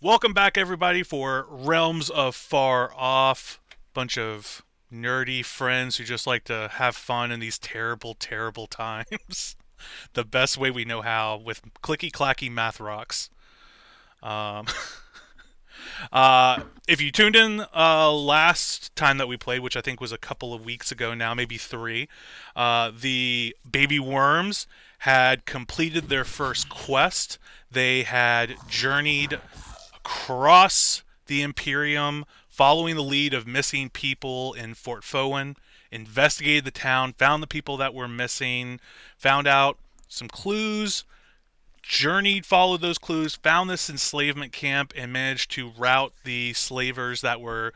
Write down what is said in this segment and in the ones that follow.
Welcome back, everybody, for Realms of Far Off. Bunch of nerdy friends who just like to have fun in these terrible, terrible times. The best way we know how, with clicky clacky math rocks. Um, if you tuned in last time that we played, which I think was a couple of weeks ago now, maybe three, the baby worms had completed their first quest. They had journeyed across the Imperium, following the lead of missing people in Fort Fowen, investigated the town, found the people that were missing, found out some clues, journeyed, followed those clues, found this enslavement camp, and managed to rout the slavers that were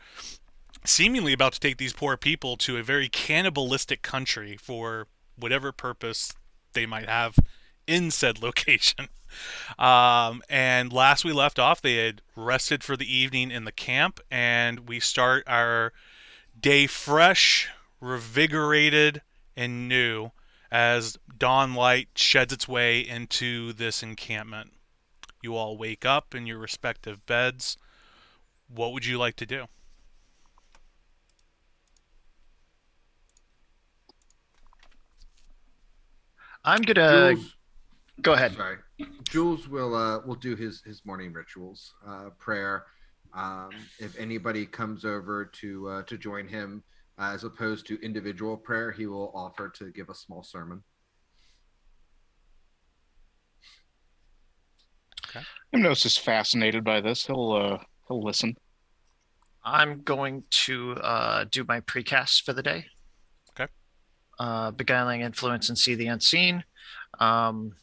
seemingly about to take these poor people to a very cannibalistic country for whatever purpose they might have in said location. And last we left off, they had rested for the evening in the camp, and we start our day fresh, revigorated, and new as dawn light sheds its way into this encampment. You all wake up in your respective beds. What would you like to do? I'm gonna Jules, go ahead. sorry, Jules will do his morning rituals, prayer. If anybody comes over to join him, as opposed to individual prayer, he will offer to give a small sermon. Okay. Hypnos is fascinated by this. He'll listen. I'm going to do my precast for the day. Okay. Beguiling influence and see the unseen. Um,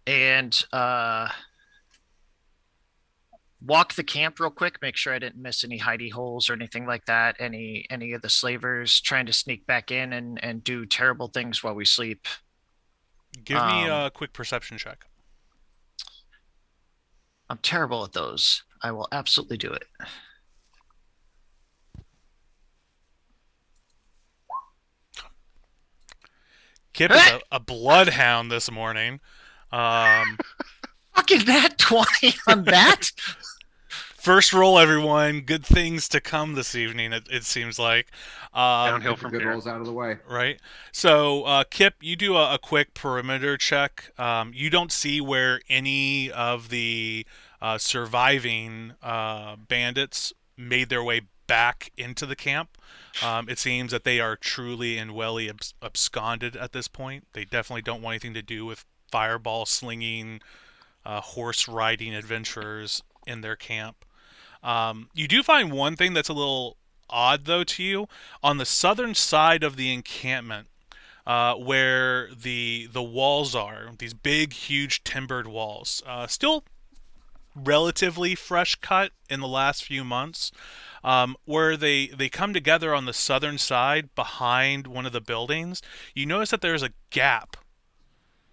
and walk the camp real quick, make sure I didn't miss any hidey holes or anything like that. Any of the slavers trying to sneak back in and do terrible things while we sleep. Give me Um, a quick perception check. I'm terrible at those. I will absolutely do it. Kip is a bloodhound this morning. Um, Fucking that 20 on that. First roll, everyone. Good things to come this evening, it seems like. Downhill Get the from good here. rolls out of the way. Right? So, Kip, you do a quick perimeter check. You don't see where any of the surviving bandits made their way back into the camp. It seems that they are truly and welly absconded at this point. They definitely don't want anything to do with fireball slinging, horse riding adventurers in their camp. You do find one thing that's a little odd, though, to you. On the southern side of the encampment, where the walls are, these big, huge timbered walls, still relatively fresh cut in the last few months, where they come together on the southern side behind one of the buildings, you notice that there's a gap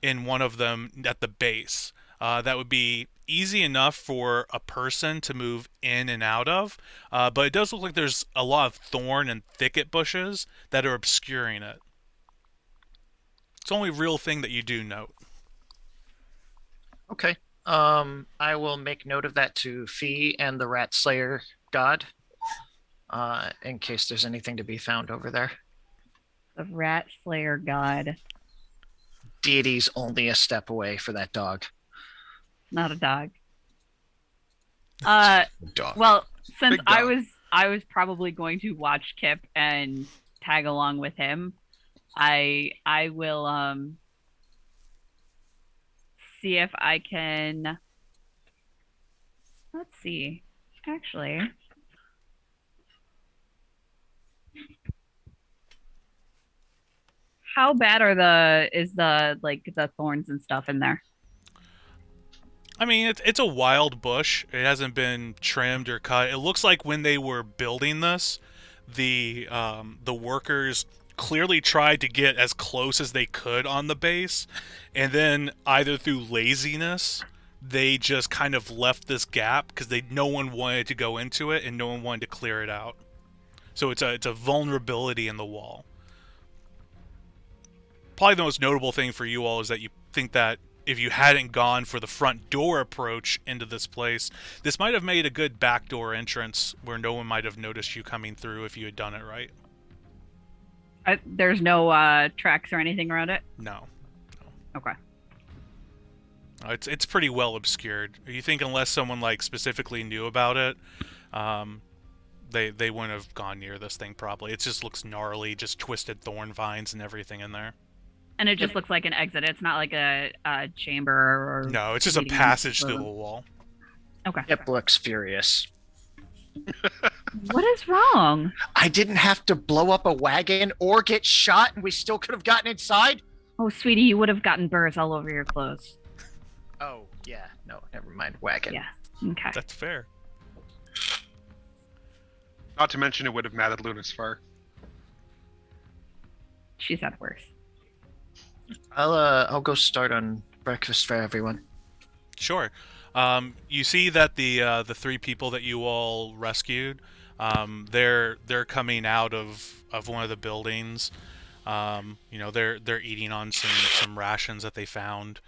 in one of them at the base. That would be easy enough for a person to move in and out of, but it does look like there's a lot of thorn and thicket bushes that are obscuring it. It's the only real thing that you do note. Okay. I will make note of that to Fee and the Rat Slayer god, in case there's anything to be found over there. The Rat Slayer God, Deity's only a step away for that dog. not a dog. Uh, Dog. well, since Big I dog. was I was probably going to watch Kip and tag along with him. I will see if I can. Let's see. Actually, how bad are the thorns and stuff in there? I mean, it's a wild bush. It hasn't been trimmed or cut. It looks like when they were building this, the workers clearly tried to get as close as they could on the base, and then either through laziness, they just kind of left this gap because they no one wanted to go into it and no one wanted to clear it out. So it's a vulnerability in the wall. Probably the most notable thing for you all is that you think that if you hadn't gone for the front door approach into this place, this might have made a good backdoor entrance where no one might have noticed you coming through if you had done it right. There's no tracks or anything around it. No. Okay. It's pretty well obscured. You think unless someone like specifically knew about it, they wouldn't have gone near this thing probably. It just looks gnarly, just twisted thorn vines and everything in there. And it just looks like an exit. It's not like a chamber or. No, it's just a passage through the wall. Okay. Kip looks furious. What is wrong? I didn't have to blow up a wagon or get shot, and we still could have gotten inside? Oh, sweetie, you would have gotten burrs all over your clothes. Oh, yeah. No, never mind. Wagon. Yeah. Okay. That's fair. Not to mention it would have matted Luna's fur. She's had worse. I'll go start on breakfast for everyone. Sure. You see that the 3 people that you all rescued, they're coming out of one of the buildings. They're eating on some rations that they found.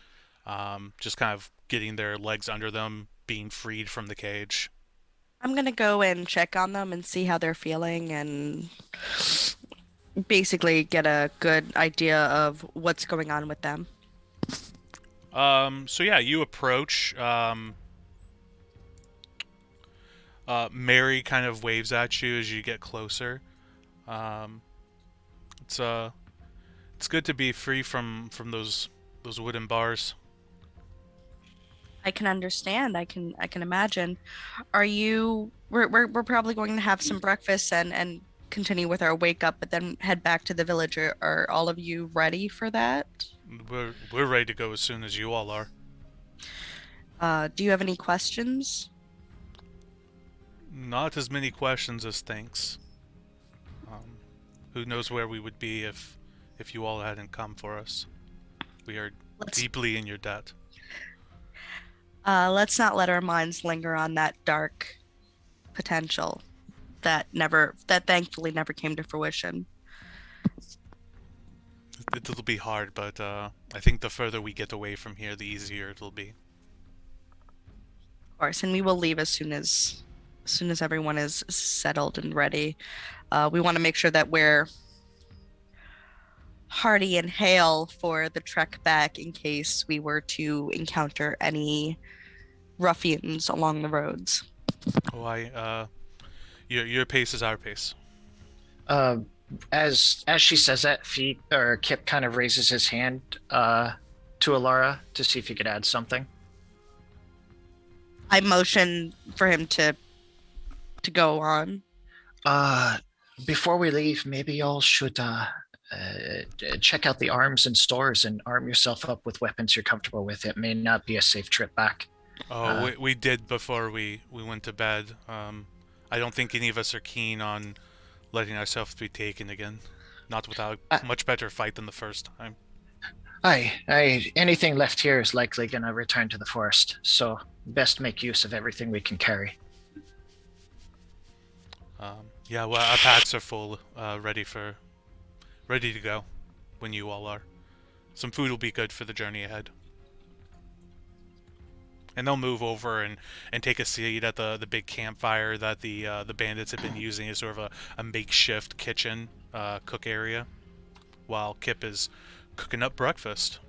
Just kind of getting their legs under them, being freed from the cage. I'm gonna go and check on them and see how they're feeling and basically get a good idea of what's going on with them. So yeah, you approach. Mary kind of waves at you as you get closer. It's good to be free from those wooden bars. I can understand. I can imagine. Are you? We're probably going to have some breakfast and continue with our wake up, but then head back to the village. Are all of you ready for that? We're ready to go as soon as you all are. Do you have any questions? Not as many questions as thanks. Who knows where we would be if you all hadn't come for us. We are deeply in your debt. Let's not let our minds linger on that dark potential that thankfully never came to fruition. It'll be hard, but I think the further we get away from here, the easier it'll be. Of course, and we will leave as soon as everyone is settled and ready. We want to make sure that we're hearty and hale for the trek back in case we were to encounter any ruffians along the roads. Oh, your pace is our pace. As she says that, Kip kind of raises his hand to Alara to see if he could add something. I motion for him to go on. Before we leave, maybe y'all should check out the arms and stores and arm yourself up with weapons you're comfortable with. It may not be a safe trip back. Oh, we did before we went to bed. I don't think any of us are keen on letting ourselves be taken again. Not without a much better fight than the first time. Anything left here is likely going to return to the forest, so best make use of everything we can carry. Yeah, well, our packs are full, ready to go when you all are. Some food will be good for the journey ahead. And they'll move over and take a seat at the big campfire that the bandits have been using as sort of a makeshift kitchen cook area, while Kip is cooking up breakfast.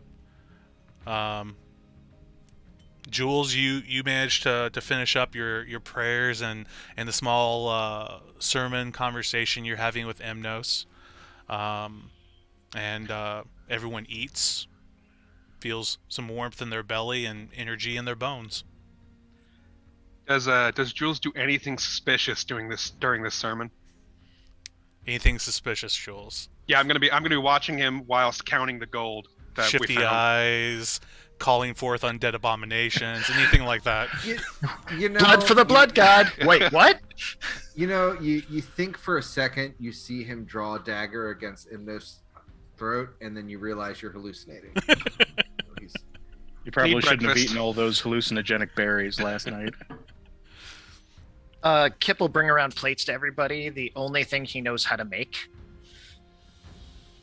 Jules, you managed to finish up your prayers and the small sermon conversation you're having with Emnos, and everyone eats. Feels some warmth in their belly and energy in their bones. Does Jules do anything suspicious during this sermon? Anything suspicious, Jules? Yeah, I'm gonna be watching him whilst counting the gold that Shifty we found. eyes, calling forth undead abominations, anything like that. You know, Blood for the blood god. Wait, what? You know, you think for a second, you see him draw a dagger against Imnos' throat, and then you realize you're hallucinating. You probably Eat shouldn't have breakfast. eaten all those hallucinogenic berries last night. Kip will bring around plates to everybody. The only thing he knows how to make,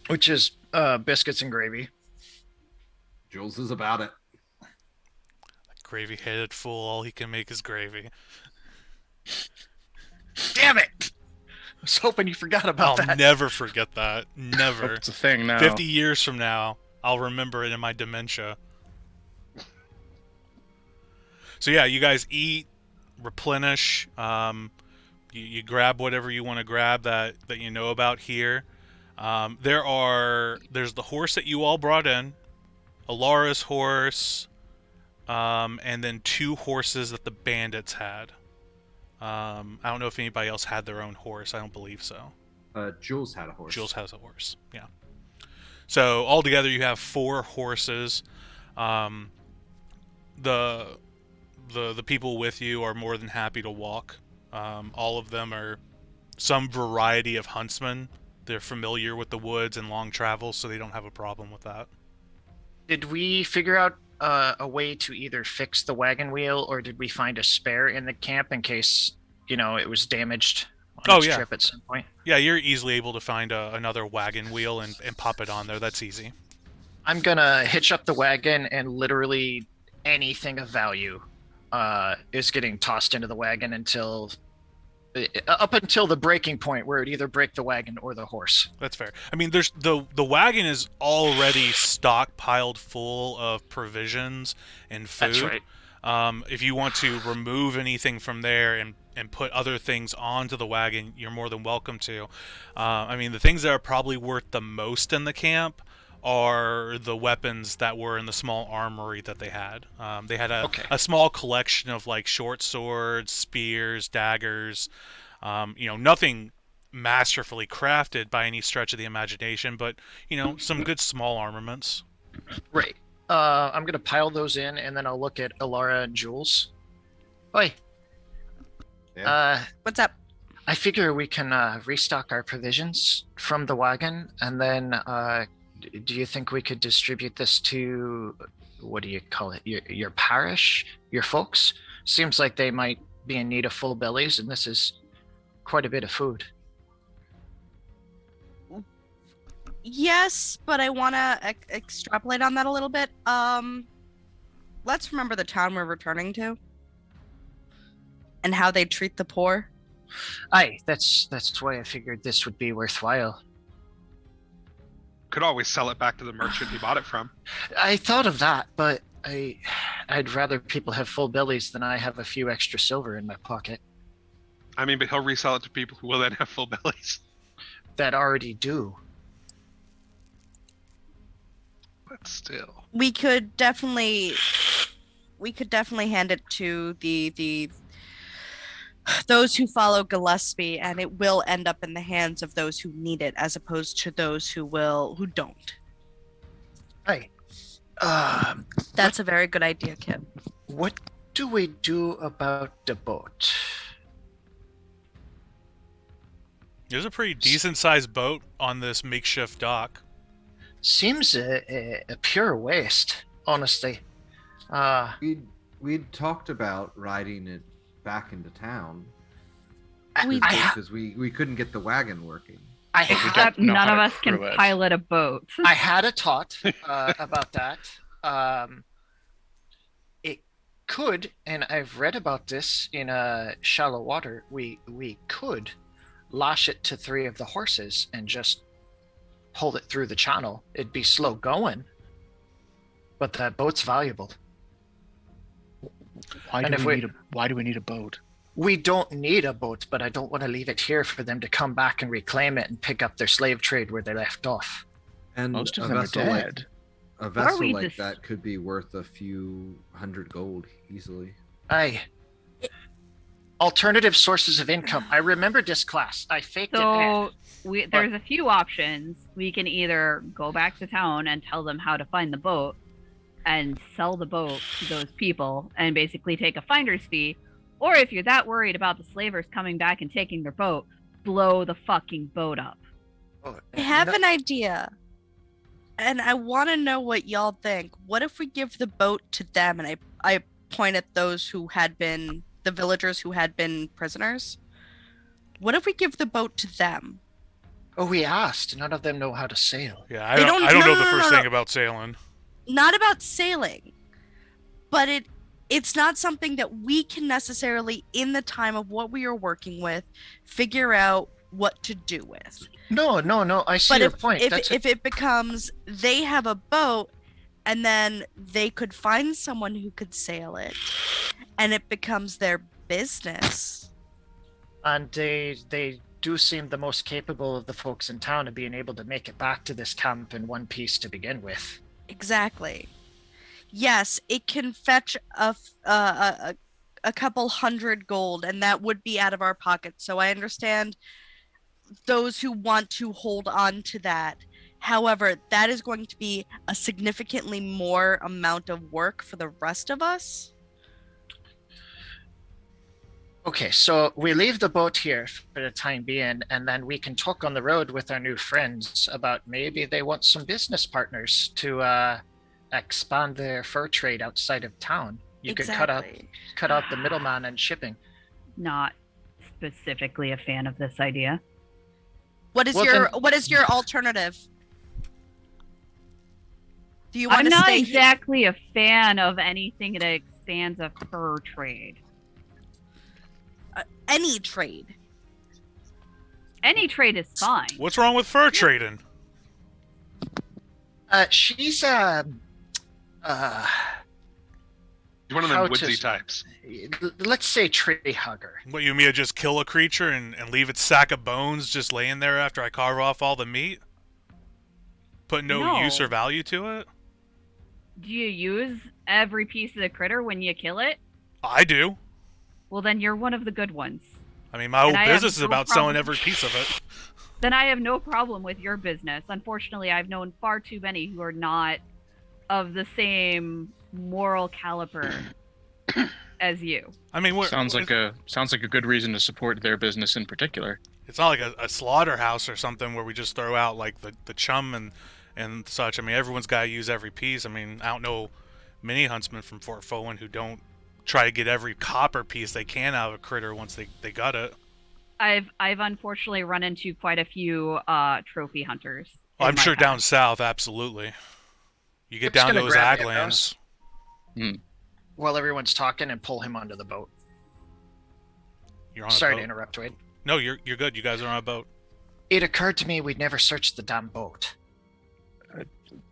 which is biscuits and gravy. Jules is about it. Gravy-headed fool. All he can make is gravy. Damn it! I was hoping you forgot about I'll that. never forget that. Never. It's a thing now. 50 years from now, I'll remember it in my dementia. So yeah, you guys eat, replenish. You grab whatever you want to grab that you know about here. There's the horse that you all brought in, Alara's horse, and then 2 horses that the bandits had. I don't know if anybody else had their own horse. I don't believe so. Jules had a horse. Jules has a horse. Yeah. So altogether, you have 4 horses. The people with you are more than happy to walk. All of them are some variety of huntsmen. They're familiar with the woods and long travels, so they don't have a problem with that. Did we figure out a way to either fix the wagon wheel, or did we find a spare in the camp in case, it was damaged on its trip at some point? Yeah, you're easily able to find another wagon wheel and pop it on there. That's easy. I'm gonna hitch up the wagon, and literally anything of value is getting tossed into the wagon up until the breaking point where it either break the wagon or the horse. That's fair. I mean, there's the wagon is already stockpiled full of provisions and food. That's right. If you want to remove anything from there and put other things onto the wagon, you're more than welcome to. I mean, the things that are probably worth the most in the camp are the weapons that were in the small armory that they had. They had a small collection of like short swords, spears, daggers. Nothing masterfully crafted by any stretch of the imagination, but some good small armaments. Right. I'm gonna pile those in, and then I'll look at Alara and Jules. Oi. Yeah. What's up? I figure we can restock our provisions from the wagon, and then do you think we could distribute this to, what do you call it, your parish, your folks? Seems like they might be in need of full bellies, and this is quite a bit of food. Yes, but I want to extrapolate on that a little bit. Let's remember the town we're returning to and how they treat the poor. Aye, that's why I figured this would be worthwhile. Could always sell it back to the merchant he bought it from. I thought of that, but I'd rather people have full bellies than I have a few extra silver in my pocket. I mean, but he'll resell it to people who will then have full bellies. That already do. But still. We could definitely hand it to the those who follow Gillespie, and it will end up in the hands of those who need it, as opposed to those who don't. Right. That's a very good idea, Kip. What do we do about the boat? There's a pretty decent-sized boat on this makeshift dock. Seems a pure waste, honestly. We'd talked about riding it back into town Because we couldn't get the wagon working. Except none of us can pilot a boat. I had a thought about that. It could, and I've read about this in shallow water, we could lash it to 3 of the horses and just pull it through the channel. It'd be slow going, but that boat's valuable. Why do we need a boat? We don't need a boat, but I don't want to leave it here for them to come back and reclaim it and pick up their slave trade where they left off. And Most of them are dead. A vessel we like just- that could be worth a few hundred gold easily. Aye. Alternative sources of income. I remember this class. I faked it. So there's a few options. We can either go back to town and tell them how to find the boat and sell the boat to those people and basically take a finder's fee. Or if you're that worried about the slavers coming back and taking their boat, blow the fucking boat up. I have an idea, and I want to know what y'all think. What if we give the boat to them? And I point at those who had been the villagers who had been prisoners. What if we give the boat to them? Oh, we asked. None of them know how to sail. Yeah, They don't- I don't no, know no, the no, first no, thing no. about sailing. Not about sailing, but it's not something that we can necessarily, in the time of what we are working with, figure out what to do with. No, I see But your point. if it becomes they have a boat and then they could find someone who could sail it and it becomes their business. And they do seem the most capable of the folks in town of being able to make it back to this camp in one piece to begin with. Exactly. Yes, it can fetch a couple hundred gold, and that would be out of our pockets. So I understand those who want to hold on to that. However, that is going to be a significantly more amount of work for the rest of us. Okay, so we leave the boat here for the time being, and then we can talk on the road with our new friends about maybe they want some business partners to expand their fur trade outside of town. You could cut out the middleman and shipping. Not specifically a fan of this idea. What is your alternative? Do you want I'm to not stay exactly a fan of anything that expands a fur trade. Any trade? Any trade is fine. What's wrong with fur trading? She's One of them woodsy types. let's say tree hugger. What, you mean to just kill a creature and leave its sack of bones just laying there after I carve off all the meat? Put no use or value to it? Do you use every piece of the critter when you kill it? I do. Well, then you're one of the good ones. I mean, my whole And I have business is no about problem- selling every piece of it. Then I have no problem with your business. Unfortunately, I've known far too many who are not of the same moral caliber as you. I mean, Sounds like a good reason to support their business in particular. it's not like a slaughterhouse or something where we just throw out like the chum and such. I mean, everyone's got to use every piece. I mean, I don't know many huntsmen from Fort Fowen who don't try to get every copper piece they can out of a critter once they got it. I've unfortunately run into quite a few trophy hunters. Well, in I'm my sure down past. south, absolutely. You get Chip's down to gonna those grab ag the lands. While everyone's talking and pull him onto the boat. You're on a Sorry boat. to interrupt, Wade. No, you're good. You guys are on a boat. It occurred to me we'd never searched the damn boat.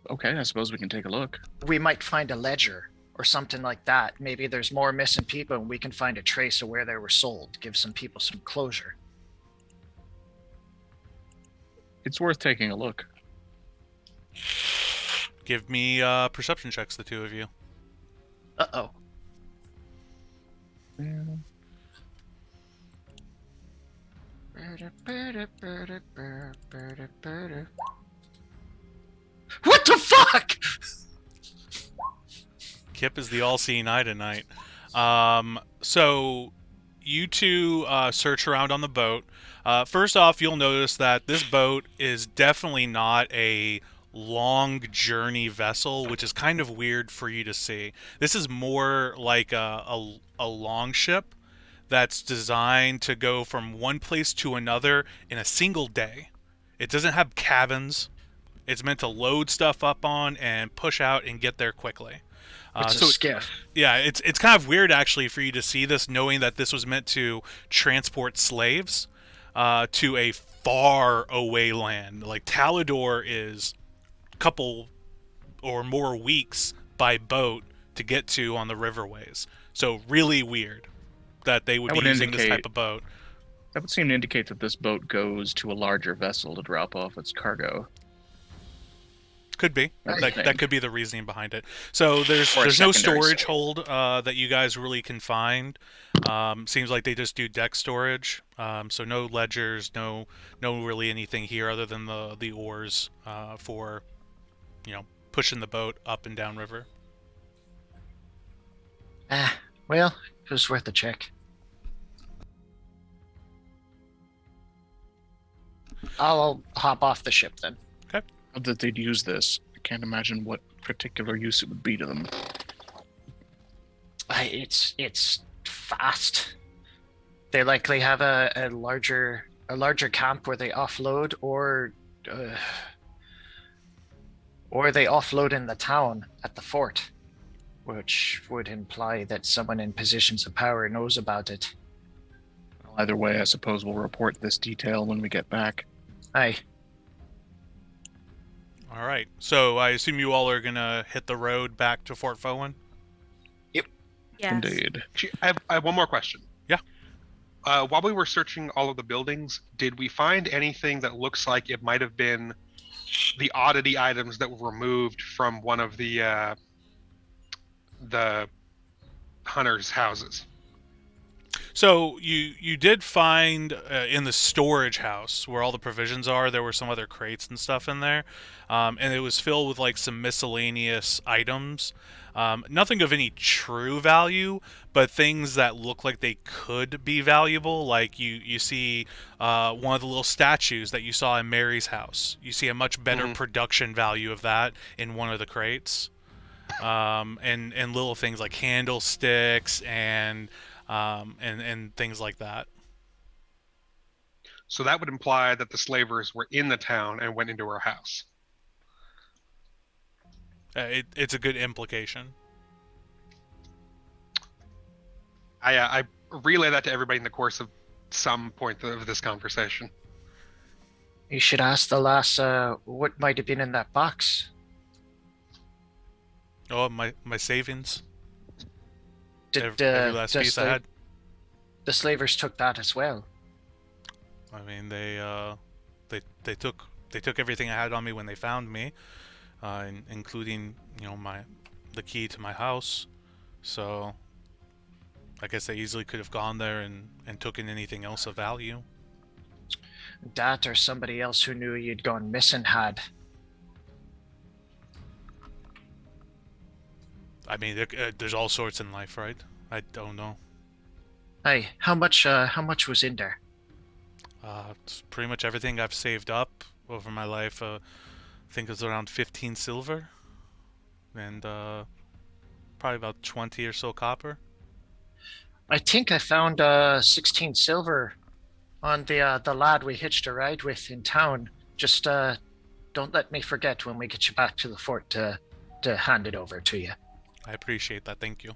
Okay, I suppose we can take a look. We might find a ledger or something like that. Maybe there's more missing people and we can find a trace of where they were sold. Give some people some closure. It's worth taking a look. Give me perception checks, the two of you. Uh-oh. What the fuck? Kip is the all-seeing eye tonight. So you two search around on the boat. First off, you'll notice that this boat is definitely not a long journey vessel, which is kind of weird for you to see. This is more like a long ship that's designed to go from one place to another in a single day. It doesn't have cabins. It's meant to load stuff up on and push out and get there quickly. It's a skiff. Yeah, it's kind of weird actually for you to see this, knowing that this was meant to transport slaves to a far away land. Like Talador is a couple or more weeks by boat to get to on the riverways. So really weird that they would That be would using this indicate- type of boat. That would seem to indicate that this boat goes to a larger vessel to drop off its cargo. Could be. I That think. could be the reasoning behind it. So there's Or a no secondary storage site. hold that you guys really can find. Seems like they just do deck storage. So no ledgers, no really anything here other than the oars for pushing the boat up and down river. Well, it was worth a check. I'll hop off the ship then. Not that they'd use this. I can't imagine what particular use it would be to them. It's fast. They likely have a larger camp where they offload, or they offload in the town at the fort. which would imply that someone in positions of power knows about it. Well, either way, I suppose we'll report this detail when we get back. Aye. All right. So I assume you all are gonna hit the road back to Fort Fowen. Yes. Indeed. I have one more question. Yeah. While we were searching all of the buildings, did we find anything that looks like it might have been the oddity items that were removed from one of the hunters' houses? So you did find in the storage house where all the provisions are, there were some other crates and stuff in there, and it was filled with like some miscellaneous items. Nothing of any true value, but things that look like they could be valuable. Like you see one of the little statues that you saw in Mary's house. You see a much better production value of that in one of the crates, and little things like candlesticks and things like that. So that would imply that the slavers were in the town and went into her house. It's a good implication. I relay that to everybody in the course of some point of this conversation. You should ask the lass what might have been in that box. Oh, my savings. Did Every last piece I had. The slavers took that as well? I mean, they took everything I had on me when they found me, including the key to my house. So I guess they easily could have gone there and taken anything else of value. That or somebody else who knew you'd gone missing had. I mean, there's all sorts in life, right? I don't know. Hey, how much was in there? It's pretty much everything I've saved up over my life. I think it's around 15 silver, and probably about 20 or so copper. I think I found 16 silver on the lad we hitched a ride with in town. Just don't let me forget when we get you back to the fort to hand it over to you. I appreciate that. Thank you.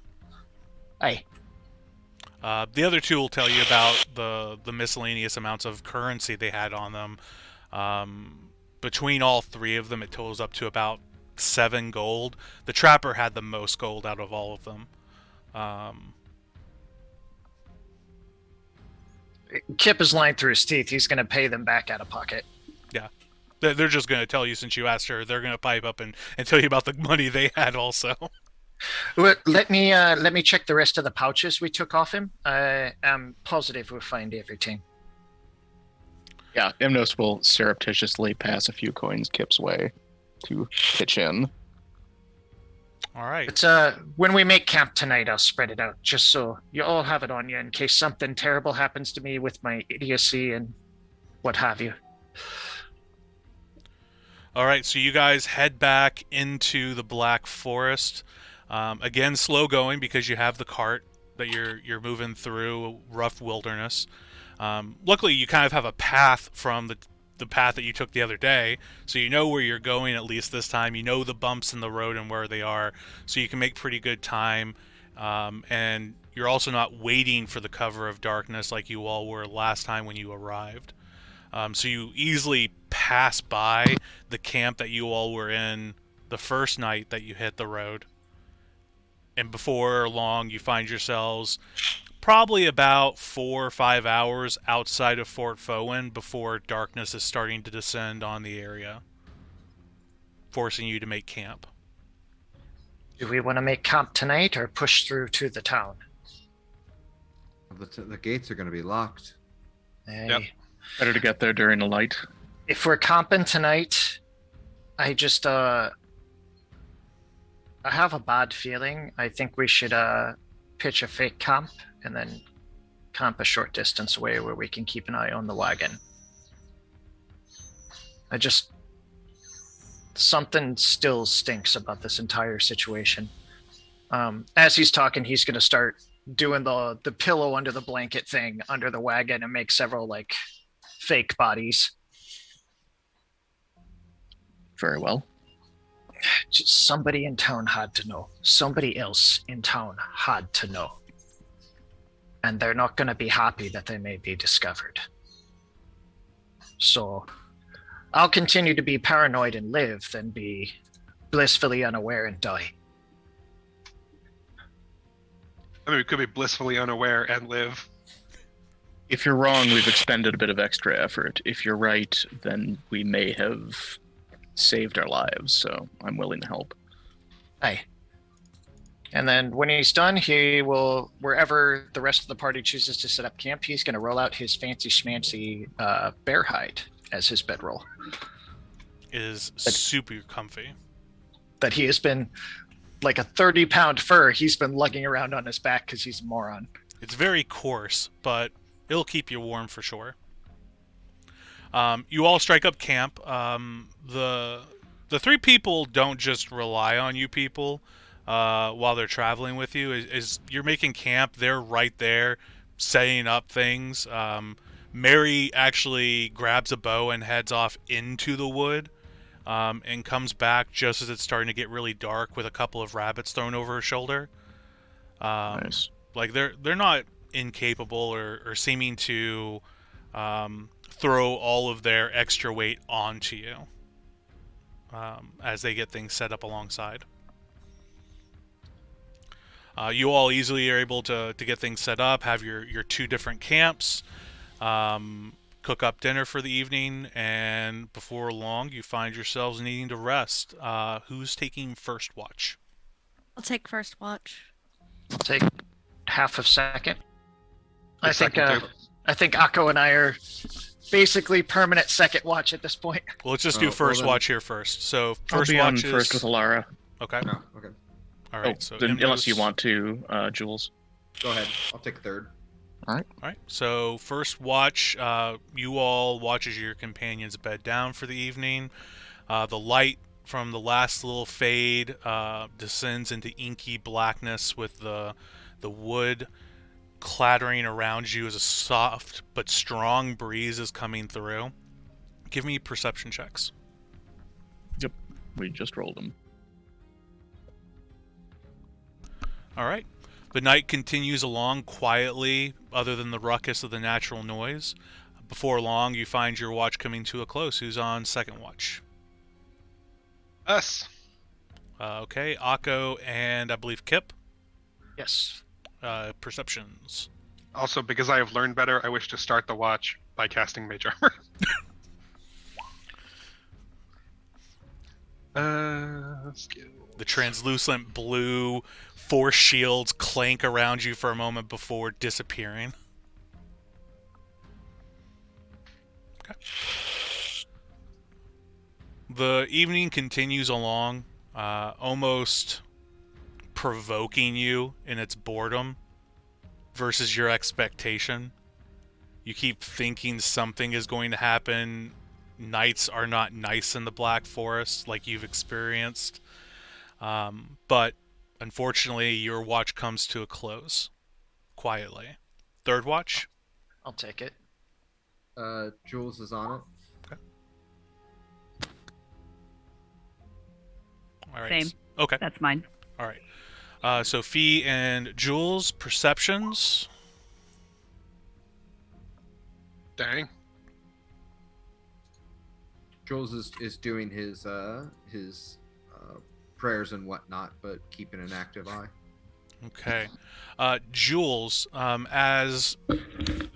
Aye. The other two will tell you about the miscellaneous amounts of currency they had on them. Between all three of them, it totals up to about 7 gold. The trapper had the most gold out of all of them. Kip is lying through his teeth. He's going to pay them back out of pocket. Yeah. They're just going to tell you, since you asked her, they're going to pipe up and tell you about the money they had also. Well, let me check the rest of the pouches we took off him. I'm positive we'll find everything. Yeah, Imnos will surreptitiously pass a few coins Kip's way to pitch in. All right. But when we make camp tonight, I'll spread it out just so you all have it on you in case something terrible happens to me with my idiocy and what have you. All right, so you guys head back into the Black Forest. Again, slow going because you have the cart that you're moving through rough wilderness. Luckily, you kind of have a path from the path that you took the other day, so you know where you're going at least this time. You know the bumps in the road and where they are, so you can make pretty good time. And you're also not waiting for the cover of darkness like you all were last time when you arrived. So you easily pass by the camp that you all were in the first night that you hit the road. And before long, you find yourselves probably about 4 or 5 hours outside of Fort Fowen before darkness is starting to descend on the area, forcing you to make camp. Do we want to make camp tonight or push through to the town? The gates are going to be locked. Yep. Better to get there during the light. If we're camping tonight, I just I have a bad feeling. I think we should pitch a fake camp and then camp a short distance away where we can keep an eye on the wagon. Something still stinks about this entire situation. As he's talking, he's going to start doing the pillow under the blanket thing under the wagon and make several like fake bodies. Very well. Somebody in town had to know. Somebody else in town had to know. And they're not going to be happy that they may be discovered. So I'll continue to be paranoid and live than be blissfully unaware and die. I mean, we could be blissfully unaware and live. If you're wrong, we've expended a bit of extra effort. If you're right, then we may have saved our lives, so I'm willing to help. Aye. And then when he's done, he will, wherever the rest of the party chooses to set up camp, he's going to roll out his fancy schmancy bear hide as his bedroll. It is super comfy. That he has been, like a 30-pound fur, he's been lugging around on his back because he's a moron. It's very coarse, but it'll keep you warm for sure. You all strike up camp. The three people don't just rely on you people while they're traveling with you. Is you're making camp, they're right there setting up things. Mary actually grabs a bow and heads off into the wood and comes back just as it's starting to get really dark with a couple of rabbits thrown over her shoulder. Nice. Like they're not incapable or seeming to throw all of their extra weight onto you as they get things set up alongside. You all easily are able to get things set up, have your two different camps, cook up dinner for the evening, and before long you find yourselves needing to rest. Who's taking first watch? I'll take first watch. I'll take half a second. I think Second, too. I think Akko and I are basically permanent second watch at this point. Well, let's just do well first then- watch here first. So I'll first be watch on is first with Alara. okay. No, okay. All right. So Then, unless you Imros- want to, Jules. Go ahead. I'll take third. All right. So first watch, you all watch as your companions bed down for the evening. The light from the last little fade descends into inky blackness with the wood clattering around you as a soft but strong breeze is coming through. Give me perception checks. We just rolled them. All right. The night continues along quietly, other than the ruckus of the natural noise. Before long, you find your watch coming to a close. Who's on second watch? Us. Okay, Akko and I believe Kip. Yes. Perceptions. Also, because I have learned better, I wish to start the watch by casting Mage Armor. Skill. The translucent blue force shields clank around you for a moment before disappearing. Okay. The evening continues along, almost provoking you in its boredom versus your expectation. You keep thinking something is going to happen. Nights are not nice in the Black Forest like you've experienced. But unfortunately, your watch comes to a close quietly. Third watch? I'll take it. Jules is on it. All right. Same. Okay. That's mine. All right. Sophie and Jules, perceptions. Dang. Jules is doing his prayers and whatnot, but keeping an active eye. Okay. Jules, as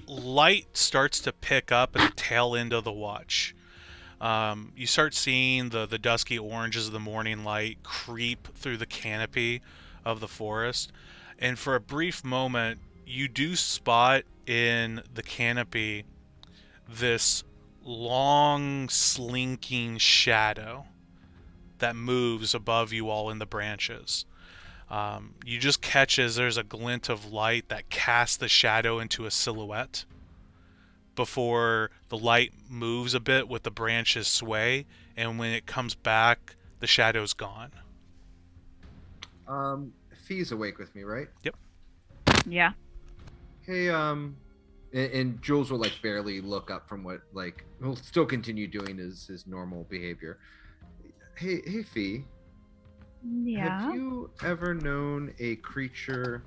light starts to pick up at the tail end of the watch, you start seeing the dusky oranges of the morning light creep through the canopy of the forest. And for a brief moment, you do spot in the canopy this long, slinking shadow that moves above you all in the branches. You just catch as there's a glint of light that casts the shadow into a silhouette before the light moves a bit with the branches sway, and when it comes back, the shadow's gone. Fee's awake with me, right? Yeah. Hey, and Jules will like barely look up from what he'll still continue doing his normal behavior. Hey, Fee, Yeah. Have you ever known a creature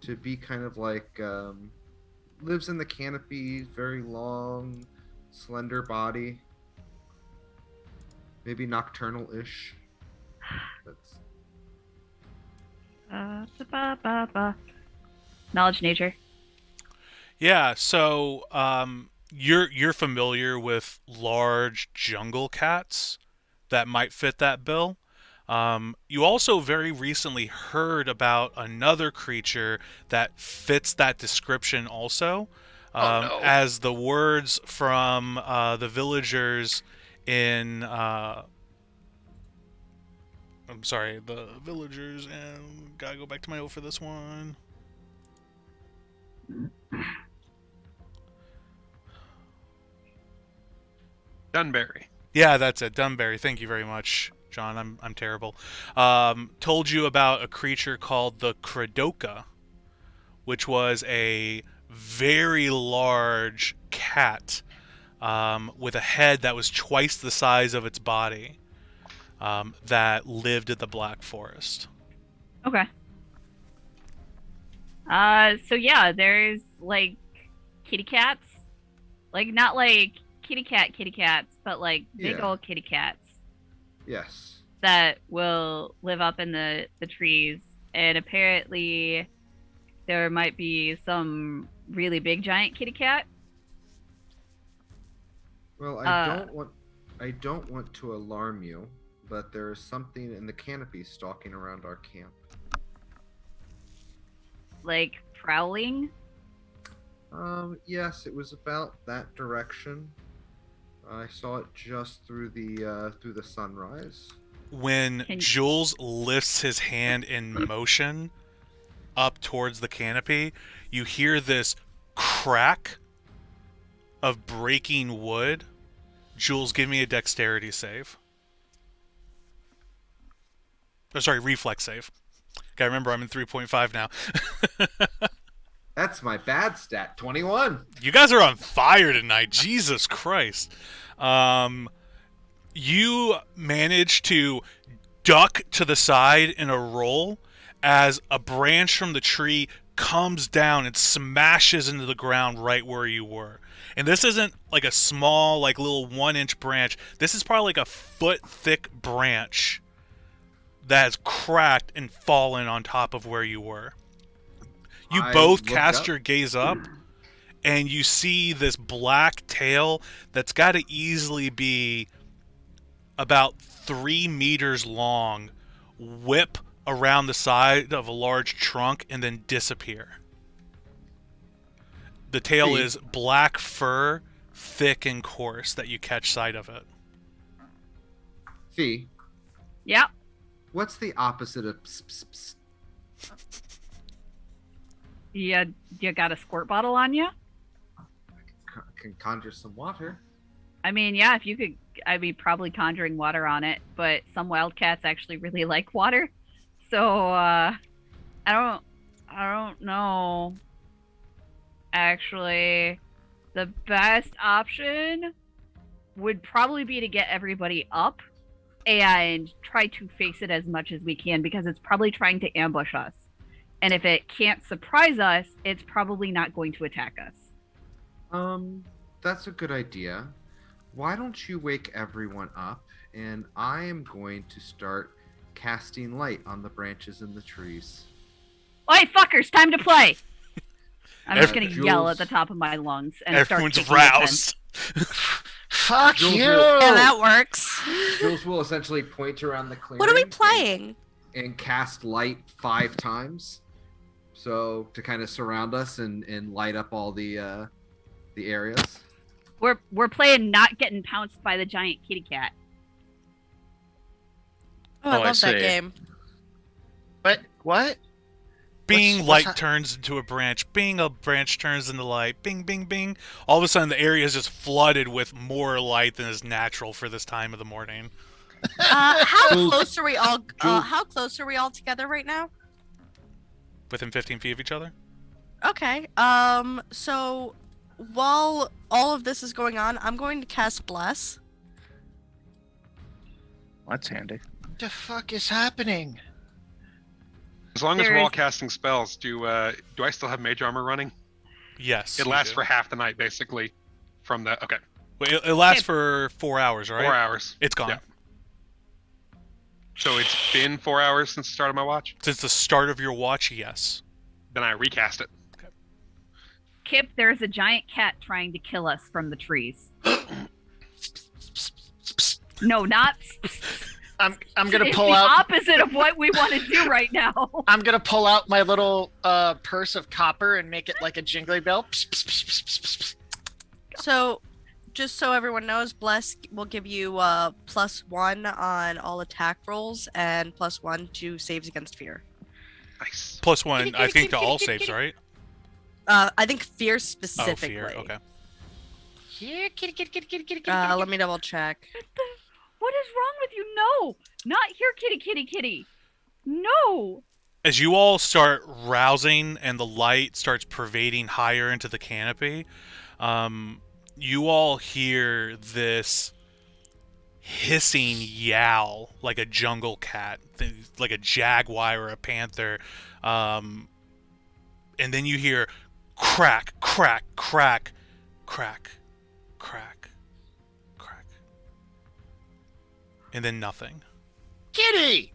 to be kind of like lives in the canopy, very long, slender body, maybe nocturnal-ish? That's Ba-ba-ba-ba. Knowledge nature. Yeah, so you're familiar with large jungle cats that might fit that bill. You also very recently heard about another creature that fits that description also, Oh no. as the words from the villagers in I'm sorry, the villagers, and gotta go back to my note for this one. Dunbury. Yeah, that's it. Dunbury. Thank you very much, John. I'm terrible. Told you about a creature called the Kradoka, which was a very large cat with a head that was twice the size of its body, that lived in the Black Forest. Okay. So yeah, there's like kitty cats, like not like kitty cats, but like big Yeah. old kitty cats yes. that will live up in the trees. And apparently, there might be some really big giant kitty cat. Well, Uh, I don't want to alarm you, but there is something in the canopy stalking around our camp. Like prowling. Yes, it was about that direction. I saw it just through the sunrise. When Can- Jules lifts his hand in motion up towards the canopy, you hear this crack of breaking wood. Jules, give me a dexterity save. Oh, sorry, reflex save. Gotta remember, I'm in 3.5 now. That's my bad stat, 21. You guys are on fire tonight. Jesus Christ. You manage to duck to the side in a roll as a branch from the tree comes down and smashes into the ground right where you were. And this isn't like a small, like little 1-inch branch. This is probably like a foot thick branch that has cracked and fallen on top of where you were. You I both looked cast up. your gaze up, and you see this black tail that's got to easily be about 3 meters long whip around the side of a large trunk and then disappear. The tail See? is black fur, thick and coarse, that you catch sight of it. Fee, Yep. what's the opposite of ps, ps, ps? You got a squirt bottle on you? Can conjure some water. I mean, yeah, if you could, I'd be probably conjuring water on it, but some wildcats actually really like water. So, I don't know. Actually, the best option would probably be to get everybody up and try to face it as much as we can because it's probably trying to ambush us. And if it can't surprise us, it's probably not going to attack us. That's a good idea. Why don't you wake everyone up, and I am going to start casting light on the branches and the trees. Oi, fuckers, time to play! I'm just gonna Jules- yell at the top of my lungs and Everyone's start taking roused. Fuck Jules you! will- Yeah, that works. Jules will essentially point around the clearing. What are we and- playing? And cast light 5 times, so to kind of surround us and light up all the areas. We're playing not getting pounced by the giant kitty cat. Oh, I Oh, I love that see. game. But what? Bing, What's light hap- turns into a branch. Bing, a branch turns into light. Bing, bing, bing. All of a sudden, the area is just flooded with more light than is natural for this time of the morning. How Jules- close are we all? Jules- How close are we all together right now? Within 15 feet of each other? Okay. So while all of this is going on, I'm going to cast Bless. That's handy. The fuck is happening? As long as we're all There's- casting spells, do I still have mage armor running? Yes. It you lasts do. for half the night, basically. From the Wait, it lasts Hey. for 4 hours, right? 4 hours. It's gone. Yeah. So it's been 4 hours since the start of my watch. Since the start of your watch, yes. Then I recast it. Kip, there's a giant cat trying to kill us from the trees. No, not. I'm gonna It's pull the out. opposite of what we want to do right now. I'm gonna pull out my little purse of copper and make it like a jingly bell. So, just so everyone knows, Bless will give you +1 on all attack rolls and +1 to saves against fear. Nice. +1, Kitty, I kitty, think, to kitty, all kitty, saves, kitty. right? I think fear Oh, specifically. fear. Okay. Here, kitty, kitty, kitty, kitty, kitty, kitty. Let me double check. What is wrong with you? No, not here, kitty, kitty, kitty. No. As you all start rousing and the light starts pervading higher into the canopy, you all hear this hissing yowl like a jungle cat, like a jaguar or a panther, and then you hear crack, crack, crack, crack, crack, crack, and then nothing. Kitty.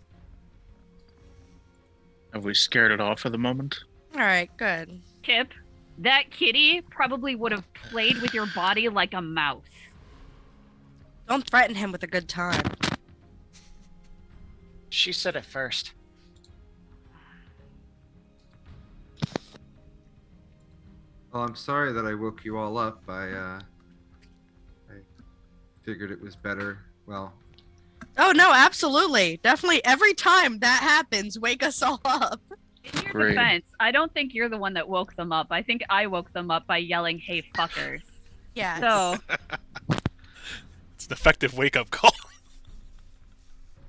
Have we scared it off for the moment? All right, good. Kip, that kitty probably would have played with your body like a mouse. Don't threaten him with a good time. She said it first. Well, I'm sorry that I woke you all up. I figured it was better. Well, Oh no, absolutely, definitely. Every time that happens, wake us all up. In your Great. defense, I don't think you're the one that woke them up. I think I woke them up by yelling, "Hey, fuckers!" Yeah. So It's an effective wake-up call.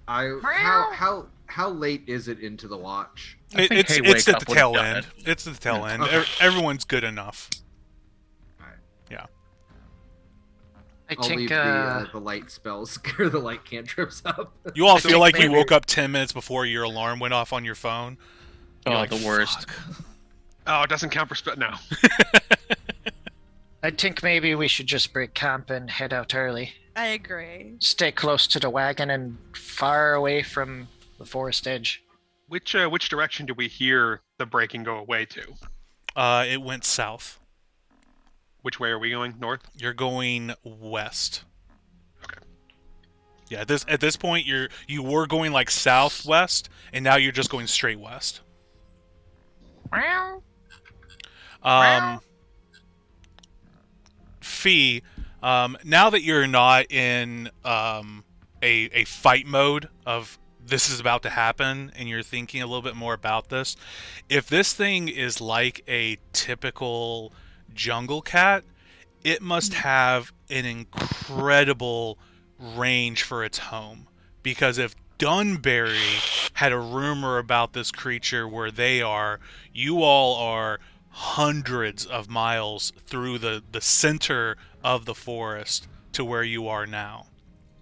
how late is it into the watch? I think, It's "Hey, it's wake at up," the would've tail done end. it. It's at the tail end. Okay. Everyone's good enough. I I'll think leave the light spells or the light cantrips up. You all I feel think like you maybe- woke up 10 minutes before your alarm went off on your phone. You're Oh, like, the worst. "Fuck." Oh, it doesn't count for spell. No. I think maybe we should just break camp and head out early. I agree. Stay close to the wagon and far away from the forest edge. Which direction do we hear the breaking go away to? It went south. Which way are we going? North? You're going west. Okay. Yeah, at this point you were going like southwest, and now you're just going straight west. Fee, now that you're not in a fight mode of this is about to happen, and you're thinking a little bit more about this, if this thing is like a typical jungle cat, it must have an incredible range for its home. Because if Dunbury had a rumor about this creature where they are, you all are hundreds of miles through the center of the forest to where you are now.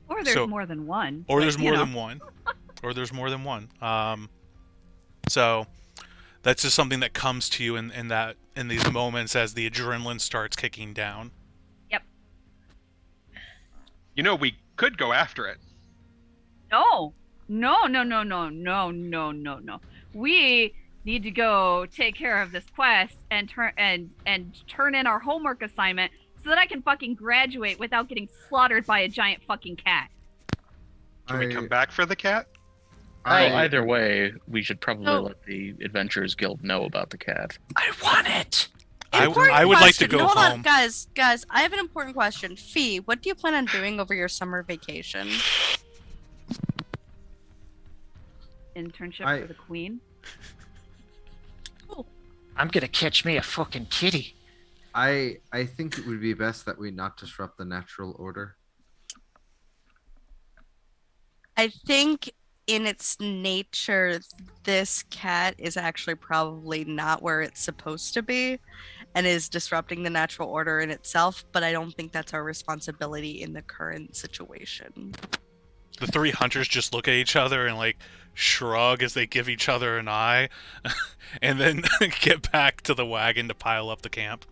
or there's So- more than one. Or but, there's you more know. than one. Or there's more than one. So that's just something that comes to you in these moments as the adrenaline starts kicking down. You know, we could go after it. No. No, no, no, no, no, no, no, no. We need to go take care of this quest and turn in our homework assignment so that I can fucking graduate without getting slaughtered by a giant fucking cat. Can we come back for the cat? Well, either way, we should probably No. let the Adventurers Guild know about the cat. I want it. I Important would like to question. go Hold home. on, guys. I have an important question. Fee, what do you plan on doing over your summer vacation? Internship for the queen. I'm gonna catch me a fucking kitty. I think it would be best that we not disrupt the natural order. I think in its nature, this cat is actually probably not where it's supposed to be and is disrupting the natural order in itself, but I don't think that's our responsibility in the current situation. The three hunters just look at each other and like shrug as they give each other an eye, and then get back to the wagon to pile up the camp.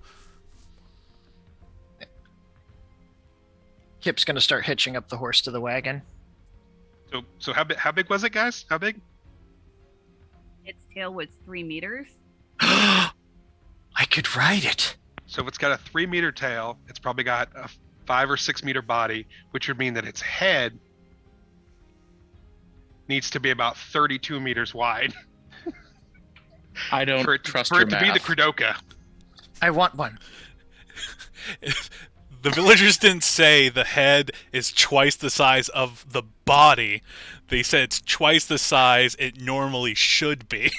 Kip's gonna start hitching up the horse to the wagon. So how big was it, guys? How big? Its tail was 3 meters. I could ride it. So if it's got a 3-meter tail, it's probably got a 5 or 6 meter body, which would mean that its head needs to be about 32 meters wide I don't for it, trust for your it to be the math. Kradoka. I want one. The villagers didn't say the head is twice the size of the body. They said it's twice the size it normally should be.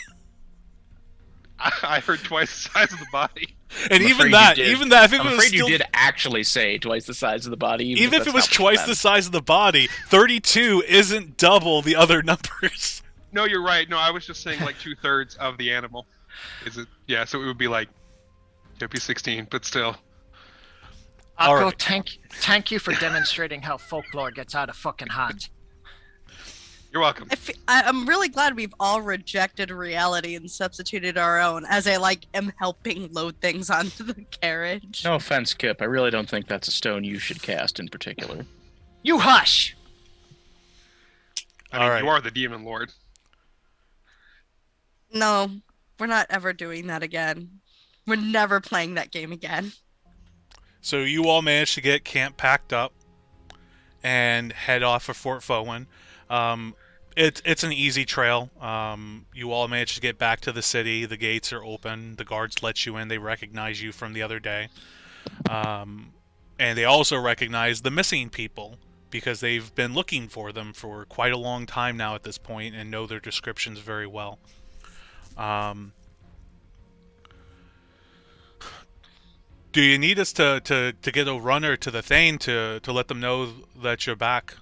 I heard twice the size of the body. And I'm even afraid that, you did. even that, if it I'm was afraid still, you did actually say twice the size of the body. even if it was that's not twice what the you size of the body, 32 isn't double the other numbers. No, you're right. No, I was just saying like 2/3 of the animal. Is it? Yeah, so it would be like it'd be 16, but still. All Akko, right. thank you for demonstrating how folklore gets out of fucking hand. You're welcome. I'm really glad we've all rejected reality and substituted our own, as I am helping load things onto the carriage. No offense, Kip. I really don't think that's a stone you should cast in particular. You hush! I mean, All right. you are the demon lord. No, we're not ever doing that again. We're never playing that game again. So you all managed to get camp packed up and head off for Fort Fowen. It's an easy trail. You all managed to get back to the city. The gates are open. The guards let you in. They recognize you from the other day. And they also recognize the missing people because they've been looking for them for quite a long time now at this point and know their descriptions very well. Do you need us to get a runner to the Thane to let them know that you're back?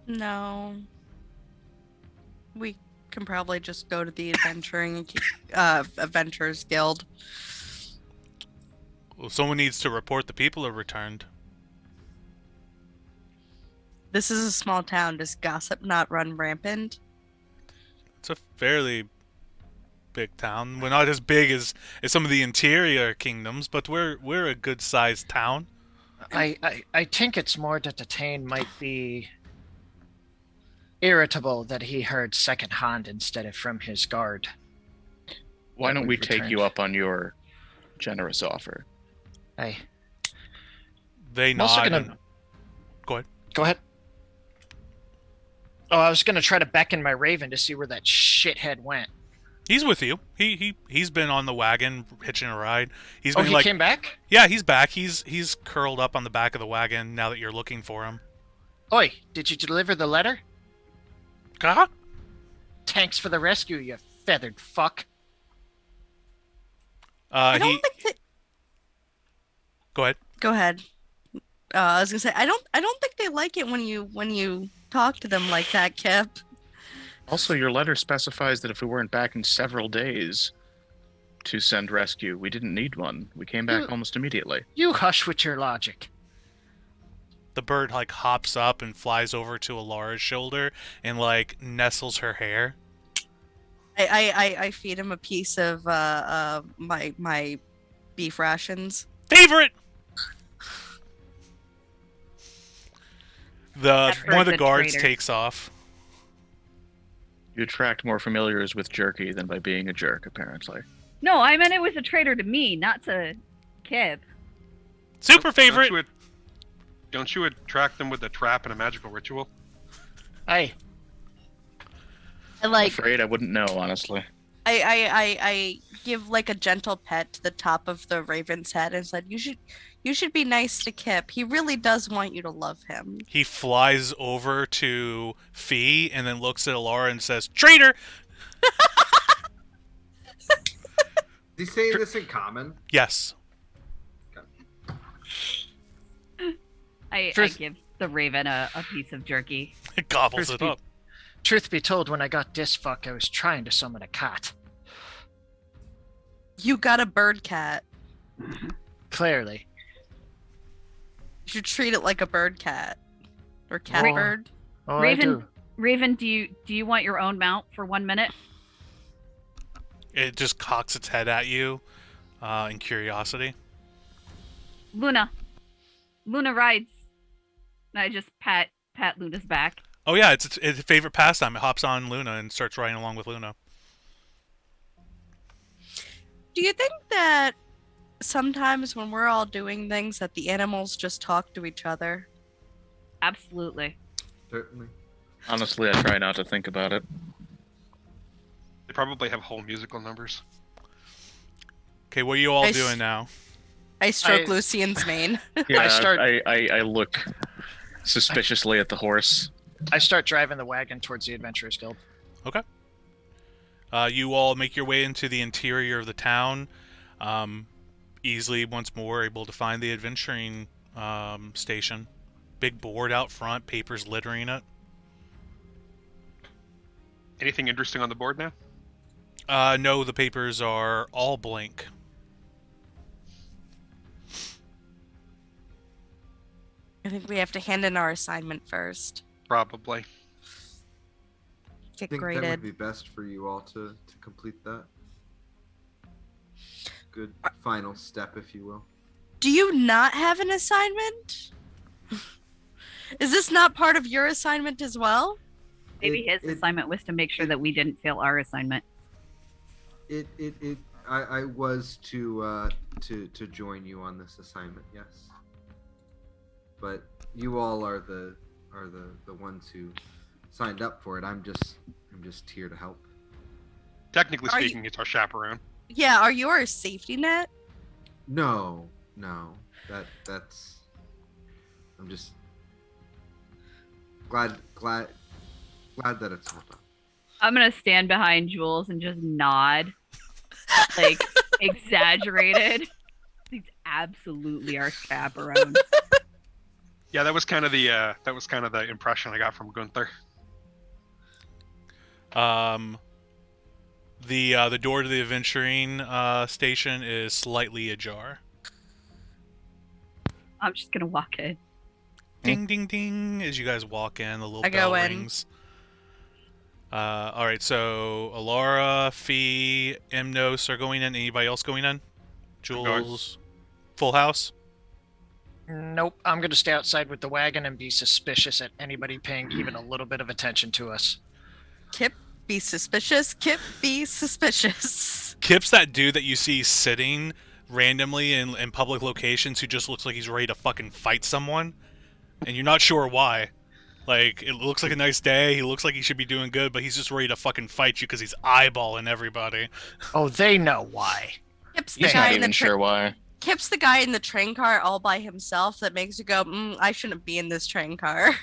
No. We can probably just go to the Adventurers Guild. Well, someone needs to report the people are returned. This is a small town. Does gossip not run rampant? It's a fairly big town. We're not as big as some of the interior kingdoms, but we're a good sized town. I think it's more that the Thane might be irritable that he heard secondhand instead of from his guard. Why don't we we've take you returned. up on your generous offer? Hey, They I'm also nod. gonna- and- Go ahead. go ahead. Oh, I was gonna try to beckon my raven to see where that shithead went. He's with you. He's been on the wagon hitching a ride. He's Oh, been he came back? Yeah, he's back. He's curled up on the back of the wagon now that you're looking for him. Oi, did you deliver the letter? Huh? Thanks for the rescue, you feathered fuck. I don't think that. Go ahead. Go ahead. I was gonna say I don't think they like it when you talk to them like that, Kip. Also, your letter specifies that if we weren't back in several days to send rescue, we didn't need one. We came back almost immediately. You hush with your logic. The bird like hops up and flies over to Alara's shoulder and like nestles her hair. I feed him a piece of my beef rations. Favorite. That One of the bird's a guards traitor. takes off. You attract more familiars with jerky than by being a jerk, apparently. No, I meant it was a traitor to me, not to Kip. Super favorite. Don't you attract them with a trap and a magical ritual? Hey, I like Afraid I wouldn't know, honestly. I give like a gentle pet to the top of the raven's head and said, you should be nice to Kip. He really does want you to love him. He flies over to Fee and then looks at Alara and says, "Traitor!" Is he saying this in common? Yes. I Truth- give the raven a piece of jerky. It gobbles it Crispy. up. truth be told, when I got this fuck, I was trying to summon a cat. You got a bird cat. Clearly. You should treat it like a bird cat. Or catbird? Oh, Raven, I do. Raven, do you want your own mount for 1 minute? It just cocks its head at you in curiosity. Luna rides. And I just pat Luna's back. Oh yeah, it's its favorite pastime. It hops on Luna and starts riding along with Luna. Do you think that sometimes when we're all doing things that the animals just talk to each other? Absolutely. Certainly. Honestly, I try not to think about it. They probably have whole musical numbers. Okay, what are you all I doing now? I stroke I- Lucian's mane. Yeah, I I look suspiciously at the horse. I start driving the wagon towards the Adventurers Guild. Okay. You all make your way into the interior of the town. Easily, once more, able to find the adventuring station. Big board out front, papers littering it. Anything interesting on the board now? No, the papers are all blank. I think we have to hand in our assignment first. Probably. I Get think that graded. would be best for you all to complete that. Good final step, if you will. Do you not have an assignment? Is this not part of your assignment as well? Maybe his assignment was to make sure that we didn't fail our assignment. I was to join you on this assignment, yes. But you all are the ones who signed up for it. I'm just here to help. Technically Are you- speaking, it's our chaperone. Yeah, are you our safety net? No. That's I'm just glad that it's all done. I'm gonna stand behind Jules and just nod, like exaggerated. He's absolutely our chaperone. Yeah, that was kind of the impression I got from Gunther. The door to the adventuring station is slightly ajar. I'm just gonna walk in. Ding, ding, ding! As you guys walk in, the little I bell go in. rings. All right, so Alara, Fee, Emnos are going in. Anybody else going in? Jules, full house. Nope, I'm going to stay outside with the wagon and be suspicious at anybody paying even a little bit of attention to us. Kip, be suspicious. Kip, be suspicious. Kip's that dude that you see sitting randomly in public locations who just looks like he's ready to fucking fight someone, and you're not sure why. Like, it looks like a nice day, he looks like he should be doing good, but he's just ready to fucking fight you because he's eyeballing everybody. Oh, they know why. Kip's the He's guy not in the even sure why. Kip's the guy in the train car all by himself that makes you go, I shouldn't be in this train car.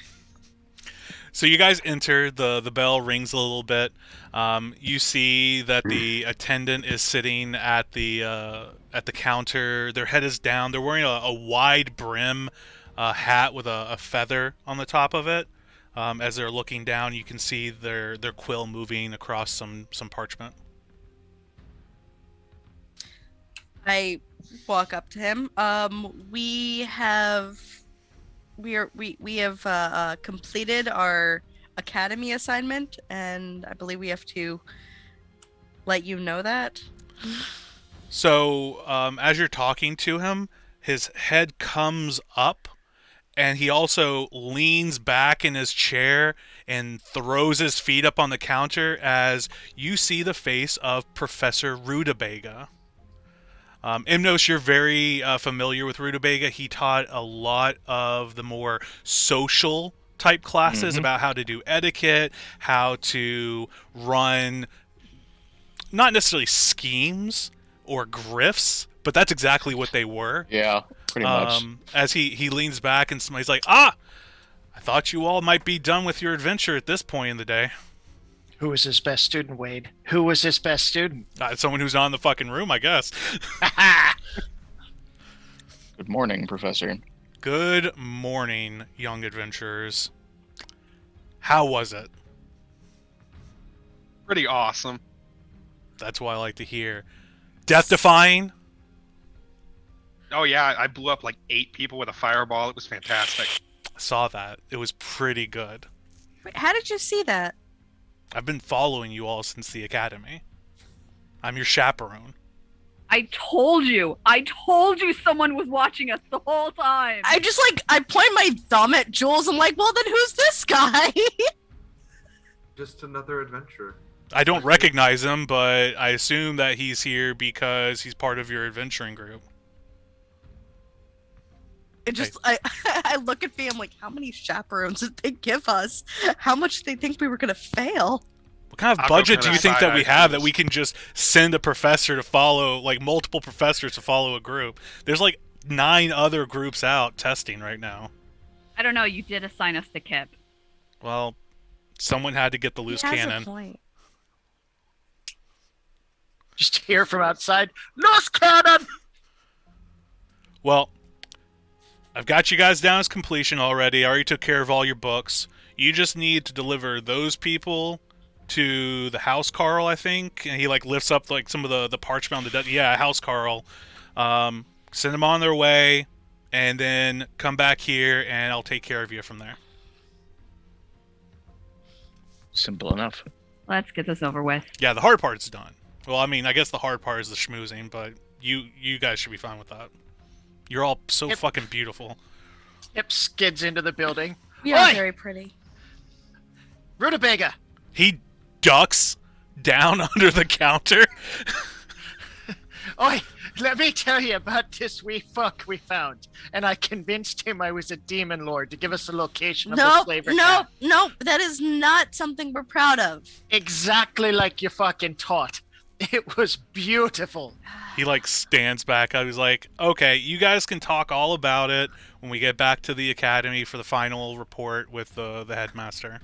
So you guys enter, the bell rings a little bit. You see that the attendant is sitting at the counter. Their head is down. They're wearing a wide brim hat with a feather on the top of it. As they're looking down, you can see their quill moving across some parchment. I walk up to him. We have completed our academy assignment, and I believe we have to let you know that. So as you're talking to him, his head comes up, and he also leans back in his chair and throws his feet up on the counter as you see the face of Professor Rutabaga. Imnos, you're very familiar with Rutabaga. He taught a lot of the more social type classes about how to do etiquette, how to run not necessarily schemes or grifts, but that's exactly what they were. Yeah, pretty much. As he leans back and he's like, I thought you all might be done with your adventure at this point in the day. Who was his best student, Wade? Who was his best student? Someone who's not in the fucking room, I guess. Good morning, Professor. Good morning, young adventurers. How was it? Pretty awesome. That's what I like to hear. Death-defying? Oh yeah, I blew up like 8 people with a fireball. It was fantastic. I saw that. It was pretty good. Wait, how did you see that? I've been following you all since the academy. I'm your chaperone. I told you. I told you someone was watching us the whole time. I point my thumb at Jules. I'm like, well, then who's this guy? Just another adventure. I don't recognize him, but I assume that he's here because he's part of your adventuring group. I look at me. I'm like, how many chaperones did they give us? How much did they think we were gonna fail? What kind of I'll go budget for do you that think that we side-eye have that tools. we can just send a professor to follow, like multiple professors to follow a group? There's like 9 other groups out testing right now. I don't know. You did assign us to Kip. Well, someone had to get the He loose has cannon. a point. Just hear from outside. Loose cannon! Well, I've got you guys down as completion already. I already took care of all your books. You just need to deliver those people to the house Carl, I think. And he like lifts up like some of the parchment on the desk. Yeah, house Carl. Send them on their way, and then come back here, and I'll take care of you from there. Simple enough. Let's get this over with. Yeah, the hard part's done. Well, I mean, I guess the hard part is the schmoozing, but you guys should be fine with that. You're all so Yep. fucking beautiful. Kip skids into the building. We are Oi! very pretty. Rutabaga! He ducks down under the counter. Oi! Let me tell you about this wee fuck we found. And I convinced him I was a demon lord to give us the location of the Nope, slaver nope, camp. nope. That is not something we're proud of. Exactly like you fucking taught. It was beautiful. He like stands back up. He's like, "Okay, you guys can talk all about it when we get back to the academy for the final report with the headmaster."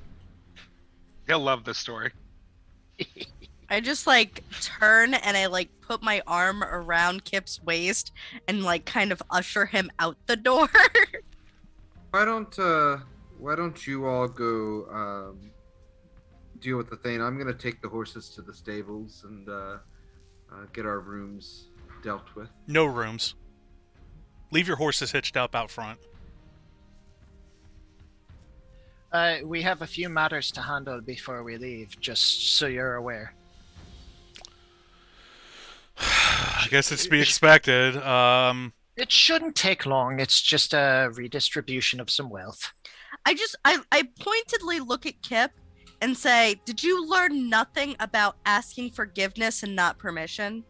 He'll love this story. I just like turn and I like put my arm around Kip's waist and like kind of usher him out the door. Why don't you all go deal with the thing? I'm gonna take the horses to the stables and get our rooms dealt with. No rooms. Leave your horses hitched up out front. We have a few matters to handle before we leave, just so you're aware. I guess it's to be expected. It shouldn't take long. It's just a redistribution of some wealth. I pointedly look at Kip and say, "Did you learn nothing about asking forgiveness and not permission?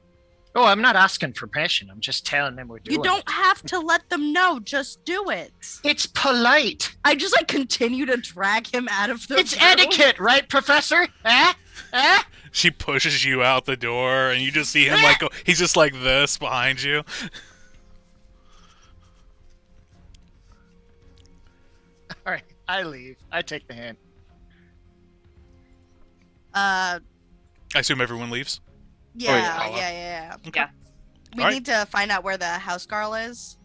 Oh, I'm not asking for permission. I'm just telling them we're doing You don't it. have to let them know. Just do it." It's polite. I just like continue to drag him out of the It's room. etiquette, right, Professor? Eh? Eh? She pushes you out the door, and you just see him like go, he's just like this behind you. All right, I leave. I take the hand. Uh, I assume everyone leaves. yeah, yeah. yeah. Okay. Yeah. We Alright. need to find out where the house girl is.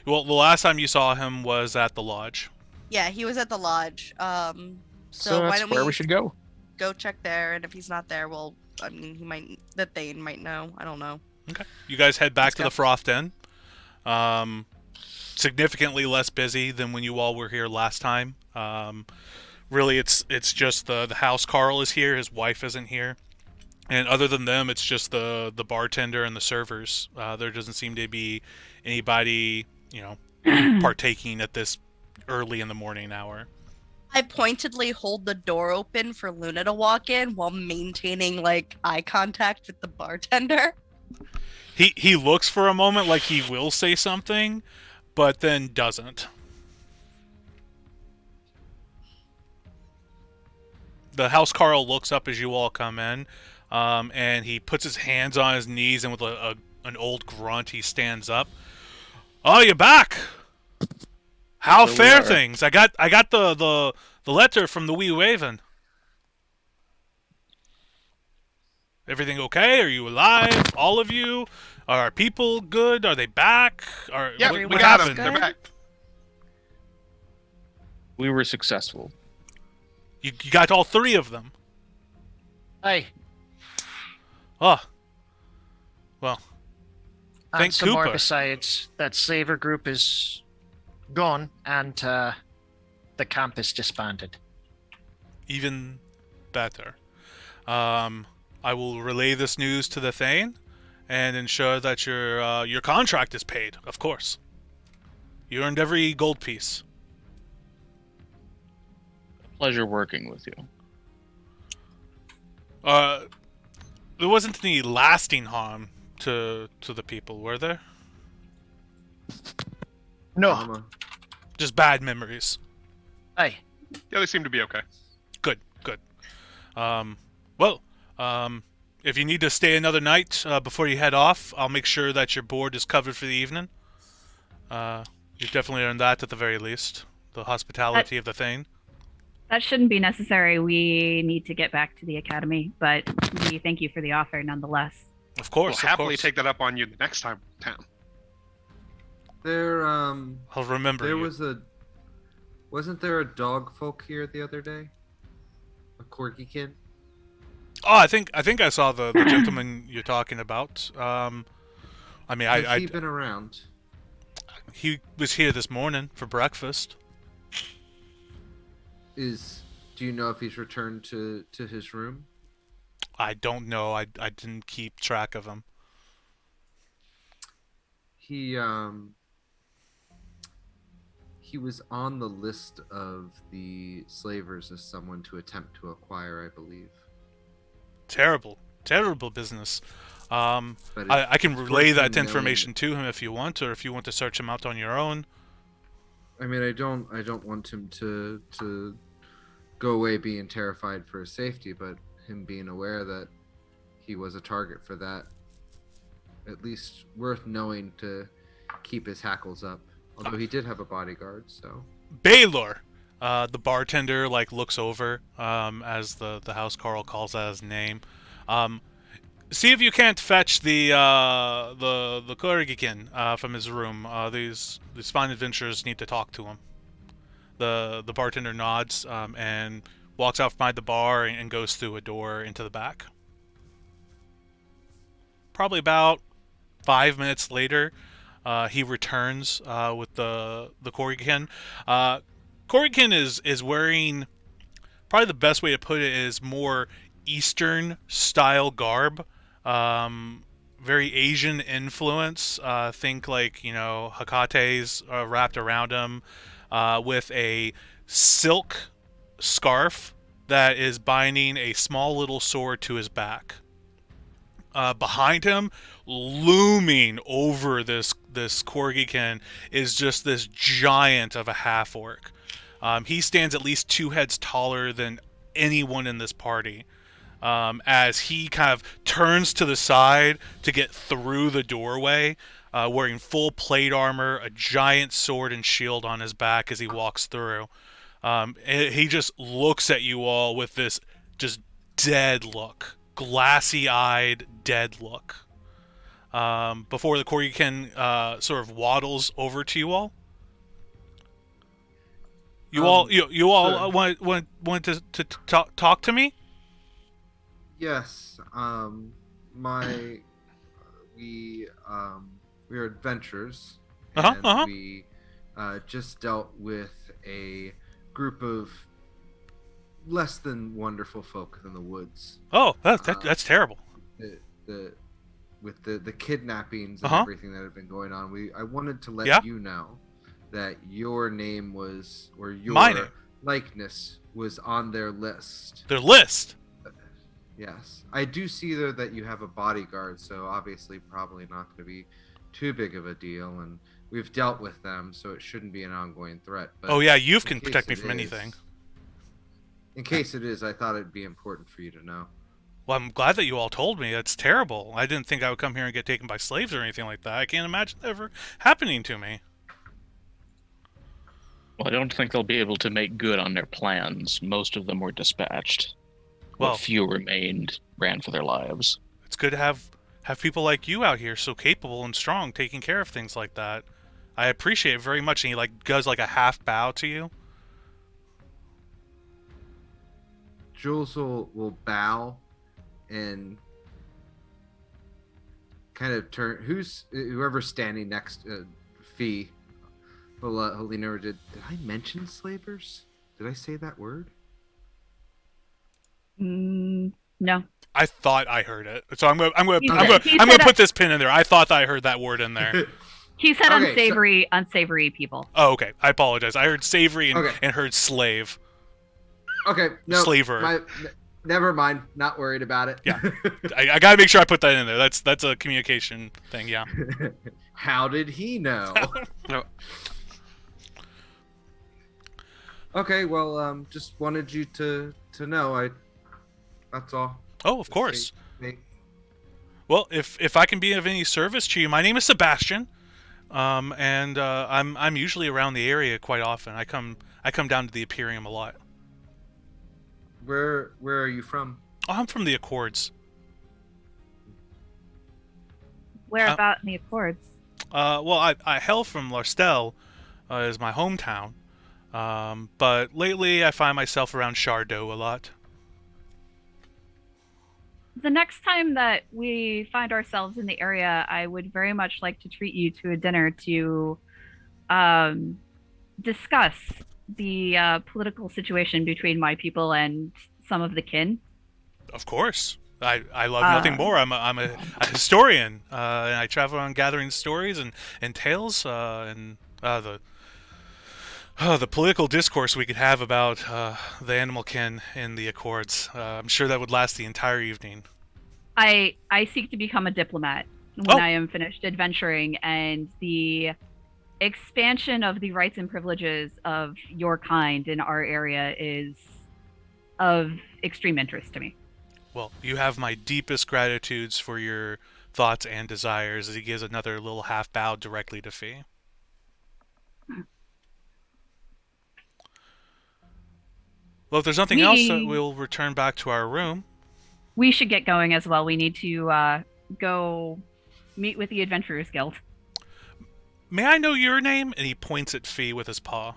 Well, the last time you saw him was at the lodge. Yeah, he was at the lodge. So why that's don't where we we should go. go check there? And if he's not there, well, I mean, the Thane might know. I don't know. Okay. You guys head back Let's to go. the Froth Den. Significantly less busy than when you all were here last time. Really, it's just the house Carl is here. His wife isn't here. And other than them, it's just the bartender and the servers. There doesn't seem to be anybody, partaking at this early in the morning hour. I pointedly hold the door open for Luna to walk in while maintaining like eye contact with the bartender. He looks for a moment like he will say something, but then doesn't. The house Carl looks up as you all come in, and he puts his hands on his knees, and with an old grunt, he stands up. "Oh, you're back! How So we fare are. things? I got the letter from the Wee Raven. Everything okay? Are you alive? All of you? Are our people good? Are they back? Yeah, what we got happened? them. They're back. We were successful. You got all 3 of them. Hey, Oh. Well, and Thank some more Cooper. besides. That slaver group is gone, and the camp is disbanded. Even better. I will relay this news to the Thane and ensure that your contract is paid. Of course, you earned every gold piece. Pleasure working with you. There wasn't any lasting harm to the people, were there? No. Mama. Just bad memories. Hey. Yeah, they seem to be okay. Good. Well, if you need to stay another night before you head off, I'll make sure that your board is covered for the evening. You've definitely earned that at the very least. The hospitality of the Thane. That shouldn't be necessary. We need to get back to the academy, but we thank you for the offer nonetheless. Of course, We'll of happily course. take that up on you the next time we're in town. There, I'll remember there you. wasn't there a dog folk here the other day? A corgi kid? Oh, I think I saw the gentleman you're talking about. I mean, Has he been around? he was here this morning for breakfast. Do you know if he's returned to his room? I don't know. I didn't keep track of him. He was on the list of the slavers as someone to attempt to acquire, I believe. Terrible business. But I can it's relay worth that him information to him if you want, or if you want to search him out on your own. I mean, I don't want him to go away being terrified for his safety, but him being aware that he was a target for that, at least worth knowing to keep his hackles up. Although he did have a bodyguard, so. Baylor, the bartender looks over as the housecarl calls out his name. See if you can't fetch the Kurgikin from his room. These fine adventurers need to talk to him. The bartender nods and walks out behind the bar and goes through a door into the back. Probably about 5 minutes later, he returns with the Korrigan. Korrigan is wearing, probably the best way to put it is more Eastern style garb. Very Asian influence. Think Hakates wrapped around him with a silk scarf that is binding a small little sword to his back. Behind him, looming over this Korgikin, is just this giant of a half orc. He stands at least 2 heads taller than anyone in this party. As he kind of turns to the side to get through the doorway, wearing full plate armor, a giant sword and shield on his back as he walks through. He just looks at you all with this just dead look. Glassy-eyed, dead look. Before the Korgikin sort of waddles over to you all. You all sure. want to talk to me? Yes. We are adventurers, and we just dealt with a group of less than wonderful folk in the woods. Oh, that's terrible. With the kidnappings and everything that have been going on, I wanted to let you know that your name was, or My name. likeness was on their list. Their list? Yes. I do see though that you have a bodyguard, so obviously probably not going to be too big of a deal, and we've dealt with them, so it shouldn't be an ongoing threat. But oh yeah, you can protect me from anything. In case it is, I thought it'd be important for you to know. Well, I'm glad that you all told me. That's terrible. I didn't think I would come here and get taken by slaves or anything like that. I can't imagine that ever happening to me. Well, I don't think they'll be able to make good on their plans. Most of them were dispatched. Well, what few remained ran for their lives. It's good to have people like you out here, so capable and strong, taking care of things like that. I appreciate it very much. And he does a half bow to you. Jules will bow and kind of turn. Whoever's standing next? Fee Well, Helena, did I mention slavers? Did I say that word? No. I thought I heard it, so I'm He gonna said put this pin in there. I thought that I heard that word in there. He said Okay, unsavory people. Oh, okay. I apologize. I heard savory and, Okay. and heard slave. Okay, no, Slaver. never mind. Not worried about it. Yeah. I gotta make sure I put that in there. That's a communication thing. Yeah. How did he know? No. Okay, well, just wanted you to know. That's all. Oh, of course. Hey, Well, if I can be of any service to you, my name is Sebastian, and I'm usually around the area quite often. I come down to the Imperium a lot. where are you from? Oh, I'm from the Accords. Where about in the Accords? Well, I hail from Larstel, is my hometown, but lately I find myself around Chardot a lot. The next time that we find ourselves in the area, I would very much like to treat you to a dinner to discuss the political situation between my people and some of the kin. Of course. I love nothing more. I'm a historian, and I travel around gathering stories and tales, and the political discourse we could have about the animal kin in the Accords. I'm sure that would last the entire evening. I seek to become a diplomat when Oh. I am finished adventuring, and the expansion of the rights and privileges of your kind in our area is of extreme interest to me. Well, you have my deepest gratitudes for your thoughts and desires. As he gives another little half bow directly to Fee. Well, if there's nothing else, we'll return back to our room. We should get going as well. We need to go meet with the Adventurers Guild. May I know your name? And he points at Fee with his paw.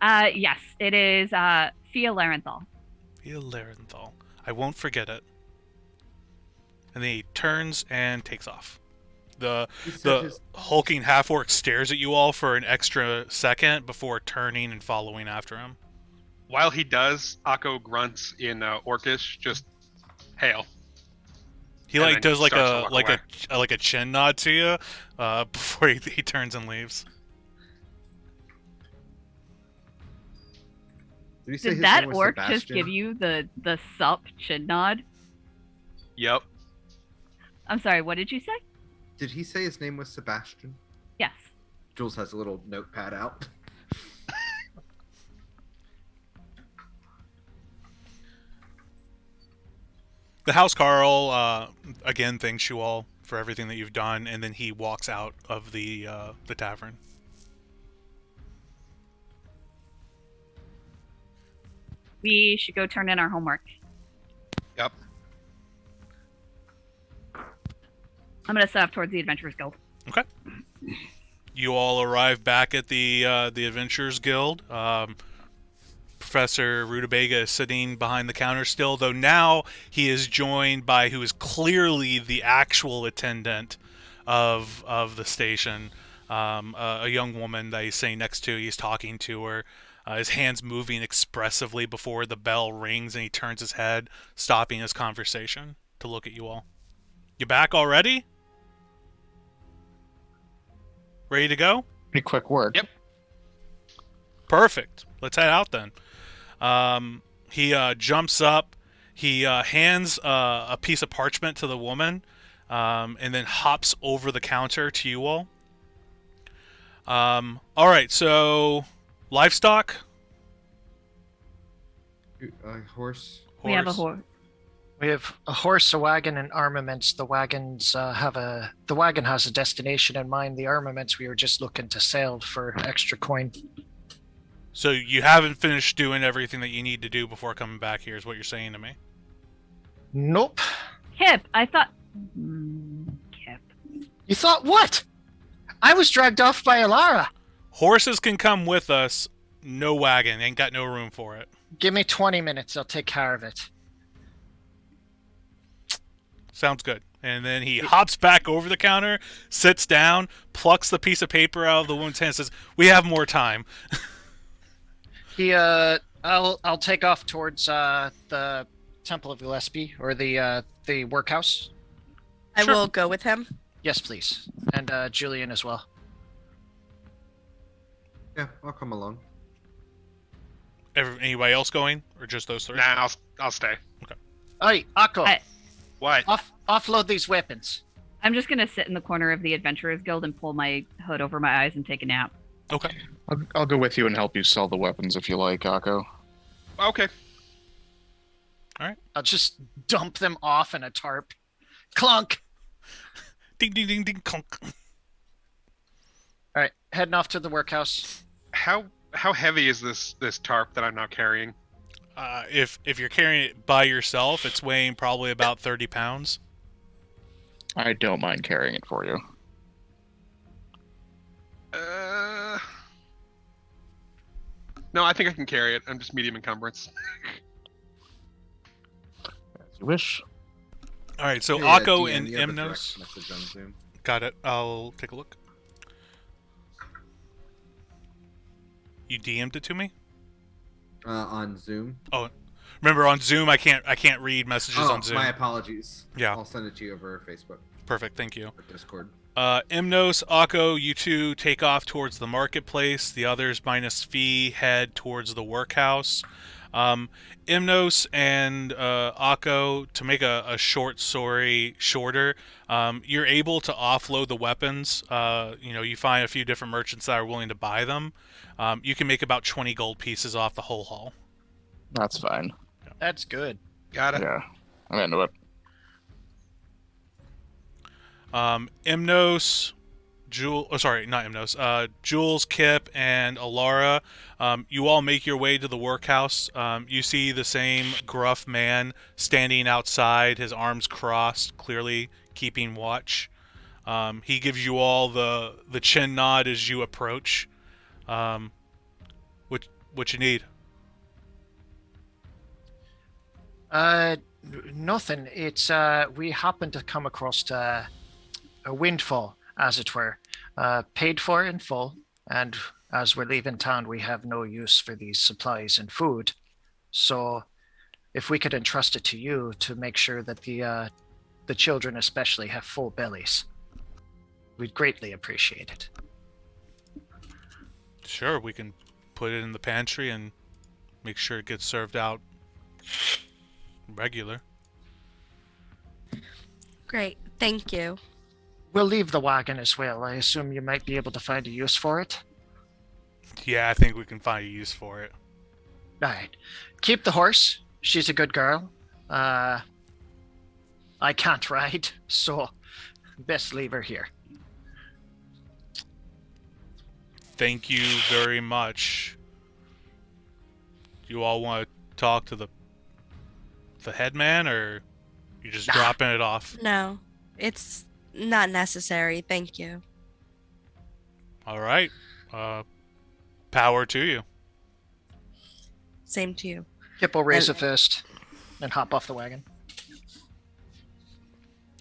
Yes, it is Fia Larenthal. Fia Larenthal. I won't forget it. And then he turns and takes off. The hulking half-orc stares at you all for an extra second before turning and following after him. While he does, Akko grunts in Orcish, just hail. He And like then does like starts to a walk like away. a like a chin nod to you before he turns and leaves. Did, he say Did his that name was orc just Sebastian? give you the sup chin nod? Yep. I'm sorry, what did you say? Did he say his name was Sebastian? Yes. Jules has a little notepad out. The Housecarl again thanks you all for everything that you've done, and then he walks out of the tavern. We should go turn in our homework. Yep. I'm gonna set off towards the Adventurers Guild. Okay. You all arrive back at the Adventurers Guild. Professor Rutabaga is sitting behind the counter still, though now he is joined by who is clearly the actual attendant of the station, a young woman that he's sitting next to. He's talking to her, his hands moving expressively before the bell rings, and he turns his head, stopping his conversation to look at you all. You back already? Ready to go? Pretty quick work. Yep. Perfect. Let's head out then. He jumps up. He hands a piece of parchment to the woman, and then hops over the counter to you all. All right. So, livestock. Horse. We have a horse. We have a horse, a wagon, and armaments. The wagon has a destination in mind. The armaments we were just looking to sell for extra coin. So you haven't finished doing everything that you need to do before coming back here, is what you're saying to me? Nope. Kip, I thought. Kip. You thought what? I was dragged off by Alara. Horses can come with us. No wagon. Ain't got no room for it. Give me 20 minutes. I'll take care of it. Sounds good. And then he hops back over the counter, sits down, plucks the piece of paper out of the woman's hand, and says, "We have more time." I'll take off towards the Temple of Gillespie or the workhouse. I Sure. will go with him. Yes, please, and Julian as well. Yeah, I'll come along. Anybody else going, or just those three? Nah, I'll stay. Hey, Akko, What? offload these weapons. I'm just gonna sit in the corner of the Adventurers Guild and pull my hood over my eyes and take a nap. Okay. I'll go with you and help you sell the weapons if you like, Akko. Okay. I'll just dump them off in a tarp. Clunk. Ding, ding, ding, ding, clunk. All right, heading off to the workhouse. How heavy is this tarp that I'm now carrying? If you're carrying it by yourself, it's weighing probably about 30 pounds. I don't mind carrying it for you. No, I think I can carry it. I'm just medium encumbrance. As you wish. All right, so Hey, Akko DM, and you have a Imnos. direct message on Zoom. Got it. I'll take a look. You DM'd it to me? On Zoom. Remember, on Zoom, I can't read messages on Zoom. My apologies. Yeah. I'll send it to you over Facebook Perfect, thank you. or Discord. Imnos, Akko, you two take off towards the marketplace. The others, minus Fee, head towards the workhouse. Imnos and Akko, to make a short story shorter, you're able to offload the weapons. You find a few different merchants that are willing to buy them. You can make about 20 gold pieces off the whole haul. That's fine. That's good. Got it. Yeah. I'm into it. Imnos, Jules, Kip, and Alara, you all make your way to the workhouse. You see the same gruff man standing outside, his arms crossed, clearly keeping watch. He gives you all the chin nod as you approach. What you need? Nothing. It's we happened to come across a windfall, as it were, paid for in full, and as we're leaving town, we have no use for these supplies and food. So, if we could entrust it to you to make sure that the children especially have full bellies, we'd greatly appreciate it. Sure, we can put it in the pantry and make sure it gets served out regular. Great. Thank you. We'll leave the wagon as well. I assume you might be able to find a use for it. Yeah, I think we can find a use for it. All right. Keep the horse. She's a good girl. I can't ride, so best leave her here. Thank you very much. You all want to talk to the headman, or you just Nah. dropping it off? No, it's not necessary. Thank you. All right. Power to you. Same to you. Kip will raise a And- fist and hop off the wagon.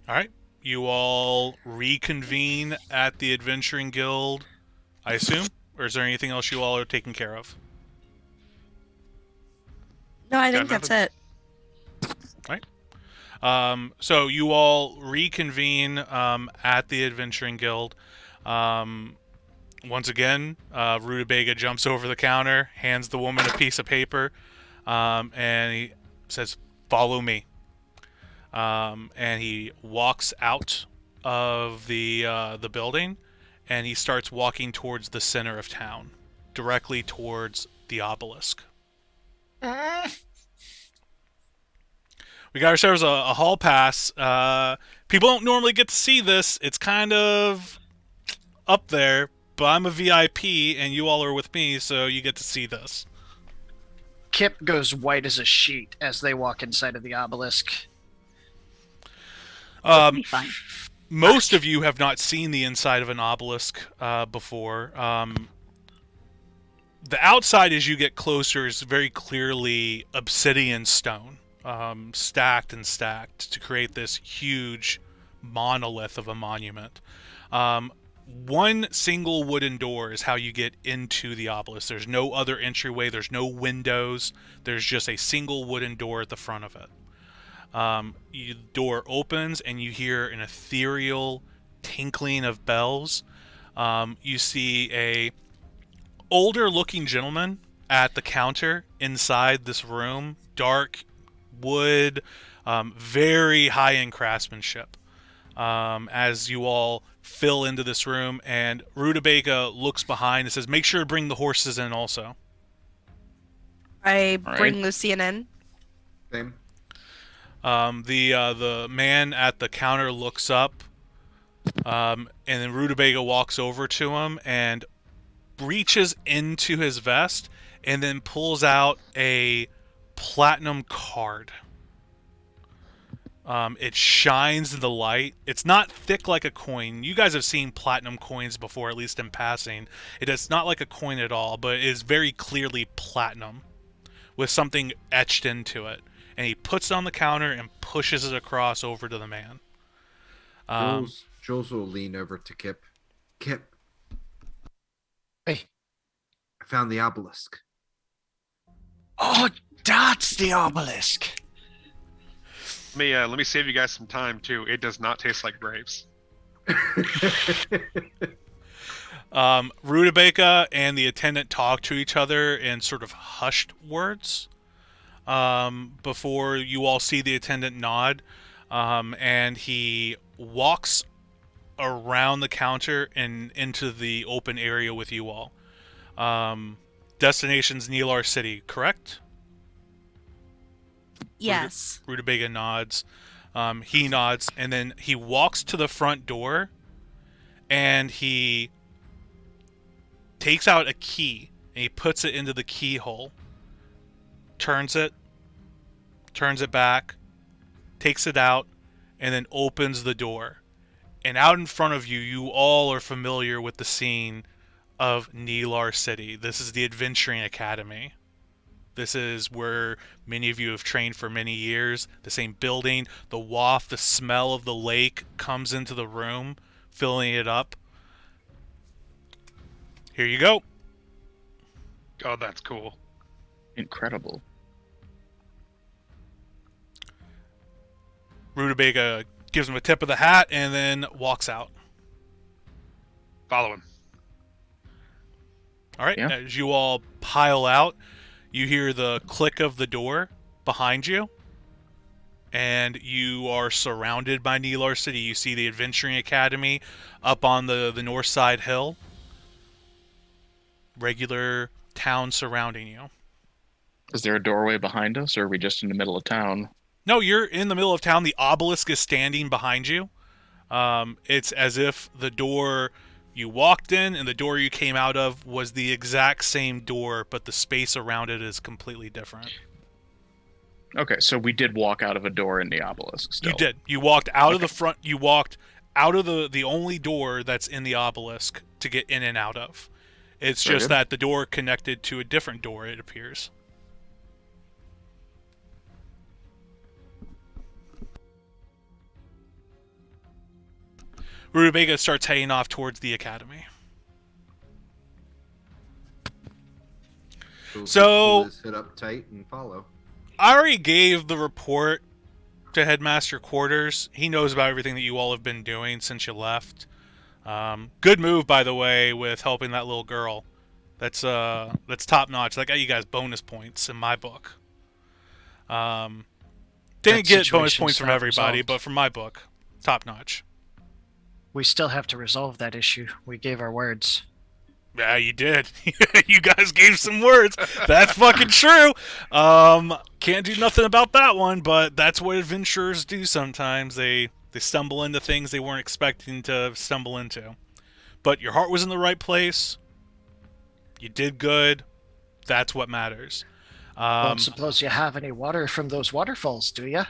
All right. You all reconvene at the Adventuring Guild, I assume? Or is there anything else you all are taking care of? No, I think Got that's it. So you all reconvene at the Adventuring Guild. Once again, Rutabaga jumps over the counter, hands the woman a piece of paper, and he says, "Follow me." And he walks out of the building, and he starts walking towards the center of town, directly towards the obelisk. We got ourselves a hall pass. People don't normally get to see this. It's kind of up there, but I'm a VIP, and you all are with me, so you get to see this. Kip goes white as a sheet as they walk inside of the obelisk. It'll be fine. Most of you have not seen the inside of an obelisk before. The outside, as you get closer, is very clearly obsidian stone, stacked and stacked to create this huge monolith of a monument. One single wooden door is how you get into the obelisk. There's no other entryway. There's no windows. There's just a single wooden door at the front of it. The door opens and you hear an ethereal tinkling of bells. You see a older looking gentleman at the counter inside this room. Dark wood, very high end craftsmanship. As you all fill into this room, and Rutabaga looks behind and says, "Make sure to bring the horses in also." I All bring right. Lucian in. Same. The man at the counter looks up, and then Rutabaga walks over to him and reaches into his vest and then pulls out a platinum card. It shines in the light. It's not thick like a coin. You guys have seen platinum coins before, at least in passing. It's not like a coin at all, but it is very clearly platinum with something etched into it. And he puts it on the counter and pushes it across over to the man. Jules will lean over to Kip. Kip, Hey. I found the obelisk. Oh, that's the obelisk. Let me save you guys some time too. It does not taste like grapes. Rutabaga and the attendant talk to each other in sort of hushed words before you all see the attendant nod, and he walks around the counter and into the open area with you all. Destination's Neelar City, correct? Yes. Rutabaga nods. He nods, and then he walks to the front door, and he takes out a key, and he puts it into the keyhole, turns it back, takes it out, and then opens the door. And out in front of you, you all are familiar with the scene of Neelar City. This is the Adventuring Academy. This is where many of you have trained for many years. The same building, the waft, the smell of the lake comes into the room, filling it up. Here you go. Oh, that's cool. Incredible. Rutabaga gives him a tip of the hat and then walks out. Follow him. All right, Yeah. as you all pile out, you hear the click of the door behind you, and you are surrounded by Neelar City. You see the Adventuring Academy up on the north side hill. Regular town surrounding you. Is there a doorway behind us, or are we just in the middle of town? No, you're in the middle of town. The obelisk is standing behind you. It's as if the door you walked in and the door you came out of was the exact same door, but the space around it is completely different. Okay, so we did walk out of a door in the obelisk still. You did. You walked out of the front. You walked out of the only door that's in the obelisk to get in and out of. It's Very just good. that the door connected to a different door, it appears. Rutabaga starts heading off towards the academy. Jules So- will pull his hood up tight and follow. I already gave the report to Headmaster Quarters. He knows about everything that you all have been doing since you left. Good move, by the way, with helping that little girl. That's top notch. That got you guys bonus points in my book. Didn't That get bonus situation's points from not everybody, resolved. but from my book, top notch. We still have to resolve that issue. We gave our words. Yeah, you did. You guys gave some words. That's fucking true. Can't do nothing about that one, but that's what adventurers do sometimes. They stumble into things they weren't expecting to stumble into. But your heart was in the right place. You did good. That's what matters. Don't suppose you have any water from those waterfalls, do you?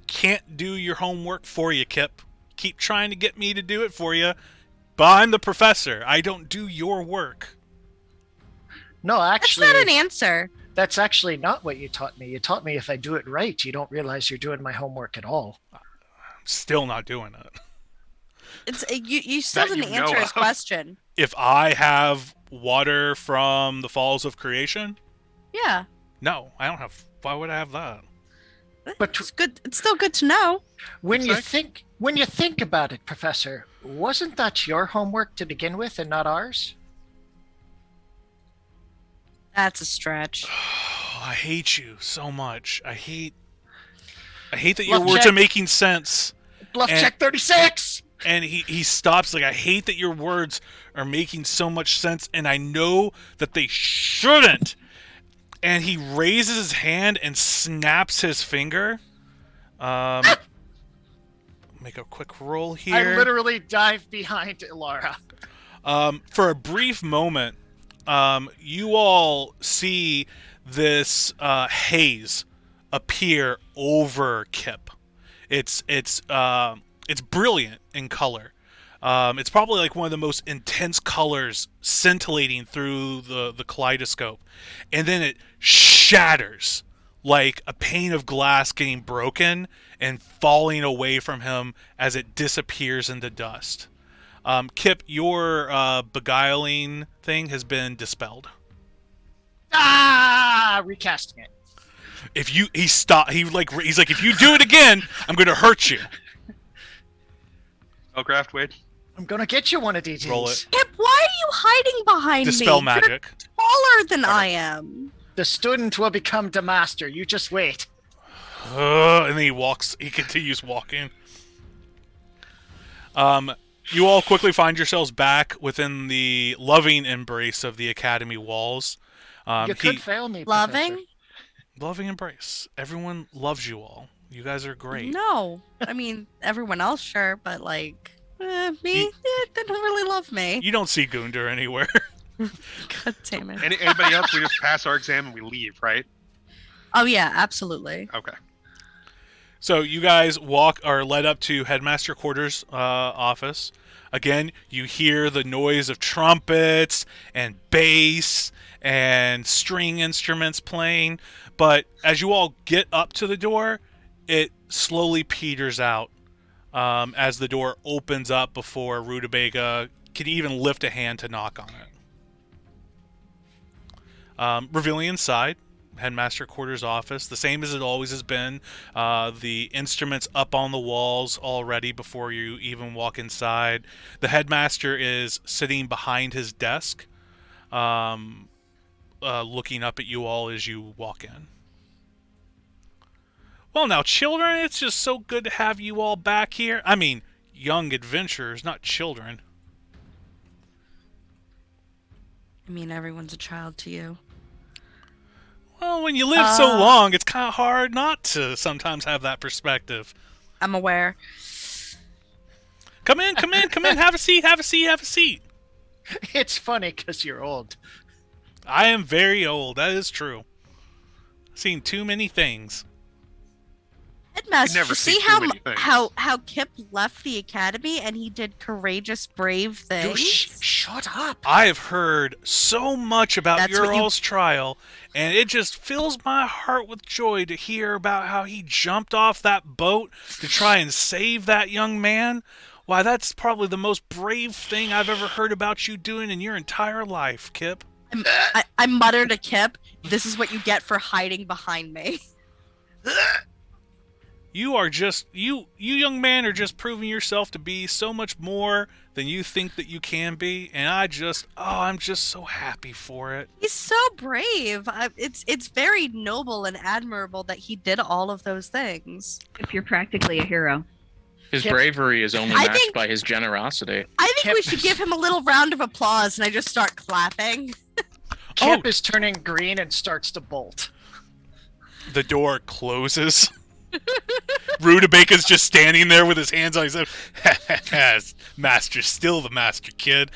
Can't do your homework for you, Kip. Keep trying to get me to do it for you. But I'm the professor. I don't do your work. No, That's actually, not an answer. that's actually not what you taught me. You taught me if I do it right, you don't realize you're doing my homework at all. Still not doing it. It's you still That you didn't know answer his of. question. If I have water from the Falls of Creation, Yeah. no, I don't have. Why would I have that? But It's good. It's still good to know. when you Sorry? think about it, Professor, wasn't that your homework to begin with and not ours? That's a stretch. I hate you so much. I hate that your Bluff words check. are making sense. Bluff And- check 36. And he stops like, I hate that your words are making so much sense, and I know that they shouldn't. And he raises his hand and snaps his finger. Make a quick roll here. I literally dive behind Ilara. For a brief moment, you all see this haze appear over Kip. It's brilliant in color. It's probably like one of the most intense colors scintillating through the kaleidoscope, and then it shatters like a pane of glass getting broken and falling away from him as it disappears into dust. Kip, your beguiling thing has been dispelled. Recasting it. If you, he's like, if you do it again, I'm going to hurt you. Spellcraft, Wade. I'm gonna get you one of these. Roll it. Kip, why are you hiding behind Dispel me? magic. You're taller than I am. The student will become the master. You just wait. And then he continues walking. You all quickly find yourselves back within the loving embrace of the academy walls. You could fail me, Loving? Professor. Loving embrace. Everyone loves you all. You guys are great. No. I mean, everyone else, sure, but like, me, they don't really love me. You don't see Gundar anywhere. God damn it. Anybody else? We just pass our exam and we leave, right? Oh, yeah, absolutely. Okay. So you guys are led up to Headmaster Quarters' office. Again, you hear the noise of trumpets and bass and string instruments playing. But as you all get up to the door, it slowly peters out as the door opens up before Rutabaga can even lift a hand to knock on it. Revealing inside, Headmaster Quarters' office, the same as it always has been. The instruments up on the walls already before you even walk inside. The headmaster is sitting behind his desk, looking up at you all as you walk in. Well, now, children, it's just so good to have you all back here. I mean, young adventurers, not children. I mean, everyone's a child to you. Well, when you live so long, it's kind of hard not to sometimes have that perspective. I'm aware. Come in. Have a seat. It's funny because you're old. I am very old. That is true. Seen too many things. Headmaster, never you see see too how many things. how Kip left the academy and he did courageous, brave things? Shut up. I have heard so much about That's your what you- all's trial, and it just fills my heart with joy to hear about how he jumped off that boat to try and save that young man. Why, that's probably the most brave thing I've ever heard about you doing in your entire life, Kip. I muttered to Kip, "This is what you get for hiding behind me." You are just, you young man are just proving yourself to be so much more than you think that you can be, and I'm just so happy for it. He's so brave. It's very noble and admirable that he did all of those things. If you're practically a hero. His Kip- bravery is only I matched think- by his generosity. I think Kip- we should give him a little round of applause, and I just start clapping. Kip is turning green and starts to bolt. The door closes. Rutabaga's just standing there with his hands on his head. Master's still the master, kid.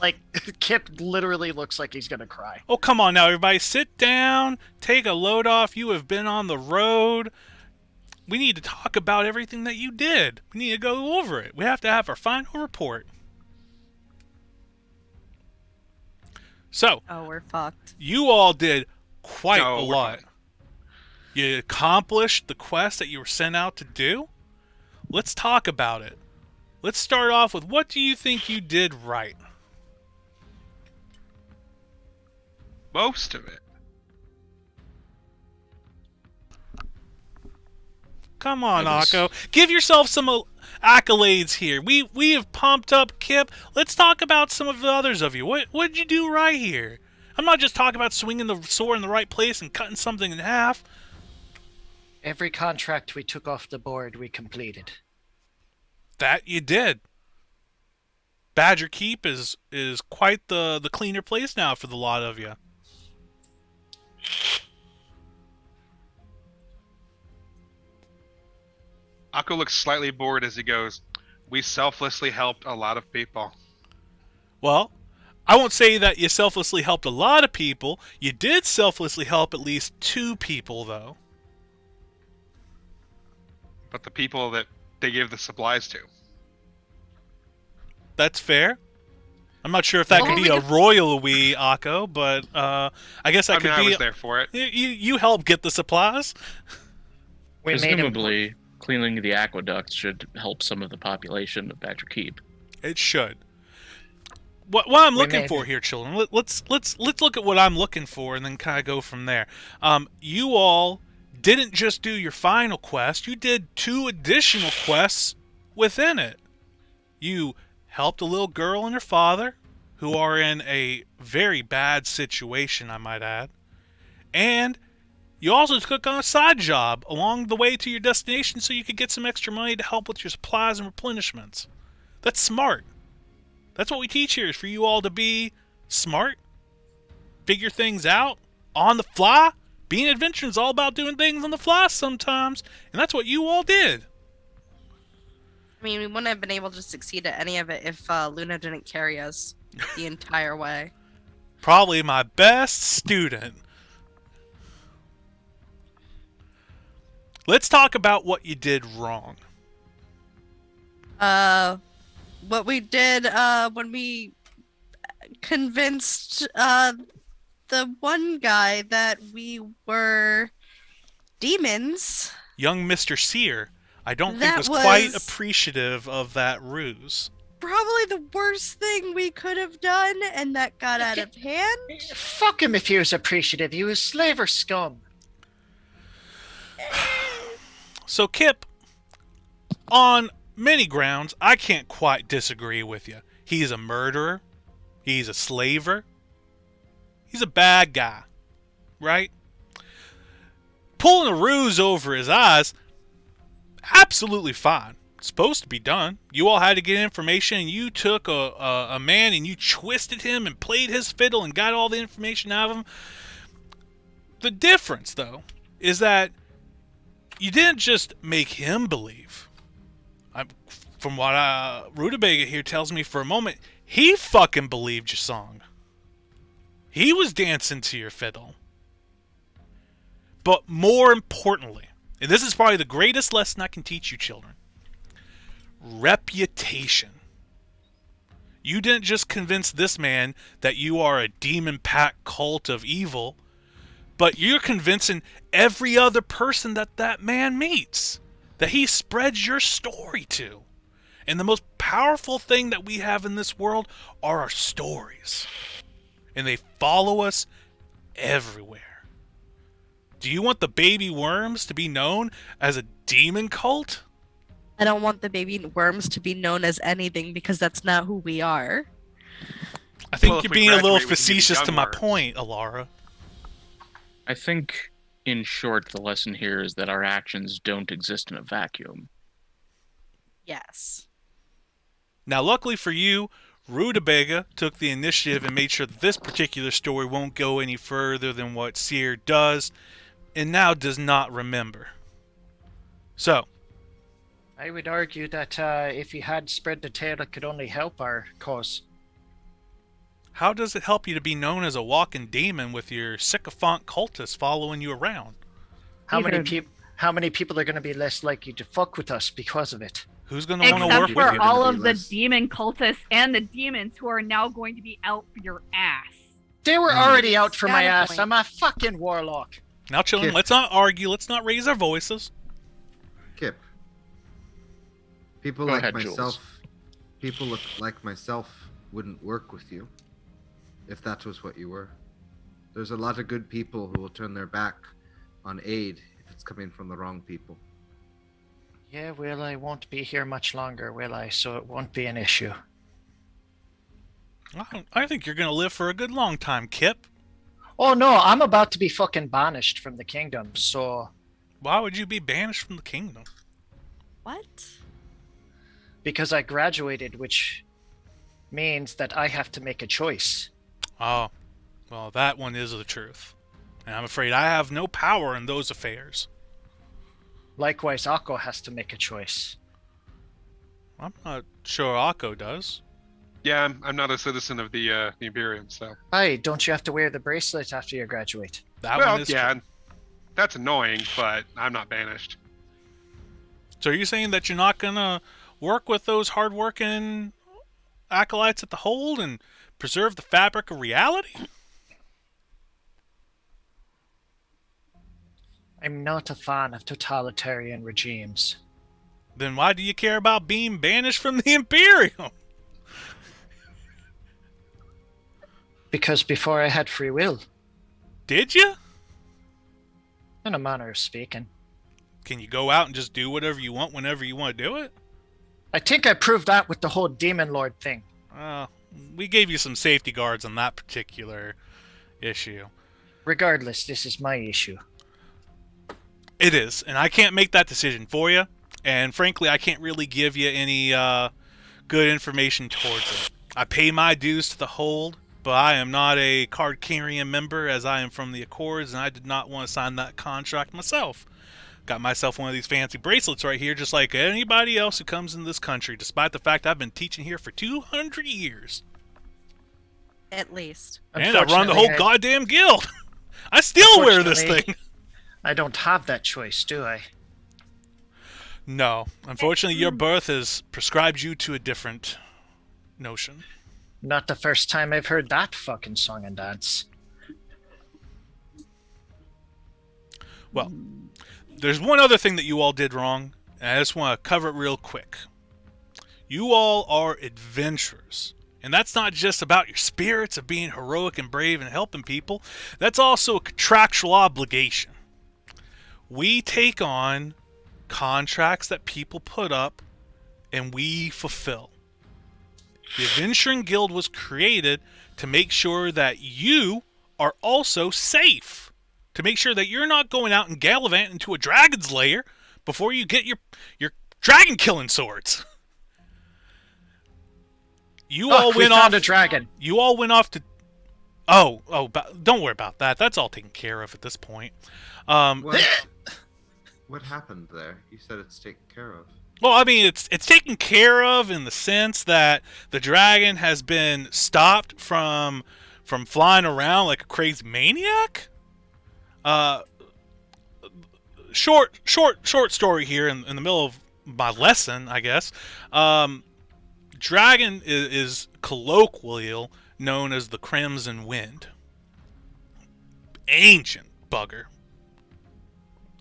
Like, Kip literally looks like he's gonna cry. Oh, come on now, everybody. Sit down. Take a load off. You have been on the road. We need to talk about everything that you did. We need to go over it. We have to have our final report. So, Oh, we're fucked. you all did quite No, a we're lot. fine. You accomplished the quest that you were sent out to do? Let's talk about it. Let's start off with, what do you think you did right? Most of it. Come on, It was- Akko. Give yourself some accolades here. We have pumped up Kip. Let's talk about some of the others of you. What did you do right here? I'm not just talking about swinging the sword in the right place and cutting something in half. Every contract we took off the board, we completed. That you did. Badger Keep is quite the cleaner place now for the lot of you. Akko looks slightly bored as he goes, "We selflessly helped a lot of people." Well, I won't say that you selflessly helped a lot of people. You did selflessly help at least 2 people, though. But the people that they gave the supplies to. That's fair. I'm not sure if that Well, could be a royal we, Akko, but I guess that I could mean, I be. was there for it. You helped get the supplies. We made him. Presumably, cleaning the aqueducts should help some of the population of Badger Keep. It should. What I'm We looking made for it. here, children. Let's look at what I'm looking for, and then kind of go from there. You all didn't just do your final quest. You did 2 additional quests within it. You helped a little girl and her father, who are in a very bad situation, I might add. And you also took on a side job along the way to your destination so you could get some extra money to help with your supplies and replenishments. That's smart. That's what we teach here, is for you all to be smart, figure things out, on the fly. Being an adventurer is all about doing things on the fly sometimes, and that's what you all did. I mean, we wouldn't have been able to succeed at any of it if Luna didn't carry us the entire way. Probably my best student. Let's talk about what you did wrong. What we did when we convinced the one guy that we were demons. Young Mr. Seer, I don't think That was quite was- appreciative of that ruse. Probably the worst thing we could have done, and that got out of hand. Fuck him if he was appreciative. He was slaver scum. So, Kip, on many grounds, I can't quite disagree with you. He's a murderer. He's a slaver. He's a bad guy, right? Pulling a ruse over his eyes, absolutely fine. It's supposed to be done. You all had to get information, and you took a man and you twisted him and played his fiddle and got all the information out of him. The difference, though, is that you didn't just make him believe. From what Rutabaga here tells me for a moment, he fucking believed your song. He was dancing to your fiddle. But more importantly, and this is probably the greatest lesson I can teach you children, reputation. You didn't just convince this man that you are a demon-packed cult of evil, but you're convincing every other person that man meets, that he spreads your story to. And the most powerful thing that we have in this world are our stories. And they follow us everywhere. Do you want the baby worms to be known as a demon cult? I don't want the baby worms to be known as anything because that's not who we are. I think Well, if you're we being a little graduate, we can be facetious to young my worms. point, Alara. I think, in short, the lesson here is that our actions don't exist in a vacuum. Yes. Now, luckily for you, Rutabaga took the initiative and made sure that this particular story won't go any further than what Seer does, and now does not remember. So, I would argue that if he had spread the tale, it could only help our cause. how does it help you to be known as a walking demon with your sycophant cultists following you around? How many Either- how many people are going to be less likely to fuck with us because of it? Who's going to want to Except work with with for you? all Gonna of be the less- demon cultists and the demons who are now going to be out for your ass. They were already out for my Got a ass. point. I'm a fucking warlock. Now, children, Kip. let's not argue. Let's not raise our voices. Kip. People Go like ahead, myself. People like myself wouldn't work with you if that was what you were. There's a lot of good people who will turn their back on aid if it's coming from the wrong people. Yeah, well, I won't be here much longer, will I? So it won't be an issue. I think you're going to live for a good long time, Kip. Oh no, I'm about to be fucking banished from the kingdom, so... Why would you be banished from the kingdom? What? Because I graduated, which means that I have to make a choice. Oh, well, that one is the truth. And I'm afraid I have no power in those affairs. Likewise, Akko has to make a choice. I'm not sure Akko does. Yeah, I'm not a citizen of the Imperium, so. Aye, don't you have to wear the bracelet after you graduate? That Well, one is yeah, true. that's annoying, but I'm not banished. So are you saying that you're not going to work with those hard-working acolytes at the hold and preserve the fabric of reality? I'm not a fan of totalitarian regimes. Then why do you care about being banished from the Imperium? Because before I had free will, Did you? in a manner of speaking. Can you go out and just do whatever you want whenever you want to do it? I think I proved that with the whole Demon Lord thing. We gave you some safety guards on that particular issue. Regardless, this is my issue. It is, and I can't make that decision for you. And frankly, I can't really give you any good information towards it. I pay my dues to the hold, but I am not a card-carrying member as I am from the Accords, and I did not want to sign that contract myself. Got myself one of these fancy bracelets right here, just like anybody else who comes in this country, despite the fact I've been teaching here for 200 years. At least. And I run the whole goddamn guild. I still wear this thing. I don't have that choice, do I? No. Unfortunately, your birth has prescribed you to a different notion. Not the first time I've heard that fucking song and dance. Well, there's one other thing that you all did wrong, and I just want to cover it real quick. You all are adventurers. And that's not just about your spirits of being heroic and brave and helping people. That's also a contractual obligation. We take on contracts that people put up, and we fulfill. The Adventuring Guild was created to make sure that you are also safe. To make sure that you're not going out and gallivanting into a dragon's lair before you get your dragon killing swords. You all went off. A dragon. You all went off to. Oh, don't worry about that. That's all taken care of at this point. What happened there? You said it's taken care of. Well, I mean, it's taken care of in the sense that the dragon has been stopped from flying around like a crazy maniac. Short story here in the middle of my lesson, I guess. Dragon is colloquially known as the Crimson Wind. Ancient bugger.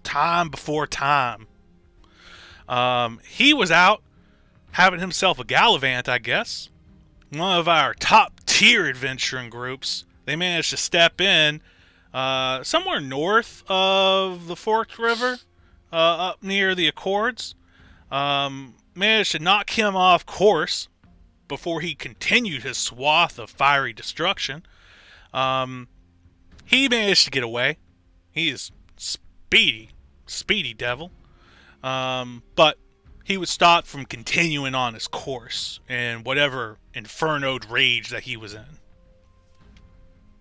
Time before time. He was out having himself a gallivant, I guess. One of our top tier adventuring groups. They managed to step in somewhere north of the Forked River, up near the Accords. Managed to knock him off course before he continued his swath of fiery destruction. He managed to get away. He is speedy devil. But he was stopped from continuing on his course in whatever infernoed rage that he was in.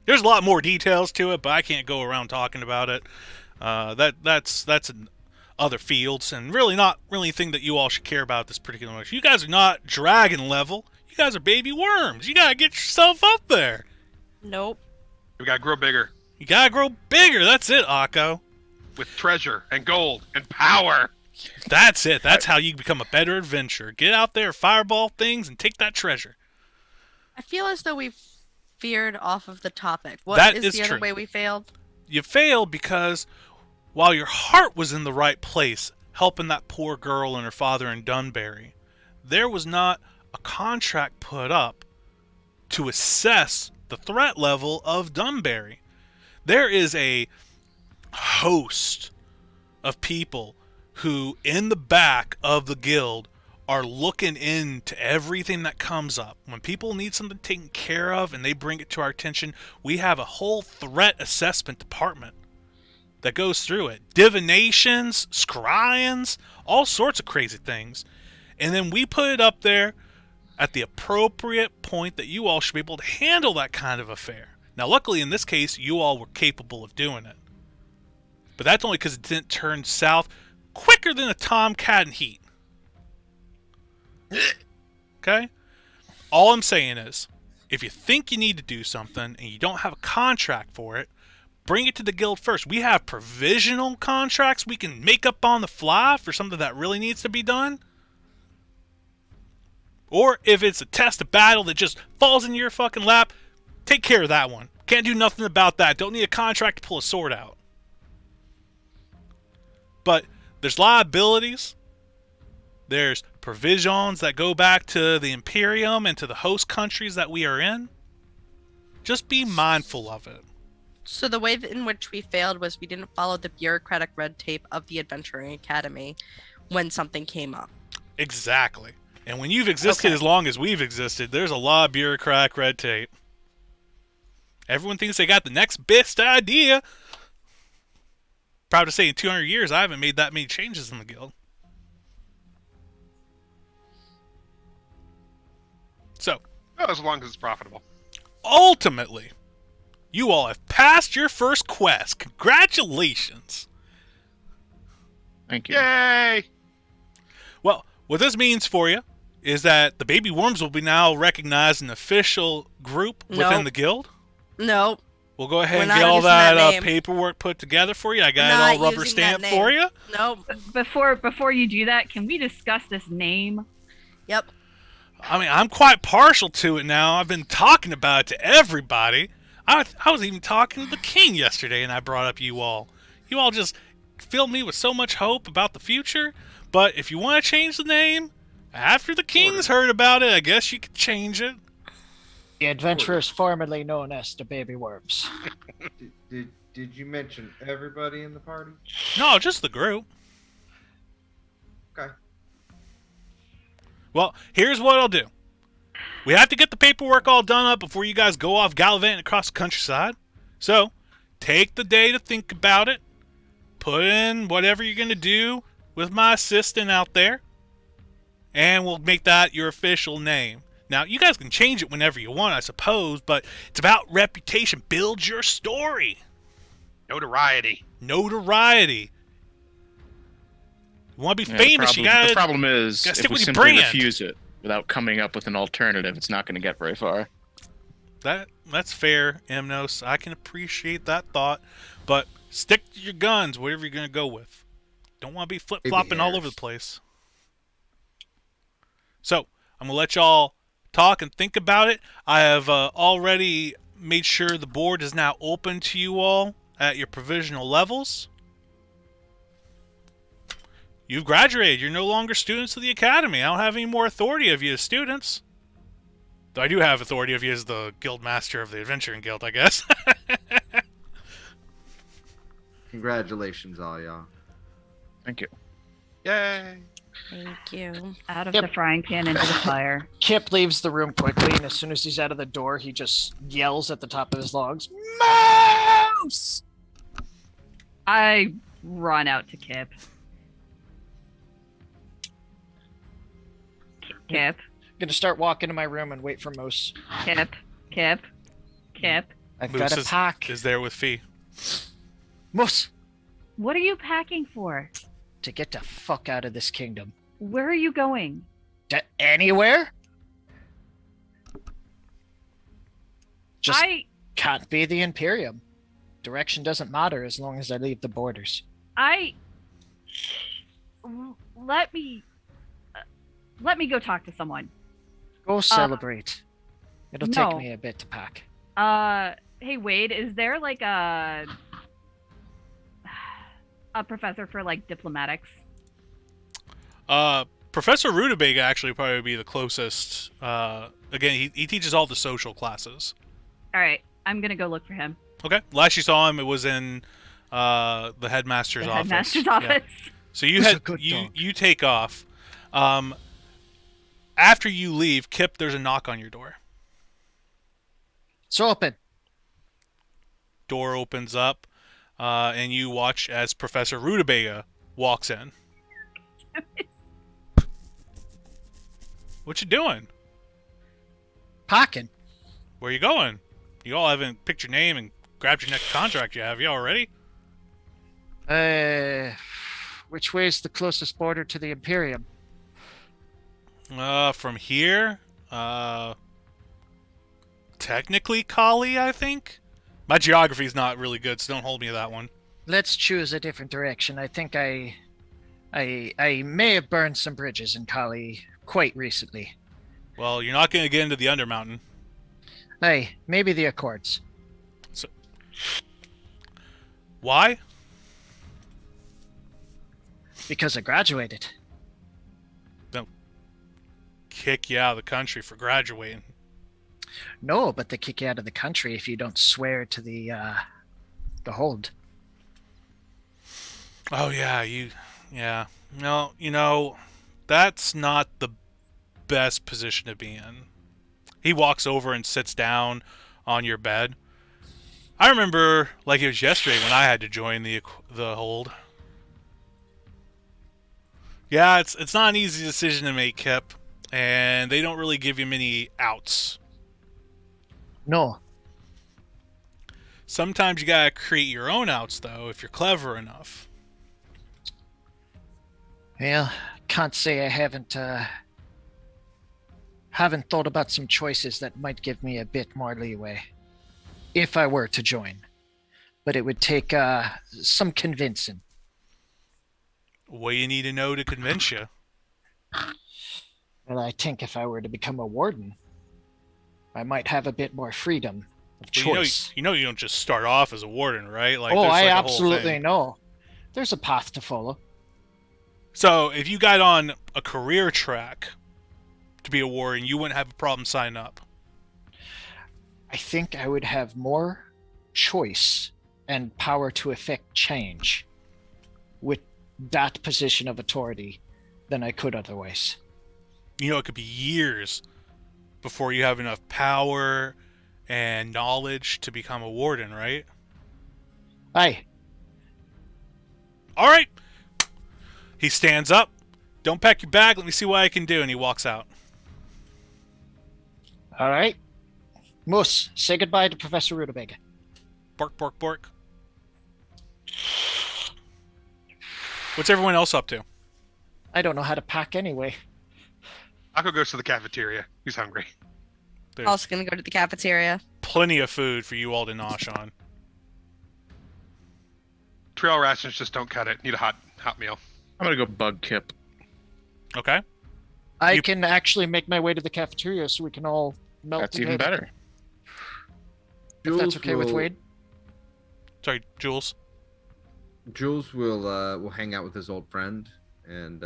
There's a lot more details to it, but I can't go around talking about it. That's in other fields, and really not really anything that you all should care about this particular moment. You guys are not dragon level. You guys are baby worms. You gotta get yourself up there. Nope. We gotta grow bigger. You gotta grow bigger. That's it, Akko. With treasure and gold and power. That's it. That's how you become a better adventurer. Get out there, fireball things, and take that treasure. I feel as though we've veered off of the topic. What That is is the other true. way we failed? You failed because while your heart was in the right place, helping that poor girl and her father in Dunbury, there was not a contract put up to assess the threat level of Dunbury. There is a host of people who, in the back of the guild, are looking into everything that comes up. When people need something taken care of and they bring it to our attention, we have a whole threat assessment department that goes through it. Divinations, scryings, all sorts of crazy things. And then we put it up there at the appropriate point that you all should be able to handle that kind of affair. Now, luckily, in this case, you all were capable of doing it. But that's only because it didn't turn south quicker than a tomcat in heat. Okay? All I'm saying is, if you think you need to do something and you don't have a contract for it, bring it to the guild first. We have provisional contracts we can make up on the fly for something that really needs to be done. Or if it's a test of battle that just falls in your fucking lap, take care of that one. Can't do nothing about that. Don't need a contract to pull a sword out. But there's liabilities. There's provisions that go back to the Imperium and to the host countries that we are in. Just be mindful of it. So the way in which we failed was we didn't follow the bureaucratic red tape of the Adventuring Academy when something came up. Exactly. And when you've existed as long as we've existed, there's a lot of bureaucratic red tape. Everyone thinks they got the next best idea. Proud to say in 200 years, I haven't made that many changes in the guild. So, As long as it's profitable. ultimately, you all have passed your first quest. Congratulations. Thank you. Yay! Well, what this means for you is that the baby worms will be now recognized an official group within Nope. the guild. No. We'll go ahead We're and not get all using that that name. paperwork put together for you. I got Not it all rubber using that stamped for name. you. Nope. Before you do that, can we discuss this name? Yep. I mean, I'm quite partial to it now. I've been talking about it to everybody. I was even talking to the king yesterday, and I brought up you all. You all just filled me with so much hope about the future. But if you want to change the name, after the king's heard about it, I guess you could change it. The adventurers formerly known as the baby worms. Did you mention everybody in the party? No, just the group. Okay. Well, here's what I'll do. We have to get the paperwork all done up before you guys go off gallivanting across the countryside. So, take the day to think about it. Put in whatever you're going to do with my assistant out there. And we'll make that your official name. Now, you guys can change it whenever you want, I suppose, but it's about reputation. Build your story. Notoriety. Notoriety. You want to be Yeah, famous, you gotta... the problem is, gotta if stick we with your simply brand. refuse it without coming up with an alternative, it's not going to get very far. That's fair, Emnos. I can appreciate that thought, but stick to your guns, whatever you're going to go with. Don't want to be flip-flopping all over the place. So, I'm going to let y'all talk and think about it. I have already made sure the board is now open to you all at your provisional levels. You've graduated. You're no longer students of the academy. I don't have any more authority of you as students. Though I do have authority of you as the guild master of the Adventuring Guild, I guess. Congratulations, all y'all. Thank you. Yay! Thank you. Out of Yep. the frying pan into the fire. Kip leaves the room quickly, and as soon as he's out of the door, he just yells at the top of his lungs, "Mouse!" I run out to Kip. Kip, I'm gonna start walking to my room and wait for Moose. Kip, Kip, Kip. I've Moose got a pack. is there with Fee. Moose! What are you packing for? To get the fuck out of this kingdom. Where are you going? To anywhere? Just can't be the Imperium. Direction doesn't matter as long as I leave the borders. Let me go talk to someone. Go celebrate. It'll no. take me a bit to pack. Hey Wade, is there like a a professor for like diplomatics? Professor Rutabaga actually probably be the closest. Again, he teaches all the social classes. All right, I'm gonna go look for him. Okay. Last you saw him, it was in the headmaster's The office. headmaster's Yeah. office. So you He's a had good dog. you take off. After you leave, Kip, there's a knock on your door. It's open. Door opens up, and you watch as Professor Rutabaga walks in. What you doing? Packing. Where you going? You all haven't picked your name and grabbed your next contract yet, have you already? Which way is the closest border to the Imperium? From here, technically Kali, I think. My geography's not really good, so don't hold me to that one. Let's choose a different direction. I think I may have burned some bridges in Kali quite recently. Well, you're not going to get into the Undermountain. Hey, maybe the Accords. Why? Because I graduated. They'll kick you out of the country for graduating. No, but they kick you out of the country if you don't swear to the hold. Oh, yeah, yeah. No, that's not the best position to be in. He walks over and sits down on your bed. I remember like it was yesterday when I had to join the hold. Yeah, it's not an easy decision to make, Kip, and they don't really give you many outs. No. Sometimes you gotta create your own outs, though, if you're clever enough. Well, can't say I haven't thought about some choices that might give me a bit more leeway if I were to join. But it would take some convincing. What do you need to know to convince you? Well, I think if I were to become a warden, I might have a bit more freedom of Well, choice. you don't just start off as a warden, right? Like, Oh, there's, I like, a whole absolutely thing. know. There's a path to follow. So, if you got on a career track to be a warden, you wouldn't have a problem signing up. I think I would have more choice and power to effect change with that position of authority than I could otherwise. It could be years before you have enough power and knowledge to become a warden, right? Aye. All right. He stands up. Don't pack your bag. Let me see what I can do. And he walks out. All right. Moose, say goodbye to Professor Rutabaga. Bork, bork, bork. What's everyone else up to? I don't know how to pack anyway. Akko goes to the cafeteria. He's hungry. There's Also gonna go to the cafeteria. plenty of food for you all to nosh on. Trail rations just don't cut it. Need a hot meal. I'm gonna go bug Kip. Okay? I You- can actually make my way to the cafeteria so we can all melt That's even together. better. If that's okay with will- Wade. Sorry, Jules. Jules will hang out with his old friend and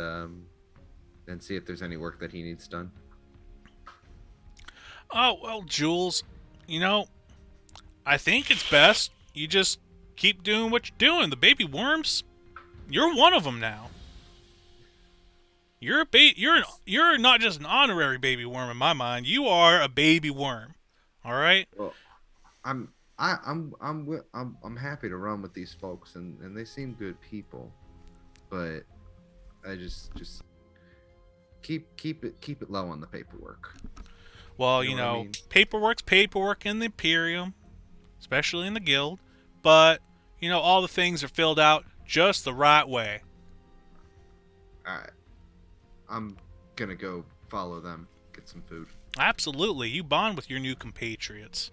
see if there's any work that he needs done. Oh, well, Jules, I think it's best you just keep doing what you're doing. The baby worms, you're one of them now. You're you're not just an honorary baby worm in my mind. You are a baby worm. All right? Well, I'm happy to run with these folks, and they seem good people, but I just keep it low on the paperwork. Well, You know what I mean? paperwork's paperwork in the Imperium, especially in the guild, but all the things are filled out just the right way. All right, I'm gonna go follow them, get some food. Absolutely, you bond with your new compatriots.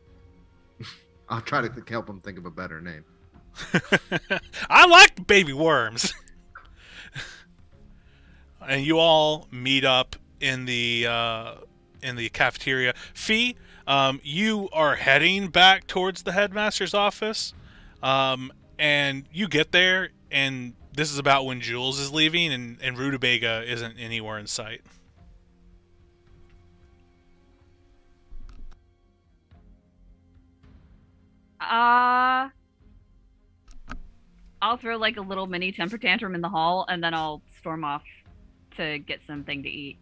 I'll try to help them think of a better name. I like the baby worms. And you all meet up in the cafeteria. Fee, you are heading back towards the headmaster's office, and you get there, and this is about when Jules is leaving, and Rutabaga isn't anywhere in sight. I'll throw like a little mini temper tantrum in the hall, and then I'll storm off to get something to eat.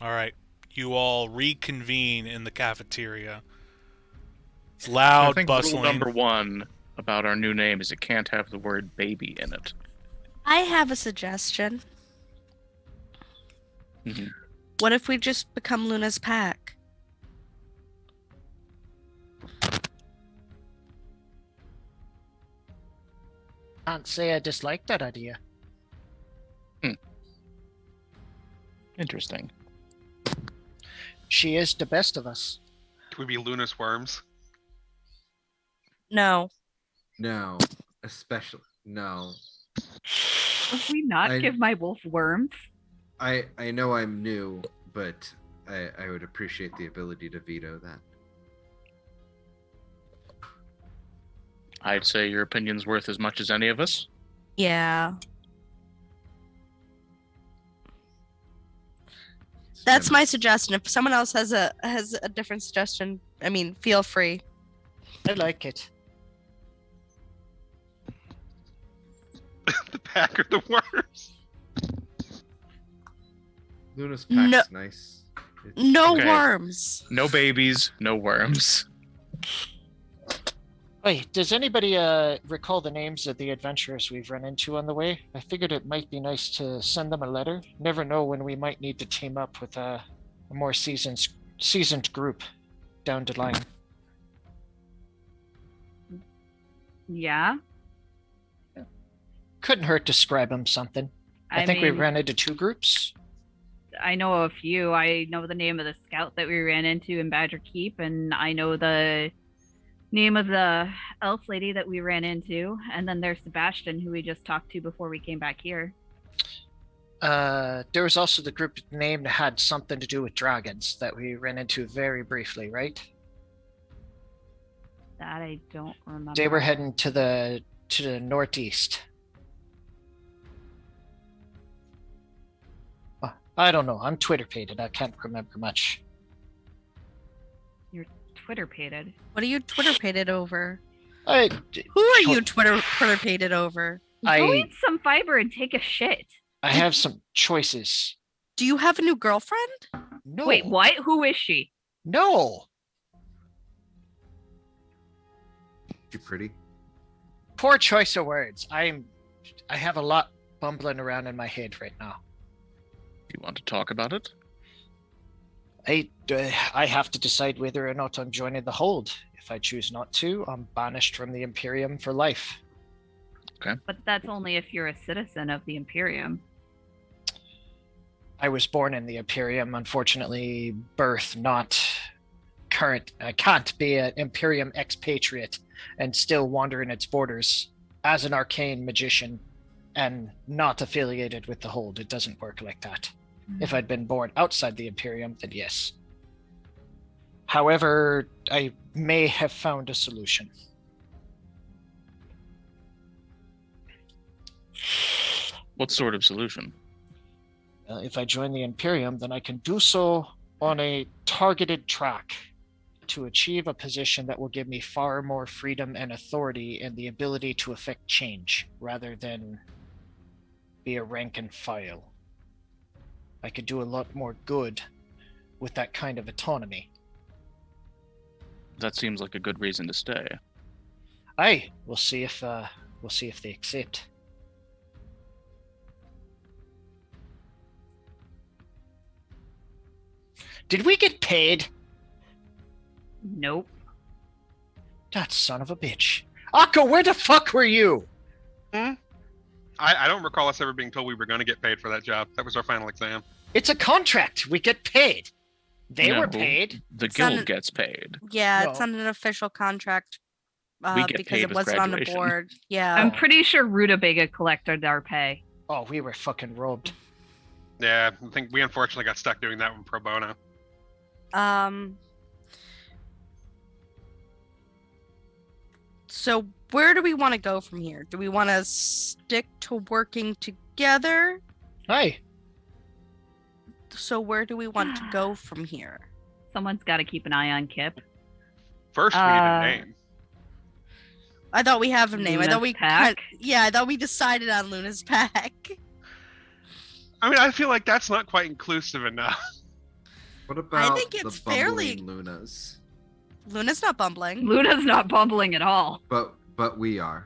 All right. You all reconvene in the cafeteria. It's loud, I think bustling. rule number 1 about our new name is it can't have the word baby in it. I have a suggestion. Mm-hmm. What if we just become Luna's pack? Can't say I dislike that idea. Interesting. She is the best of us. Could we be Luna's worms? No. No, especially no. Would we not give my wolf worms? I know I'm new, but I would appreciate the ability to veto that. I'd say your opinion's worth as much as any of us. Yeah. That's my suggestion. If someone else has a different suggestion, I mean, feel free. I like it. The pack of the worms. Luna's pack's No- nice. No Okay. worms. No babies, no worms. Wait, does anybody recall the names of the adventurers we've run into on the way? I figured it might be nice to send them a letter. Never know when we might need to team up with a more seasoned group down the line. Yeah. Couldn't hurt to scribe them something. I think we mean, ran into 2 groups. I know a few. I know the name of the scout that we ran into in Badger Keep, and I know the name of the elf lady that we ran into, and then there's Sebastian, who we just talked to before we came back here. There was also the group name that had something to do with dragons that we ran into very briefly, right? That I don't remember. They were heading to the northeast. I don't know. I'm Twitter-pated. I can't remember much. Twitter-pated. What are you Twitter-pated over? Who Who are you Twitter-pated over? Go eat some fiber and take a shit. I have some choices. Do you have a new girlfriend? No. Wait, what? Who is she? No. You pretty? Poor choice of words. I have a lot bumbling around in my head right now. You want to talk about it? I have to decide whether or not I'm joining the Hold. If I choose not to, I'm banished from the Imperium for life. Okay. But that's only if you're a citizen of the Imperium. I was born in the Imperium. Unfortunately, birth not current. I can't be an Imperium expatriate and still wander in its borders as an arcane magician and not affiliated with the Hold. It doesn't work like that. If I'd been born outside the Imperium, then yes. However, I may have found a solution. What sort of solution? If I join the Imperium, then I can do so on a targeted track to achieve a position that will give me far more freedom and authority and the ability to affect change rather than be a rank and file. I could do a lot more good with that kind of autonomy. That seems like a good reason to stay. Aye, we'll see if they accept. Did we get paid? Nope. That son of a bitch. Akko, where the fuck were you? I don't recall us ever being told we were going to get paid for that job. That was our final exam. It's a contract. We get paid. They were No, paid. The It's not guild an- gets paid. Yeah, No. it's not an official contract We get because paid it with wasn't on the graduation. board. Yeah. I'm pretty sure Rutabaga collected our pay. Oh, we were fucking robbed. Yeah, I think we unfortunately got stuck doing that one pro bono. So where do we want to go from here? Do we want to stick to working together? Hi. So where do we want to go from here? Someone's got to keep an eye on Kip. First, we need a name. I thought we have a name. I Luna's thought we pack? I thought we decided on Luna's pack. I mean, I feel like that's not quite inclusive enough. What about think it's the bumbling fairly- Lunas? Luna's not bumbling. Luna's not bumbling at all. But we are.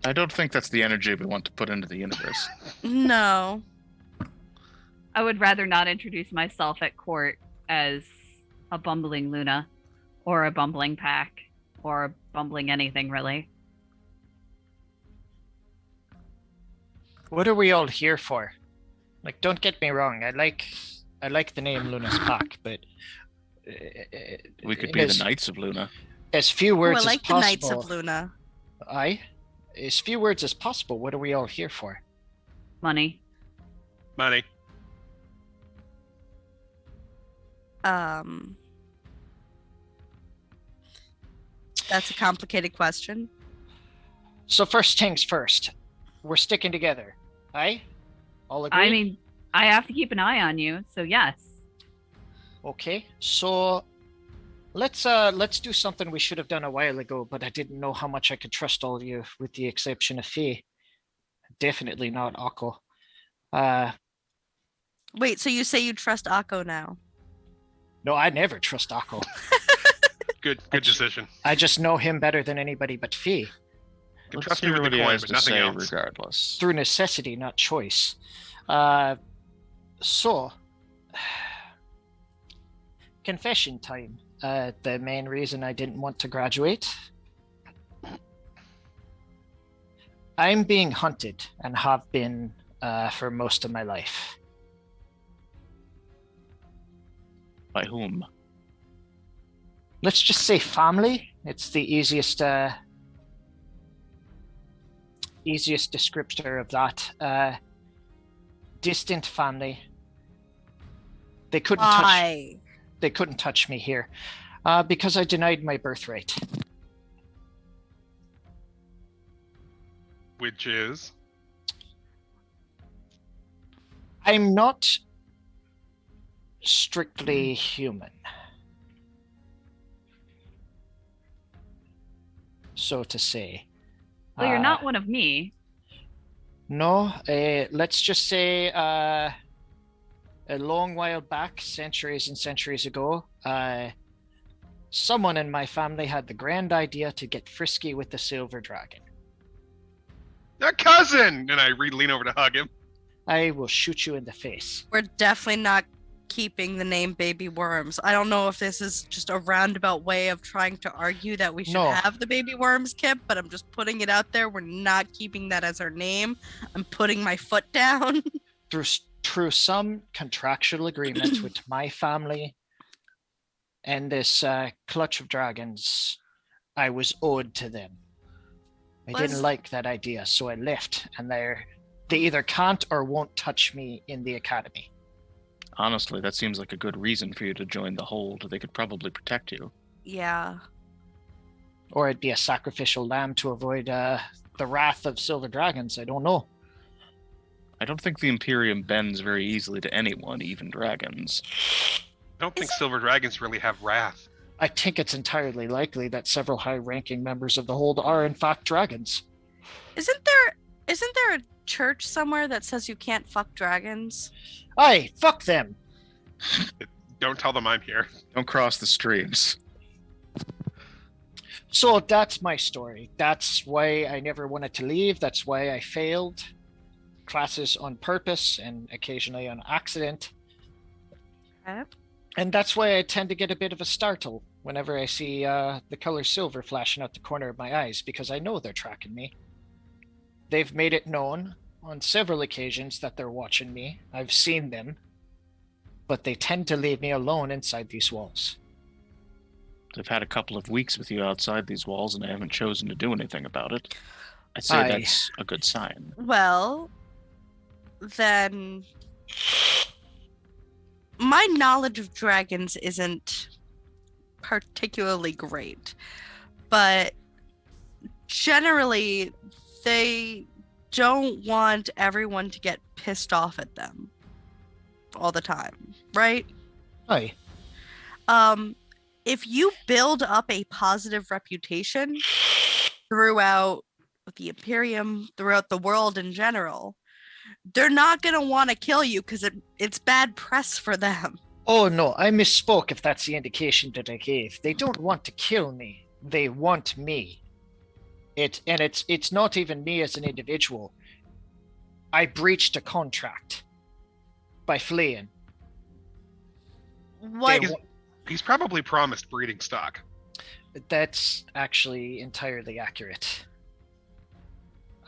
I don't think that's the energy we want to put into the universe. No. I would rather not introduce myself at court as a bumbling Luna or a bumbling pack or a bumbling anything, really. What are we all here for? Like, don't get me wrong. I like the name Luna's Pack, but We could be the Knights of Luna. as few Ooh, words I like as the possible. Knights of Luna. Aye. As few words as possible. What are we all here for? Money. Money. That's a complicated question. So first things first. We're sticking together. Aye? All agree? I mean, I have to keep an eye on you, so yes. Okay. So let's do something we should have done a while ago, but I didn't know how much I could trust all of you, with the exception of Fee. Definitely not Akko. Wait, so you say you trust Akko now? No, I never trust Akko. Good decision. I just know him better than anybody but Fee. You can Let's trust me hear with what the he coin, has but to nothing say else. regardless. Through necessity, not choice. So, confession time. The main reason I didn't want to graduate. I'm being hunted and have been for most of my life. By whom? Let's just say family. It's the easiest descriptor of that. Distant family. They couldn't touch. Why? They couldn't touch me here because I denied my birthright. Which is I'm not strictly human, so to say. Well, you're not one of me. No, let's just say a long while back, centuries and centuries ago, someone in my family had the grand idea to get frisky with the silver dragon. a cousin, and I lean over to hug him. I will shoot you in the face. We're definitely not keeping the name Baby Worms. I don't know if this is just a roundabout way of trying to argue that we should No. have the Baby Worms, Kip, but I'm just putting it out there. We're not keeping that as our name. I'm putting my foot down. Through some contractual agreement with my family and this clutch of dragons, I was owed to them. I Was- didn't like that idea, so I left, and they either can't or won't touch me in the academy. Honestly, that seems like a good reason for you to join the hold. They could probably protect you. Yeah. Or it'd be a sacrificial lamb to avoid the wrath of silver dragons. I don't know. I don't think the Imperium bends very easily to anyone, even dragons. I don't think silver dragons really have wrath. I think it's entirely likely that several high-ranking members of the hold are in fact dragons. Isn't there a church somewhere that says you can't fuck dragons? Aye, fuck them. Don't tell them I'm here. Don't cross the streams. So that's my story. That's why I never wanted to leave. That's why I failed classes on purpose and occasionally on accident. Okay. And that's why I tend to get a bit of a startle whenever I see the color silver flashing out the corner of my eyes, because I know they're tracking me. They've made it known on several occasions that they're watching me. I've seen them, but they tend to leave me alone inside these walls. They've had a couple of weeks with you outside these walls, and they haven't chosen to do anything about it. I'd say Aye. that's a good sign. Well, then my knowledge of dragons isn't particularly great. but generally they don't want everyone to get pissed off at them all the time, right? Aye. If you build up a positive reputation throughout the Imperium, throughout the world in general, they're not going to want to kill you because it's bad press for them. Oh no, I misspoke if that's the indication that I gave. They don't want to kill me. They want me. It's not even me as an individual. I breached a contract by fleeing. What? He's probably promised breeding stock. That's actually entirely accurate.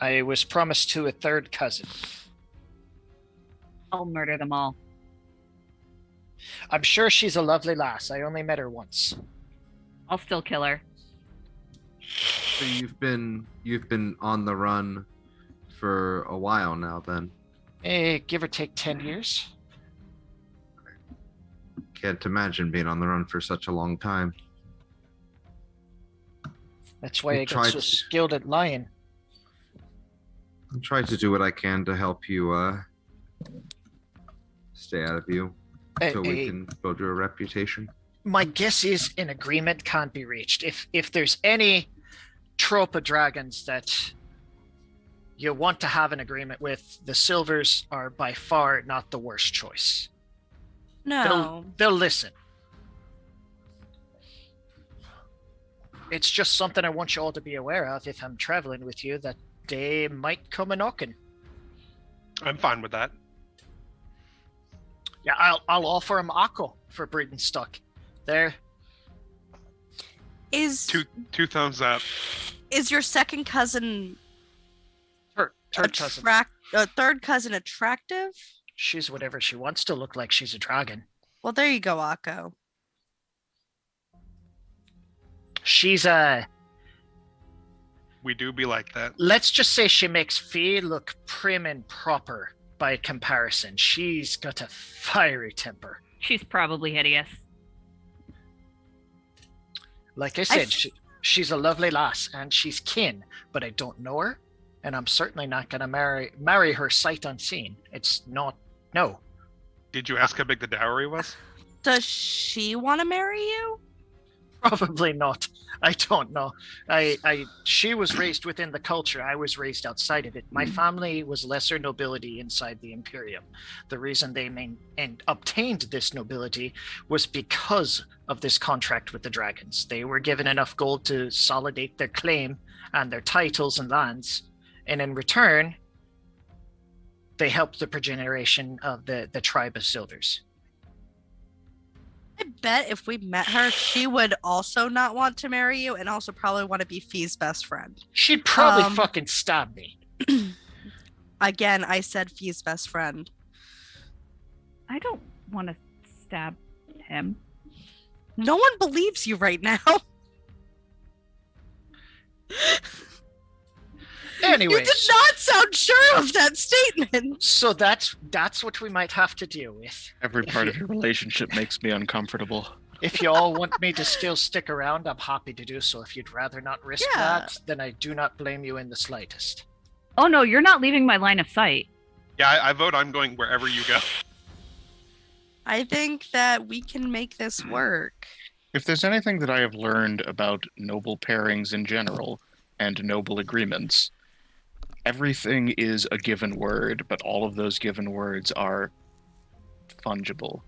I was promised to a third cousin. I'll murder them all. I'm sure she's a lovely lass. I only met her once. I'll still kill her. So you've been on the run for a while now, then. Give or take 10 years. Can't imagine being on the run for such a long time. That's why You I got tried so to- skilled at lying. I'll try to do what I can to help you stay out of you so we can build you a reputation. My guess is an agreement can't be reached. If there's any trope of dragons that you want to have an agreement with, the Silvers are by far not the worst choice. No. They'll listen. It's just something I want you all to be aware of if I'm traveling with you, that they might come a knocking. I'm fine with that. Yeah, I'll offer him Akko for breeding stock. There. Is Two thumbs up. your second cousin Third cousin. third cousin attractive? She's whatever she wants to look like. She's a dragon. Well, there you go, Akko. She's We do be like that. let's just say she makes Fee look prim and proper by comparison. She's got a fiery temper. She's probably hideous. Like I said, she's a lovely lass and she's kin, but I don't know her, and I'm certainly not going to marry her sight unseen. It's not. No. Did you ask how big the dowry was? Does she want to marry you? Probably not. I don't know. She was raised within the culture. I was raised outside of it. My family was lesser nobility inside the Imperium. The reason they obtained this nobility was because of this contract with the dragons. They were given enough gold to solidate their claim and their titles and lands, and in return, they helped the progeneration of the tribe of Silders. I bet if we met her, she would also not want to marry you and also probably want to be Fee's best friend. She'd probably fucking stab me. Again, I said Fee's best friend. I don't want to stab him. No one believes you right now. Anyways, You did not sound sure of that statement. so that's what we might have to deal with. Every part of your relationship makes me uncomfortable. If you all want me to still stick around, I'm happy to do so. If you'd rather not risk Yeah. that, then I do not blame you in the slightest. Oh no, you're not leaving my line of sight. Yeah, I vote I'm going wherever you go. I think that we can make this work. If there's anything that I have learned about noble pairings in general and noble agreements, everything is a given word, but all of those given words are fungible.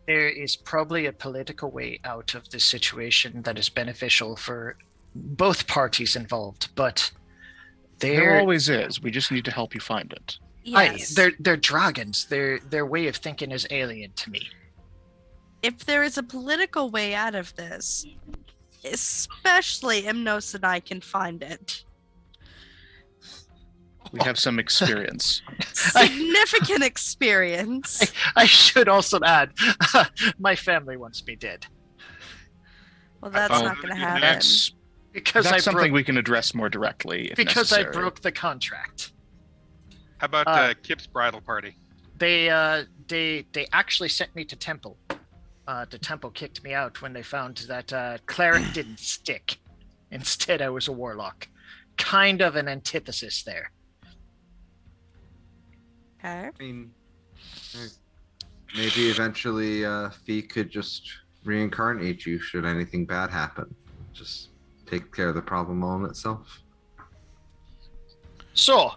There is probably a political way out of this situation that is beneficial for both parties involved, but There always is. We just need to help you find it. Yes. they're dragons. Their way of thinking is alien to me. If there is a political way out of this, especially Imnos and I can find it. We have some experience. Significant experience. I should also add, my family wants me dead Well, that's Oh, not going to you- happen. That's because that's I something broke we can address more directly if because I necessary. broke the contract. How about Uh, Kip's bridal party? They actually sent me to temple. the temple kicked me out when they found that cleric didn't stick. Instead, I was a warlock. Kind of an antithesis there. Okay. I mean, maybe eventually Fee could just reincarnate you should anything bad happen. Just take care of the problem all in itself. So,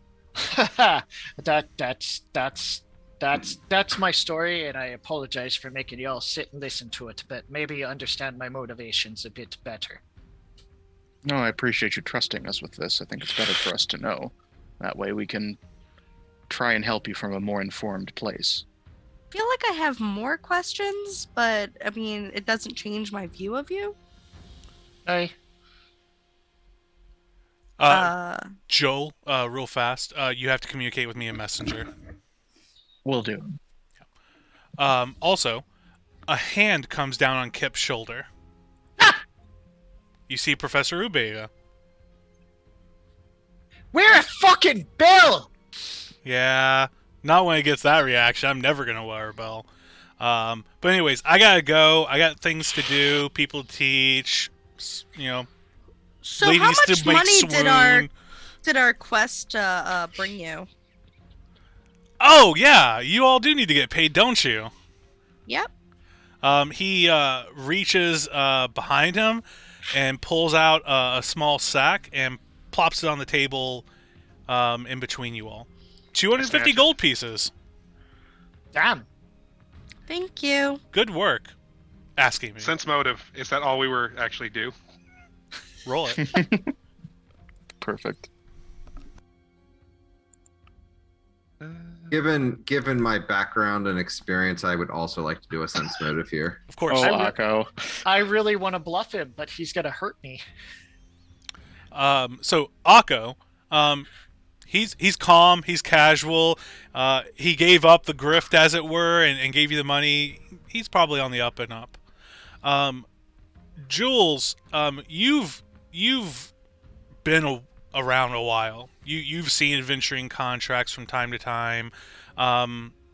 that's my story, and I apologize for making you all sit and listen to it, but maybe you understand my motivations a bit better. No, I appreciate you trusting us with this. I think it's better for us to know. That way we can try and help you from a more informed place. I feel like I have more questions, but I mean, it doesn't change my view of you. Hey, Joel, real fast. You have to communicate with me in Messenger. Will do. Also, a hand comes down on Kip's shoulder. You see Professor Rutabaga. wear a fucking bell! Yeah, not when it gets that reaction. I'm never gonna wear a bell. But anyways, I gotta go. I got things to do, people to teach. You know, So ladies how to much make money swoon. did our quest bring you? Oh yeah, you all do need to get paid, don't you? Yep. He reaches behind him and pulls out a small sack and plops it on the table in between you all. 250 Snatch it. gold pieces. Damn. Thank you. Good work. Asking me. Sense motive. Is that all we were actually due? Roll it. Perfect. Given my background and experience, I would also like to do a sense motive here. Of course. Oh, I- Akko. I really want to bluff him, but he's gonna hurt me. So Akko, he's calm, he's casual. He gave up the grift, as it were, and gave you the money. He's probably on the up and up. Jules, you've been around a while. You've seen adventuring contracts from time to time.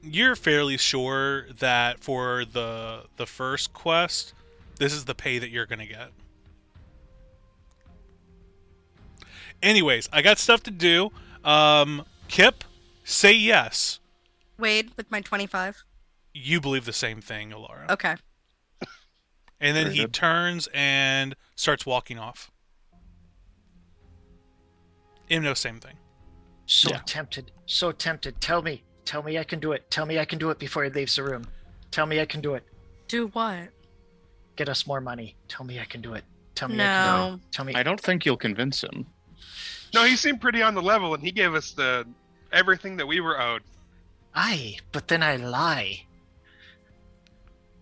You're fairly sure that for the first quest, this is the pay that you're gonna get. Anyways, I got stuff to do. Kip, say yes. Wade with my 25. You believe the same thing, Alara. Okay. And then Very he good. turns and starts walking off. Imno, same thing. So Yeah. tempted. So tempted. Tell me I can do it. Tell me I can do it before he leaves the room. Tell me I can do it. Do what? Get us more money. Tell me I can do it. Tell me I can do it. No. Tell me. I don't think you'll convince him. No, he seemed pretty on the level, and he gave us everything that we were owed. Aye, but then I lie.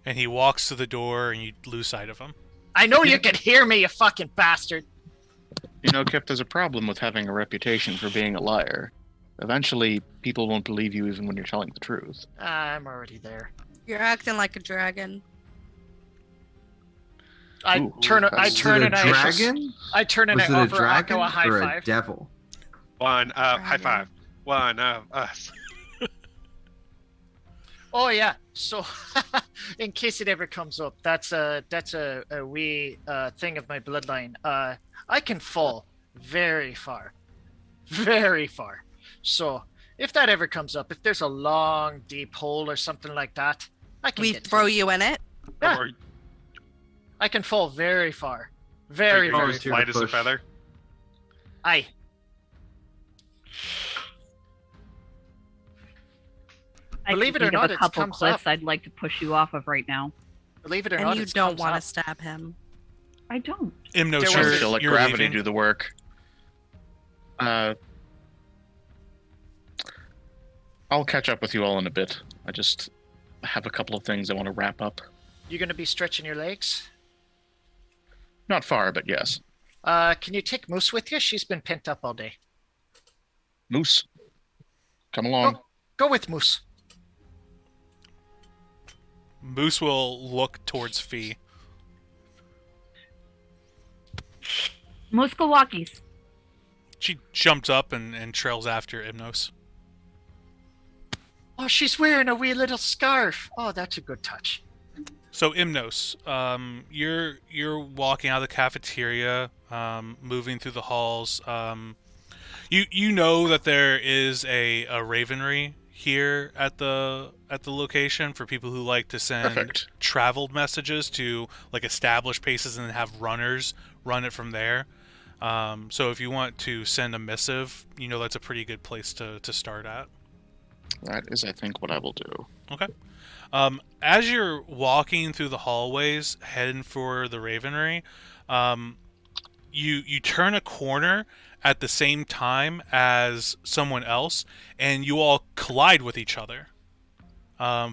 And he walks to the door and you lose sight of him. I know you can hear me, you fucking bastard. You know, Kip, there's a problem with having a reputation for being a liar. Eventually, people won't believe you even when you're telling the truth. I'm already there. You're acting like a dragon. I Ooh, turn was and a dragon? I turn and Was I it a offer dragon Akko a high or five. a devil? One high Dragon. five. One of us. Oh yeah. So, in case it ever comes up, that's a wee thing of my bloodline. I can fall very far, very far. So if that ever comes up, if there's a long, deep hole or something like that, I can We get to throw it. you in it? Yeah. Or I can fall very far, are very you very as here far. to light as a push. feather? Aye. I Believe can it or think of not, a it couple comes cliffs up. I'd like to push you off of right now. Believe it or And not, you it don't comes want to up. stab him. I don't. Imno, There sure, was- She'll let you're gravity leaving. do the work. I'll catch up with you all in a bit. I just have a couple of things I want to wrap up. You gonna be stretching your legs? Not far, but yes. Can you take Moose with you? She's been pent up all day. Moose, come along. Go with Moose. Moose will look towards Fee. Muskawakis. She jumps up and trails after Imnos. Oh, she's wearing a wee little scarf. Oh, that's a good touch. So Imnos, you're walking out of the cafeteria, moving through the halls. You know that there is a ravenry here at the location for people who like to send Perfect. traveled messages to like established places and then have runners run it from there. So if you want to send a missive, you know that's a pretty good place to start at. That is, I think, what I will do. Okay. As you're walking through the hallways, heading for the Ravenry, you turn a corner at the same time as someone else, and you all collide with each other,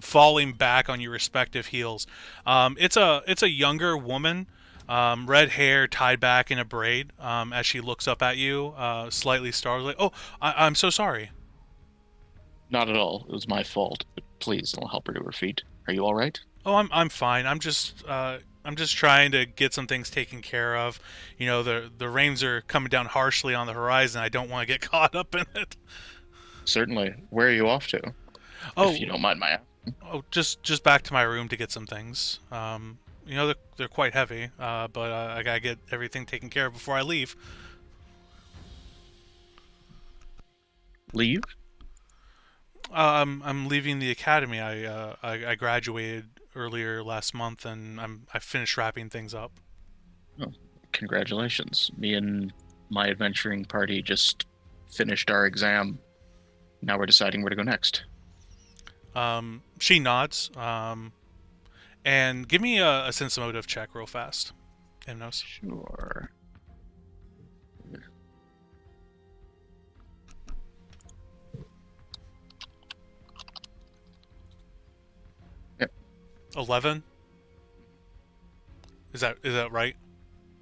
falling back on your respective heels. It's a younger woman, red hair tied back in a braid. As she looks up at you, slightly startled, like, "Oh, I'm so sorry." Not at all. It was my fault. But please, I'll help her to her feet. Are you all right? Oh, I'm fine. I'm just trying to get some things taken care of. You know, the rains are coming down harshly on the horizon. I don't want to get caught up in it. Certainly. Where are you off to? Oh, If you don't mind my asking. oh, just back to my room to get some things. You know, they're quite heavy, but I gotta get everything taken care of before I leave. Leave? I'm leaving the academy. I graduated earlier last month, and I finished wrapping things up. Oh, congratulations. Me and my adventuring party just finished our exam. Now we're deciding where to go next. She nods. And give me a sense motive check real fast. Hymnos. Sure. 11. Is that right?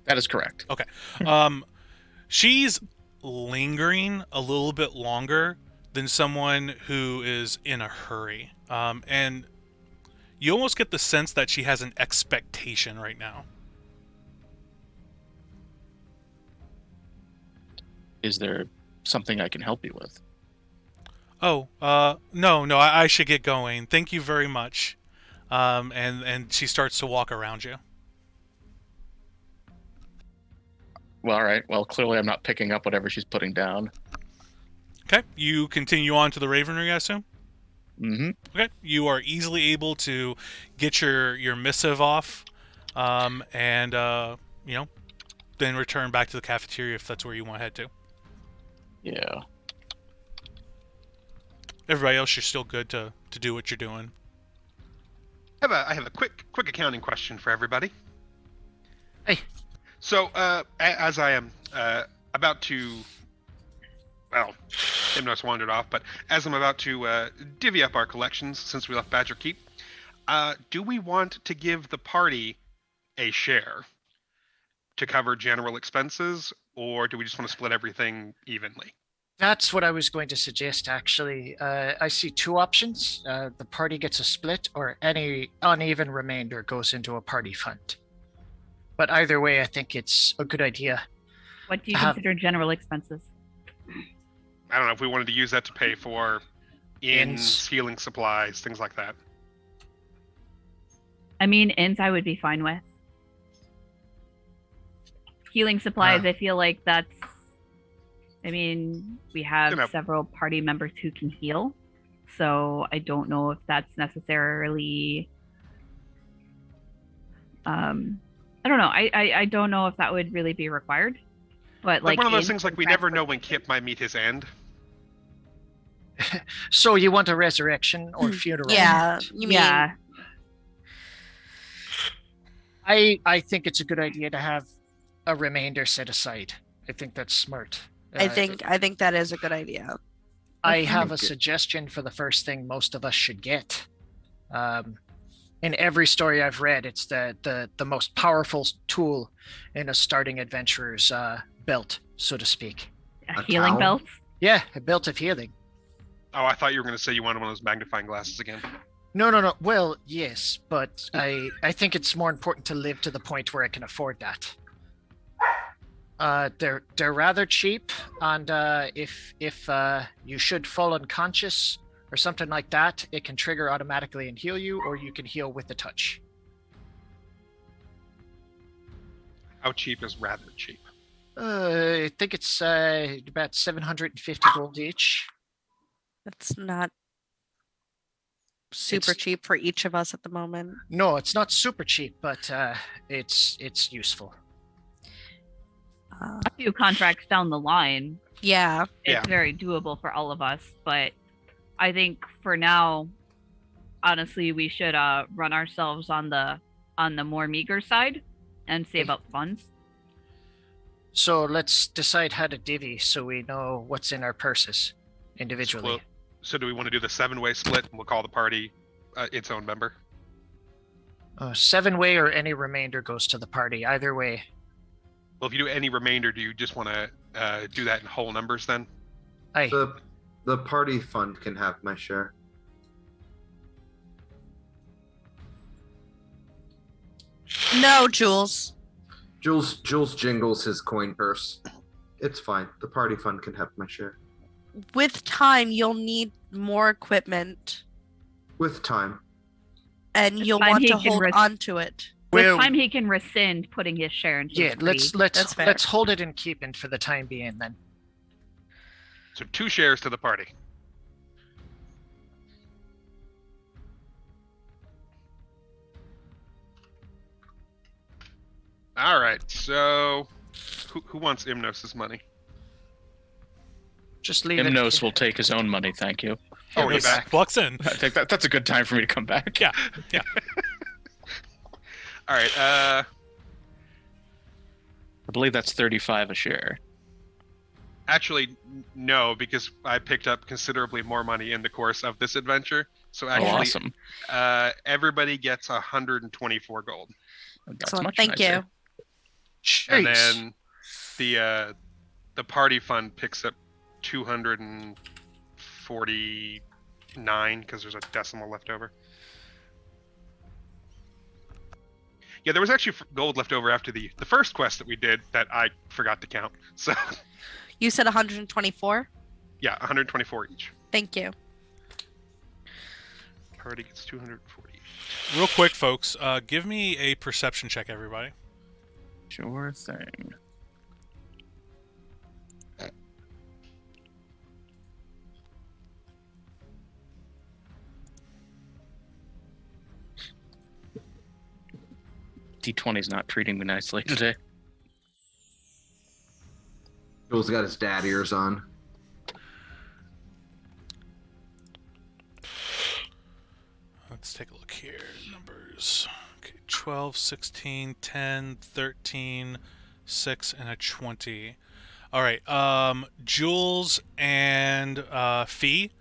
That is correct. Okay. She's lingering a little bit longer than someone who is in a hurry. And you almost get the sense that she has an expectation right now. Is there something I can help you with? Oh, no, I should get going. Thank you very much. And she starts to walk around you. Well, all right. Well, clearly I'm not picking up whatever she's putting down. Okay, you continue on to the Ravenry, I assume? Mm-hmm. Okay, you are easily able to get your missive off, and you know, then return back to the cafeteria if that's where you want to head to. Yeah. Everybody else, you're still good to do what you're doing. I have a quick accounting question for everybody. Hey. So, as I am about to, well, Hymnos wandered off, but as I'm about to divvy up our collections since we left Badger Keep, do we want to give the party a share to cover general expenses, or do we just want to split everything evenly? That's what I was going to suggest, actually. I see two options. The party gets a split, or any uneven remainder goes into a party fund. But either way, I think it's a good idea. What do you consider general expenses? I don't know if we wanted to use that to pay for inns, Inns. healing supplies, things like that. I mean, inns I would be fine with. Healing supplies, I feel like that's... I mean, we have several party members who can heal, so I don't know if that's necessarily... I don't know. I don't know if that would really be required. But like one of those things, like we never know when Kip might meet his end. So you want a resurrection or funeral? Yeah, you mean... Yeah. I think it's a good idea to have a remainder set aside. I think that's smart. I think that is a good idea. I have a suggestion for the first thing most of us should get. In every story I've read, it's the most powerful tool in a starting adventurer's belt, so to speak. A healing belt? Yeah, a belt of healing. Oh, I thought you were going to say you wanted one of those magnifying glasses again. No. Well, yes, but I think it's more important to live to the point where I can afford that. They're rather cheap, and if you should fall unconscious or something like that, it can trigger automatically and heal you, or you can heal with the touch. How cheap is rather cheap? I think it's about 750 gold each. That's not super It's- cheap for each of us at the moment. No, it's not super cheap, but it's useful. A few contracts down the line, Yeah. it's very doable for all of us. But I think for now, honestly, we should run ourselves on the more meager side and save up funds. So let's decide how to divvy so we know what's in our purses individually. So do we want to do the 7-way split, and we'll call the party its own member? 7-way or any remainder goes to the party. Either way. Well, if you do any remainder, do you just want to do that in whole numbers then? Aye. The party fund can have my share. No, Jules. Jules jingles his coin purse. It's fine. The party fund can have my share. With time, you'll need more equipment, With time. and you'll time want he to can hold on to it. With Well- time, he can rescind putting his share into Yeah, his greed. let's fair. let's hold it in keeping for the time being then. So 2 shares to the party. All right. So, who wants Imnos' money? Just leave it. Imnos will take his own money, thank you. Oh, he's back. Bucks in. I think that's a good time for me to come back. Yeah. All right. I believe that's 35 a share. Actually, no, because I picked up considerably more money in the course of this adventure. So Oh, actually, awesome. everybody gets 124 gold, That's Excellent. much Thank nicer. you. and Jeez. then the party fund picks up 249 because there's a decimal left over. Yeah, there was actually gold left over after the first quest that we did that I forgot to count. So You said 124? yeah, 124 each. Thank you. Party gets 240. Real quick, folks, give me a perception check, everybody. Sure thing. D20's not treating me nicely today. Jules got his dad ears on. Let's take a look here. Numbers. Okay, 12, 16, 10, 13, 6, and a 20. All right. Jules and Fee.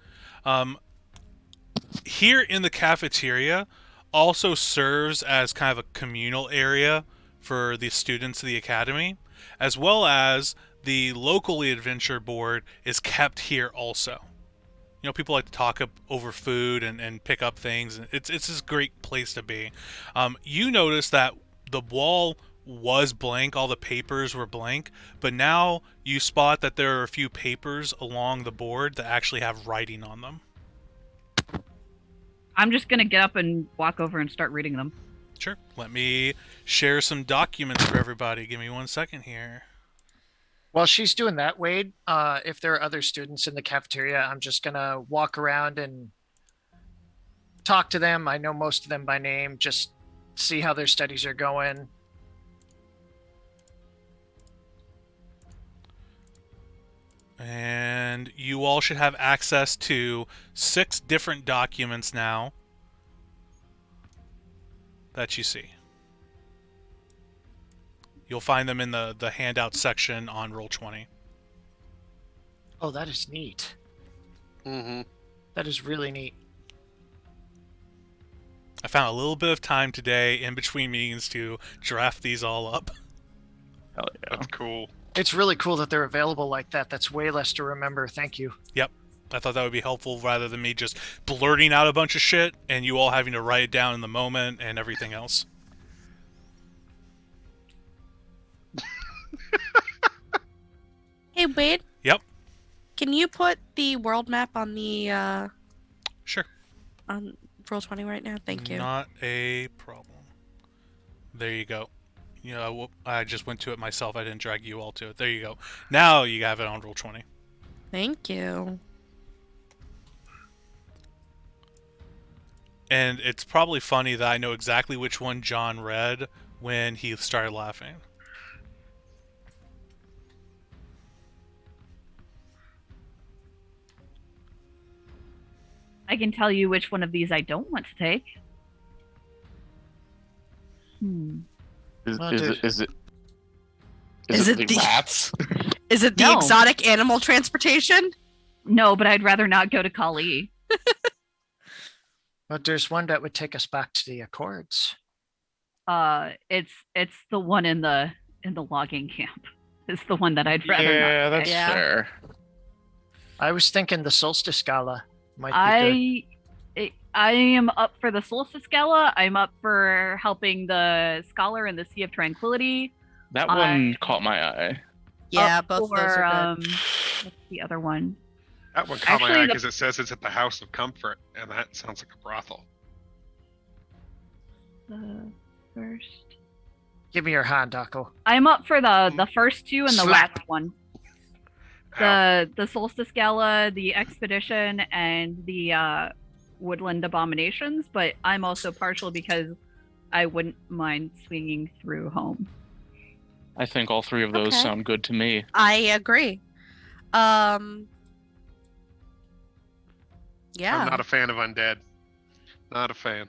Here in the cafeteria also serves as kind of a communal area for the students of the academy, as well as the locally adventure board is kept here also. You know, people like to talk over food and pick up things. It's this great place to be. You notice that the wall was blank, all the papers were blank, but now you spot that there are a few papers along the board that actually have writing on them. I'm just gonna get up and walk over and start reading them. Sure. Let me share some documents for everybody. Give me 1 second here. While she's doing that, Wade, if there are other students in the cafeteria, I'm just gonna walk around and talk to them. I know most of them by name, just see how their studies are going. And you all should have access to 6 different documents now that you see. You'll find them in the handout section on Roll20. Oh, that is neat. Mm-hmm. That is really neat. I found a little bit of time today in between meetings to draft these all up. Hell yeah. That's cool. It's really cool that they're available like that. That's way less to remember. Thank you. Yep. I thought that would be helpful rather than me just blurting out a bunch of shit and you all having to write it down in the moment and everything else. Hey, Wade. Yep. Can you put the world map on the Sure. on Roll20 right now? Thank you. Not a problem. There you go. You know, I just went to it myself. I didn't drag you all to it. There you go. Now you have it on roll 20. Thank you. And it's probably funny that I know exactly which one John read when he started laughing. I can tell you which one of these I don't want to take. Is Well, it dude. is it Is it the the- rats? Is it the No. exotic animal transportation? No, but I'd rather not go to Kali. But there's one that would take us back to the Accords. It's the one in the logging camp. It's the one that I'd rather Yeah, not that's take. Yeah. fair. I was thinking the Solstice Gala might be good. I am up for the Solstice Gala. I'm up for helping the Scholar in the Sea of Tranquility. That one caught my eye. Yeah, Up both of for, those are good. What's the other one? That one caught my Actually, eye the- because it says it's at the House of Comfort, and that sounds like a brothel. The first. Give me your hand, Akko. I'm up for the first two and the Slap. last one. Ow. The Solstice Gala, the Expedition, and the Woodland Abominations. But I'm also partial because I wouldn't mind swinging through home. I think all three of those Okay. sound good to me. I agree. Yeah. I'm not a fan of undead. Not a fan.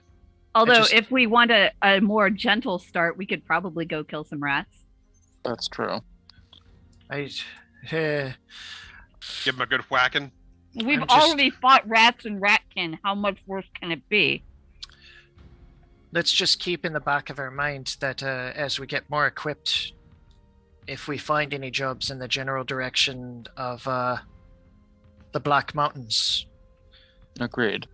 Although, just- if we want a more gentle start, we could probably go kill some rats. That's true. I, Give him a good whacking. We've I'm just- already fought rats and ratkin. How much worse can it be? let's just keep in the back of our mind that as we get more equipped, if we find any jobs in the general direction of the Black Mountains, Agreed.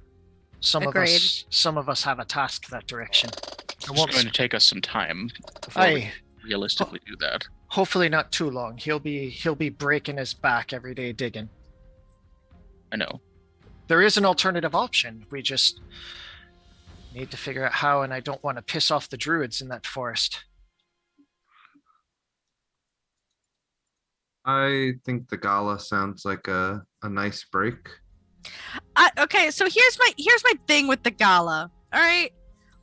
some Agreed. of us have a task that direction. It's going to take us some time before we Aye, realistically do that. hopefully not too long. He'll be breaking his back every day digging. I know. There is an alternative option. We just need to figure out how, and I don't want to piss off the druids in that forest. I think the gala sounds like a nice break. Okay, so here's my thing with the gala. All right,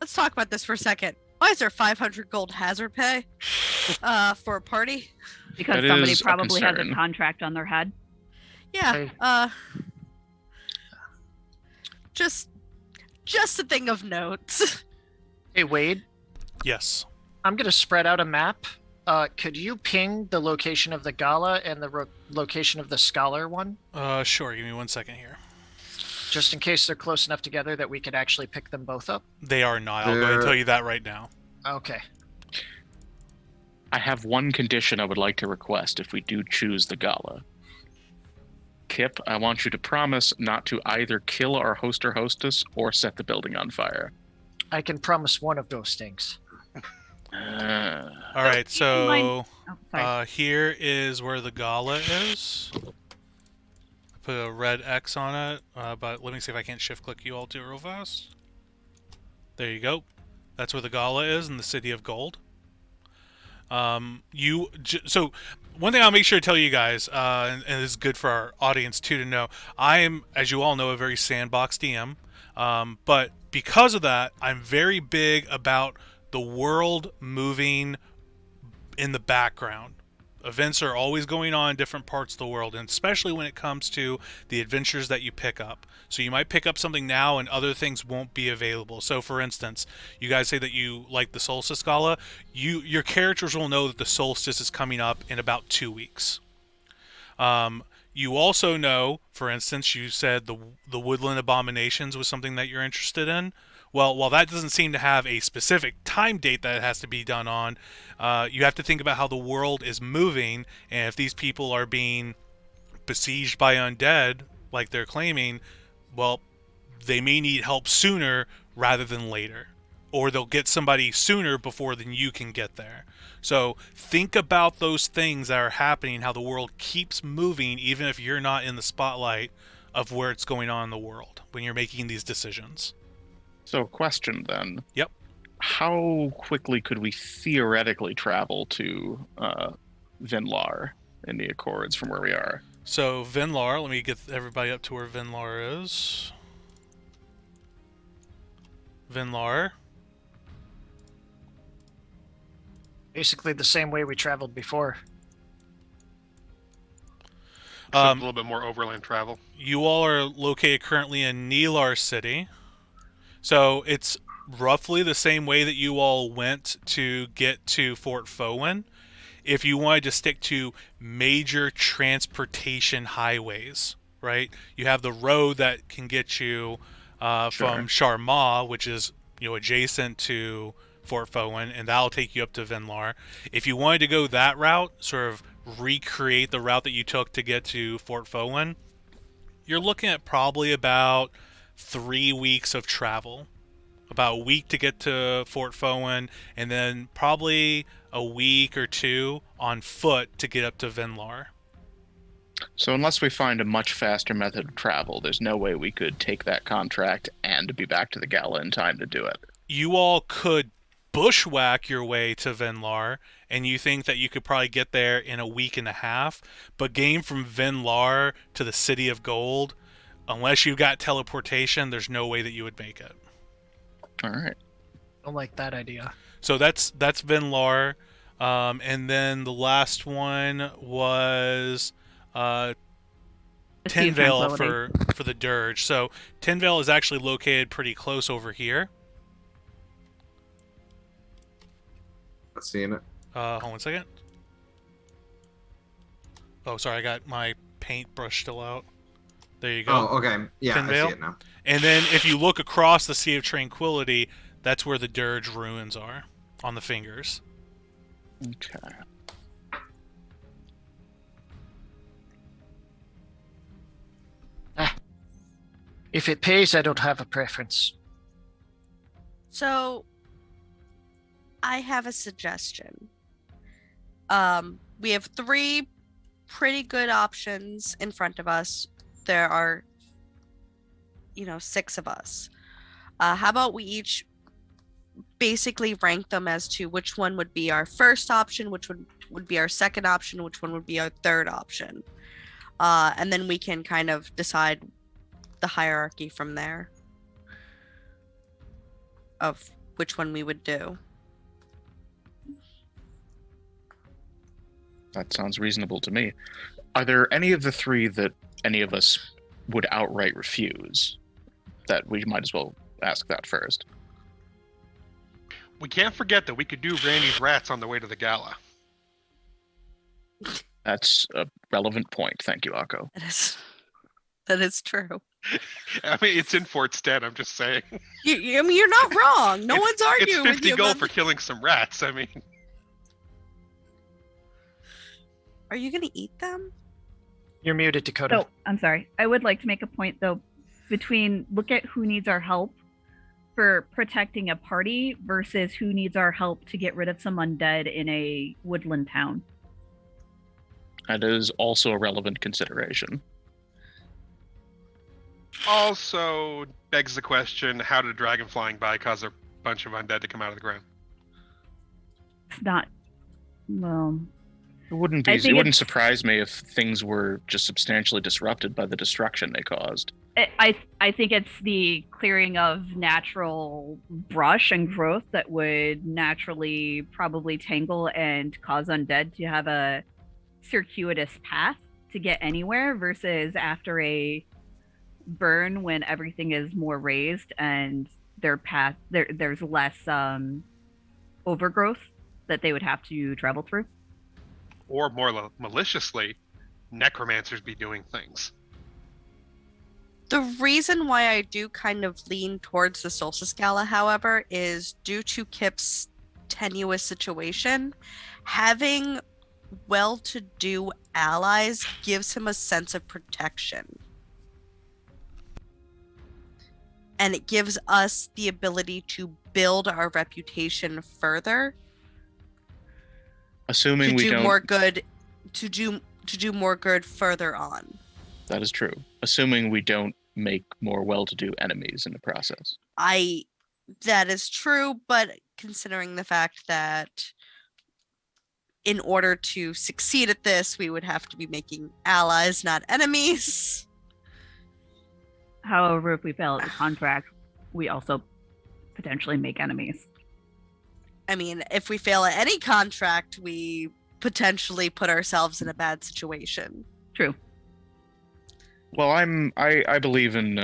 let's talk about this for a second. Why is there 500 gold hazard pay for a party? Because That somebody is a probably has a concern. contract on their head. Yeah. Okay. Just a thing of note. Hey Wade, Yes. I'm gonna spread out a map. Could you ping the location of the gala and the location of the scholar one, Sure. Give me 1 second here. just in case they're close enough together that we could actually pick them both up? They are not. I'll go ahead and tell you that right now. Okay. I have one condition I would like to request if we do choose the gala. Kip, I want you to promise not to either kill our host or hostess or set the building on fire. I can promise one of those things. All right. keep in mind- So Oh, sorry. here is where the gala is. I put a red X on it, but let me see if I can't shift click you all to it real fast. There you go. That's where the gala is in the city of Gold. So one thing I'll make sure to tell you guys, and this is good for our audience too to know, I am, as you all know, a very sandbox DM. But because of that, I'm very big about the world moving in the background. Events are always going on in different parts of the world, and especially when it comes to the adventures that you pick up. So you might pick up something now and other things won't be available. So for instance, you guys say that you like the Solstice Gala. Your characters will know that the solstice is coming up in about 2 weeks. You also know, for instance, you said the Woodland Abominations was something that you're interested in. Well, while that doesn't seem to have a specific time date that it has to be done on, you have to think about how the world is moving, and if these people are being besieged by undead, like they're claiming, well, they may need help sooner rather than later. Or they'll get somebody sooner before than you can get there. So think about those things that are happening, how the world keeps moving, even if you're not in the spotlight of where it's going on in the world when you're making these decisions. So, question then. Yep. how quickly could we theoretically travel to Vinlar in the Accords from where we are? So Vinlar, let me get everybody up to where Vinlar is. Vinlar. Basically the same way we traveled before. Except a little bit more overland travel. You all are located currently in Nelar City. So it's roughly the same way that you all went to get to Fort Fowen. If you wanted to stick to major transportation highways, right? You have the road that can get you from Sharma, which is adjacent to Fort Fowen, and that'll take you up to Vinlar. If you wanted to go that route, sort of recreate the route that you took to get to Fort Fowen, you're looking at probably about 3 weeks of travel. About a week to get to Fort Fowen, and then probably a week or two on foot to get up to Vinlar. So unless we find a much faster method of travel, there's no way we could take that contract and be back to the Gala in time to do it. You all could bushwhack your way to Vinlar, and you think that you could probably get there in a week and a half, but getting from Vinlar to the City of Gold, unless you got teleportation, there's no way that you would make it. All right. Don't like that idea. So that's Vinlar, and then the last one was Tinvale for the Dirge. So Tinvale is actually located pretty close over here. Let's see it. Hold on a second. Oh, sorry, I got my paintbrush still out. There you go. Oh, okay. Yeah, Tinvale. I see it now. And then if you look across the Sea of Tranquility, that's where the Dirge ruins are, on the fingers. Okay. If it pays, I don't have a preference. So, I have a suggestion. We have 3 pretty good options in front of us. There are, 6 of us. How about we each basically rank them as to which one would be our first option, which would be our second option, which one would be our third option. And then we can kind of decide the hierarchy from there of which one we would do. That sounds reasonable to me. Are there any of the 3 that any of us would outright refuse? That we might as well ask that first. We can't forget that we could do Randy's rats on the way to the Gala. That's a relevant point. Thank you, Akko. That is true. I mean, it's in Fort Stead. I'm just saying. I mean, you're not wrong. No one's arguing it's 50 with you. gold About for killing some rats. I mean, Are you gonna eat them? You're muted, Dakota. So, I'm sorry. I would like to make a point, though, look at who needs our help for protecting a party versus who needs our help to get rid of some undead in a woodland town. That is also a relevant consideration. also begs the question: how did a dragon flying by cause a bunch of undead to come out of the ground? It's not. Well, It wouldn't surprise me if things were just substantially disrupted by the destruction they caused. I think it's the clearing of natural brush and growth that would naturally probably tangle and cause undead to have a circuitous path to get anywhere versus after a burn when everything is more raised and there's less overgrowth that they would have to travel through. Or more maliciously, necromancers be doing things. The reason why I do kind of lean towards the Solstice Gala, however, is due to Kip's tenuous situation. Having well-to-do allies gives him a sense of protection. And it gives us the ability to build our reputation further. Assuming we don't to do more good further on. That is true. Assuming we don't make more well-to-do enemies in the process. That is true, but considering the fact that in order to succeed at this, we would have to be making allies, not enemies. However, if we fail at the contract, we also potentially make enemies. I mean, if we fail at any contract, we potentially put ourselves in a bad situation. True. Well, I believe in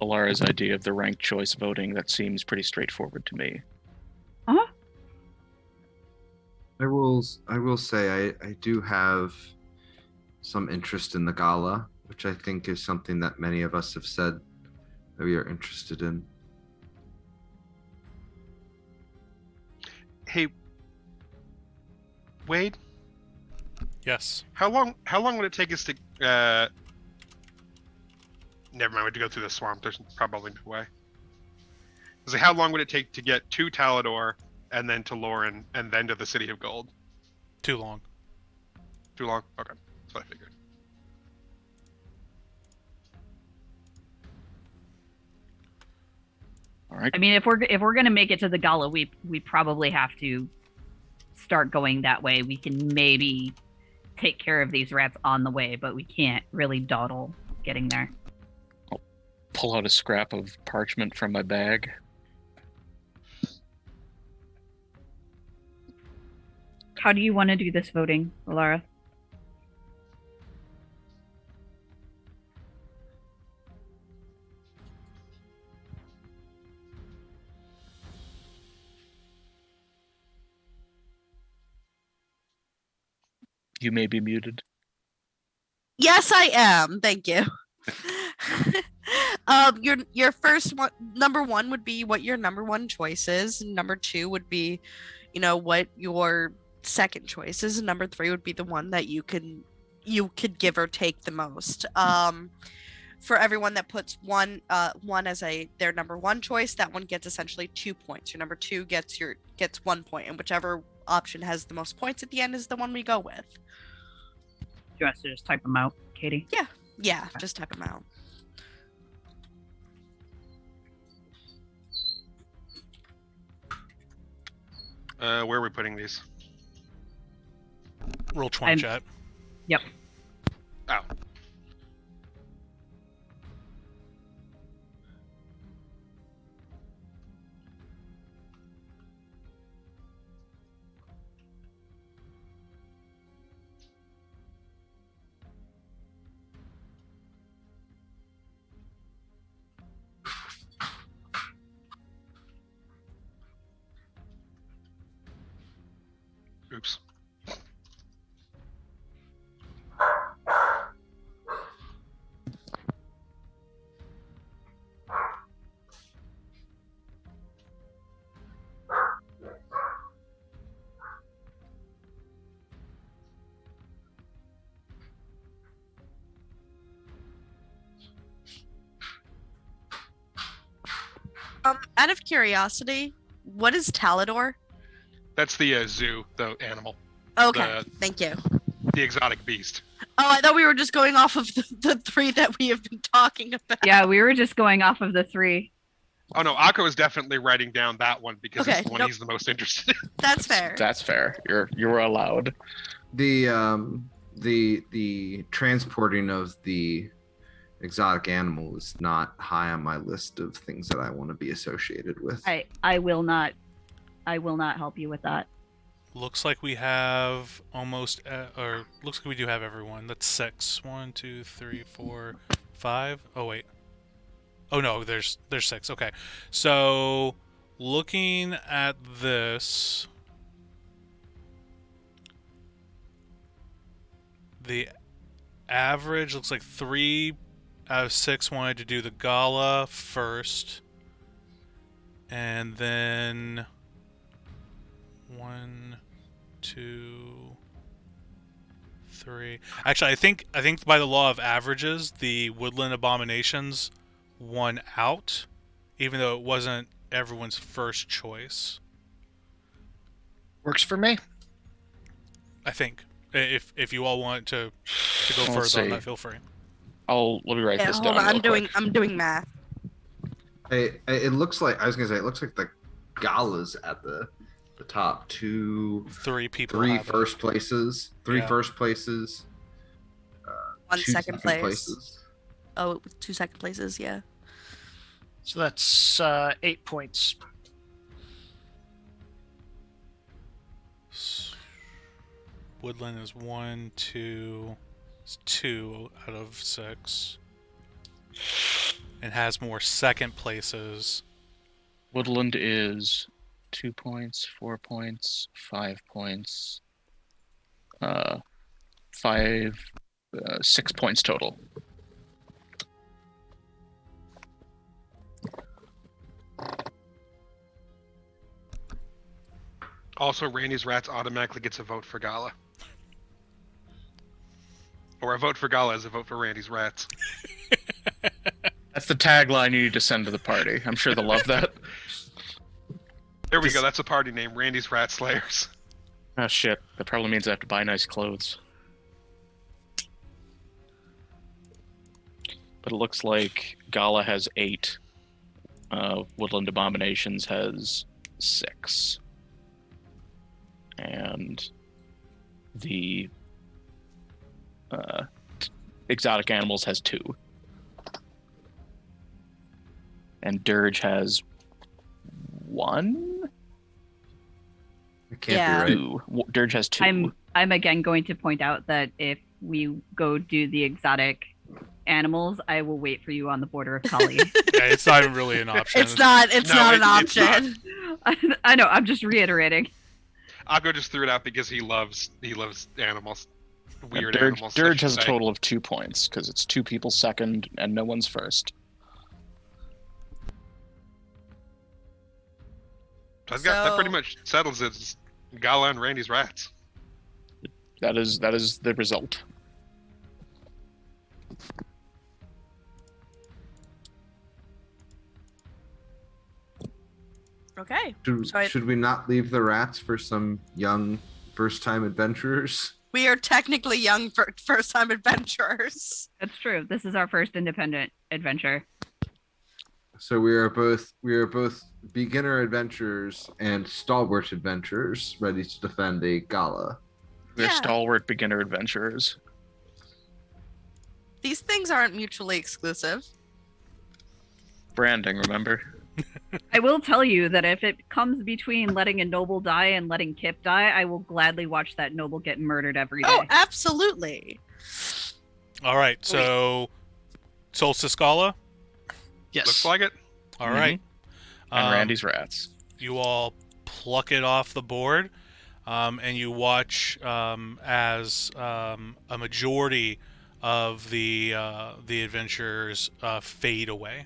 Alara's idea of the ranked choice voting. That seems pretty straightforward to me. Uh-huh. I will say I do have some interest in the Gala, which I think is something that many of us have said that we are interested in. Hey, Wade, Yes. how long would it take us to? Never mind. We have to go through the swamp. There's probably no way. I was like, how long would it take to get to Talador and then to Lauren and then to the City of Gold? Too long. Too long? Okay, that's what I figured. All right. I mean, if we're gonna make it to the Gala, we probably have to start going that way. We can maybe take care of these rats on the way, but we can't really dawdle getting there. Pull out a scrap of parchment from my bag. How do you want to do this voting, Alara? You may be muted. Yes, I am. Thank you. Your first one, number one, would be what your number one choice is. Number two would be, what your second choice is. And number three would be the one that you could give or take the most. For everyone that puts one as their number one choice, that one gets essentially 2 points. Your number two gets 1 point, and whichever option has the most points at the end is the one we go with. Do you want us to just type them out, Katie? Yeah, just type them out. Where are we putting these? Roll 20, chat. Yep. Oh. Oops. Out of curiosity, what is Talador? That's the zoo, the animal, Okay, thank you. the exotic beast. Oh, I thought we were just going off of the three that we have been talking about. Yeah, we were just going off of the three. Oh no, Akko is definitely writing down that one because Okay, it's the one he's the most interested in. That's fair. That's fair. You're allowed. The transporting of the exotic animal is not high on my list of things that I want to be associated with. I will not help you with that. Looks like we have almost, or looks like we do have everyone. That's 6. 1, 2, 3, 4, 5. Oh wait. Oh no, there's 6. Okay, so looking at this, the average looks like 3 out of 6 wanted to do the Gala first, and then 1, 2, 3. Actually, I think by the law of averages, the Woodland Abominations won out, even though it wasn't everyone's first choice. Works for me. I think if you all want to go further on that, feel free. Let me write this Hold down. on, I'm doing math. It looks like, I was gonna say, it looks like the Gala's at the top. Three people. Three have it. first places. Three Yeah. first places. One Two second second place. places. Oh, 2 second places, yeah. So that's 8 points. Woodland is 1, 2. It's 2 out of 6. And has more second places. Woodland is 2 points, 4 points, 5 points, 6 points total. Also, Randy's Rats automatically gets a vote for Gala. Or a vote for Gala is a vote for Randy's Rats. That's the tagline you need to send to the party. I'm sure they'll love that. There we go. That's a party name. Randy's Rat Slayers. Oh shit. That probably means I have to buy nice clothes. But it looks like Gala has 8. Woodland Abominations has 6. And the Exotic Animals has 2. And Dirge has 1? It can't Yeah. be right. 2. Dirge has 2. I'm again going to point out that if we go do the exotic animals, I will wait for you on the border of Kali. Yeah, it's not even really an option. It's not No, an it's not. option. I know, I'm just reiterating. Aggo just threw it out because he loves animals. Weird Dirge, animals. Dirge I has should a say. total of 2 points because it's 2 people second and no one's first. That pretty So- much settles it. It's Gala and Randy's Rats. That is the result. Okay. Should, should we not leave the rats for some young first-time adventurers? We are technically young first-time adventurers. That's true. This is our first independent adventure. So we are both beginner adventurers and stalwart adventurers ready to defend a Gala. They're Yeah. stalwart beginner adventurers. These things aren't mutually exclusive. Branding, remember? I will tell you that if it comes between letting a noble die and letting Kip die, I will gladly watch that noble get murdered every day. Oh, absolutely. All right, so Solstice Gala. Yes. Looks like it. All right. And Randy's Rats. You all pluck it off the board, and you watch as a majority of the adventurers fade away.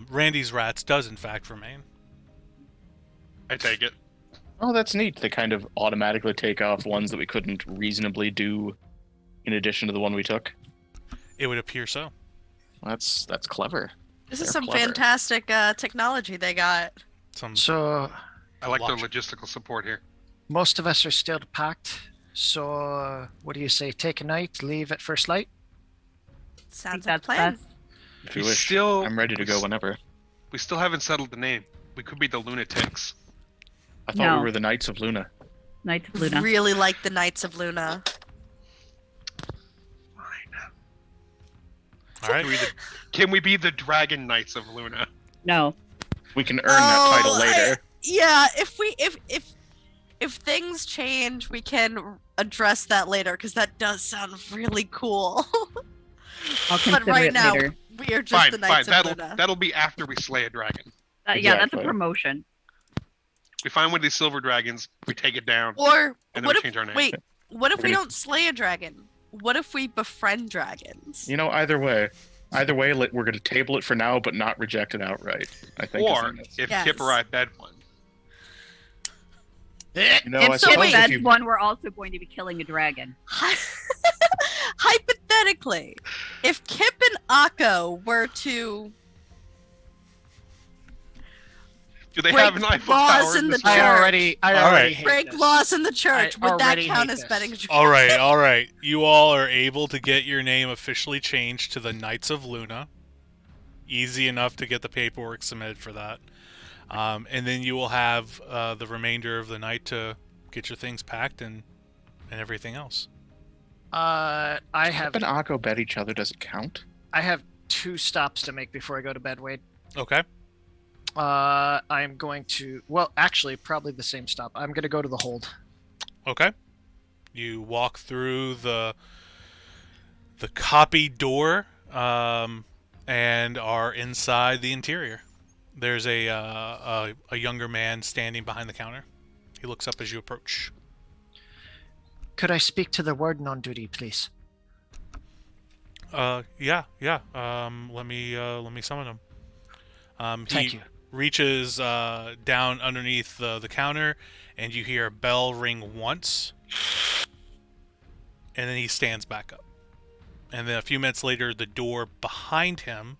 Randy's Rats does in fact remain. I take it. Oh, that's neat. They kind of automatically take off ones that we couldn't reasonably do in addition to the one we took. It would appear so. That's clever. This is They're some clever. fantastic technology they got. So I like their Logic. logistical support here. most of us are still packed. So what do you say? Take a night, leave at first light? I think Sounds like a that's plan. best. If you We wish, still- I'm ready to go whenever. We still haven't settled the name. We could be the Lunatics. I thought No. we were the Knights of Luna. Knights of Luna. Really like the Knights of Luna. All right. Can we be the Dragon Knights of Luna? No. We can earn that title Oh, later. Yeah, if things change, we can address that later because that does sound really cool. I'll but consider right it now, later. we are just Fine, the fine. Knights of Luna. That'll be after we slay a dragon. Yeah, that's a Exactly. promotion. We find one of these silver dragons, we take it down, Or and then what we if change our name. wait? What if We're we gonna- don't slay a dragon? What if we befriend dragons? You know, either way, we're going to table it for now, but not reject it outright. I think. Or is if Yes. Kip or I bed one. you know, I If so suppose that's if you one, we're also going to be killing a dragon. Hypothetically, if Kip and Akko were to Do they break have an Eiffel laws Tower in in the this church. world? I already All already right. hate break this. laws in the church, I would that already count hate as this. betting a dragon? All right. You all are able to get your name officially changed to the Knights of Luna. Easy enough to get the paperwork submitted for that. And then you will have the remainder of the night to get your things packed and everything else. I have Up and Akko bet each other. Does it count? I have 2 stops to make before I go to bed, Wade. Okay. I'm going to, well, actually, probably the same stop. I'm going to go to the hold. Okay. You walk through the copy door and are inside the interior. There's a younger man standing behind the counter. He looks up as you approach. Could I speak to the warden on duty, please? Yeah. Let me summon him. Thank He you. reaches down underneath the counter, and you hear a bell ring once, and then he stands back up. And then a few minutes later, the door behind him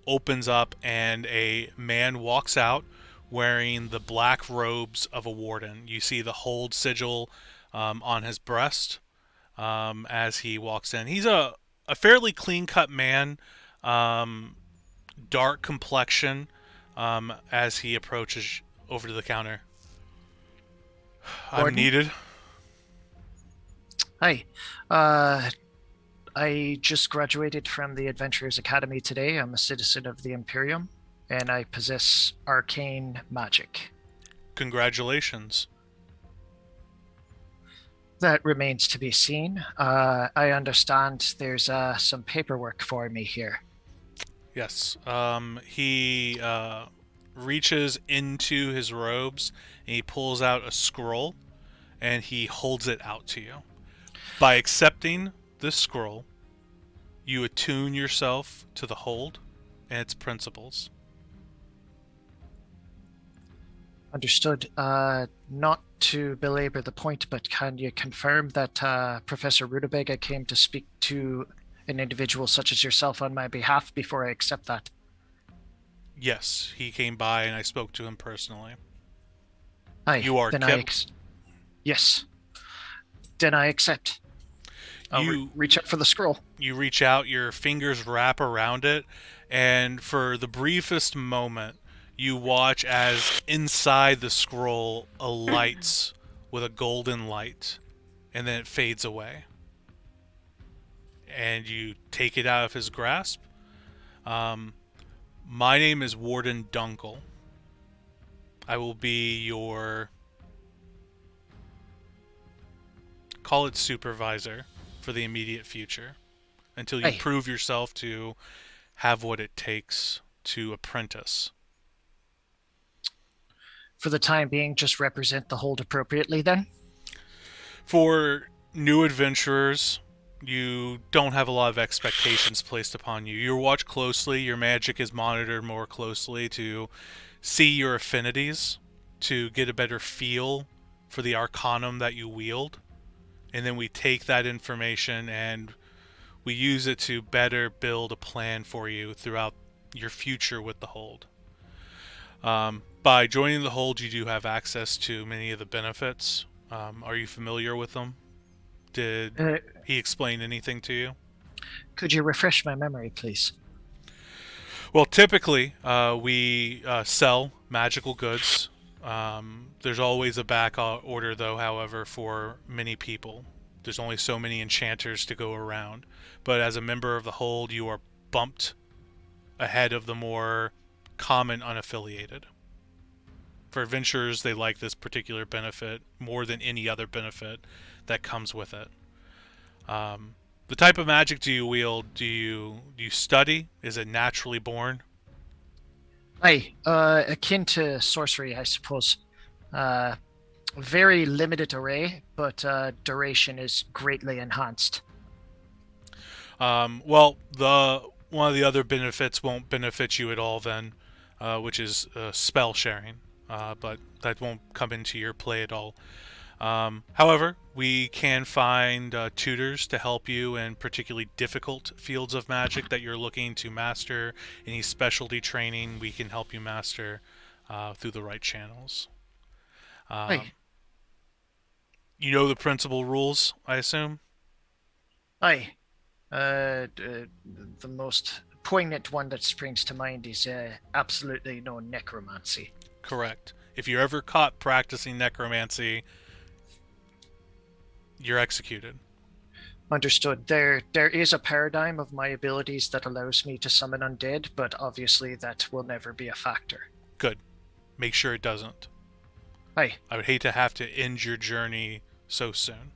opens up, and a man walks out wearing the black robes of a warden. You see the hold sigil on his breast as he walks in. He's a fairly clean-cut man, dark complexion as he approaches over to the counter. I'm Warden? needed. Hi. I just graduated from the Adventurers Academy today. I'm a citizen of the Imperium, and I possess arcane magic. Congratulations. That remains to be seen. I understand there's some paperwork for me here. Yes. He reaches into his robes and he pulls out a scroll and he holds it out to you. By accepting this scroll, you attune yourself to the hold and its principles. Understood. Not to belabor the point, but can you confirm that Professor Rutabaga came to speak to an individual such as yourself on my behalf before I accept that? Yes, he came by and I spoke to him personally. Aye, You are then Kip. Yes. Then I accept. I'll reach out for the scroll. You reach out, your fingers wrap around it, and for the briefest moment, you watch as inside the scroll alights with a golden light, and then it fades away. And you take it out of his grasp. My name is Warden Dunkel. I will be your, call it supervisor, for the immediate future until you Hey. prove yourself to have what it takes to apprentice. For the time being, just represent the hold appropriately then? For new adventurers, you don't have a lot of expectations placed upon you. You're watched closely, your magic is monitored more closely to see your affinities, to get a better feel for the arcanum that you wield. And then we take that information and we use it to better build a plan for you throughout your future with the hold. By joining the hold, you do have access to many of the benefits. Are you familiar with them? Did he explain anything to you? Could you refresh my memory, please? Well, typically, we sell magical goods. There's always a back order, though, however, for many people. There's only so many enchanters to go around. But as a member of the hold, you are bumped ahead of the more common unaffiliated. For adventurers, they like this particular benefit more than any other benefit that comes with it. The type of magic do you wield? Do you study? Is it naturally born? Aye, akin to sorcery, I suppose. Very limited array, but duration is greatly enhanced. Well, the one of the other benefits won't benefit you at all then, which is spell sharing. But that won't come into your play at all. However, we can find tutors to help you in particularly difficult fields of magic that you're looking to master. Any specialty training we can help you master through the right channels. Aye. You know the principal rules, I assume? Aye. The most poignant one that springs to mind is absolutely no necromancy. Correct. If you're ever caught practicing necromancy, you're executed. Understood. There is a paradigm of my abilities that allows me to summon undead, but obviously that will never be a factor. Good. Make sure it doesn't. Aye. I would hate to have to end your journey so soon.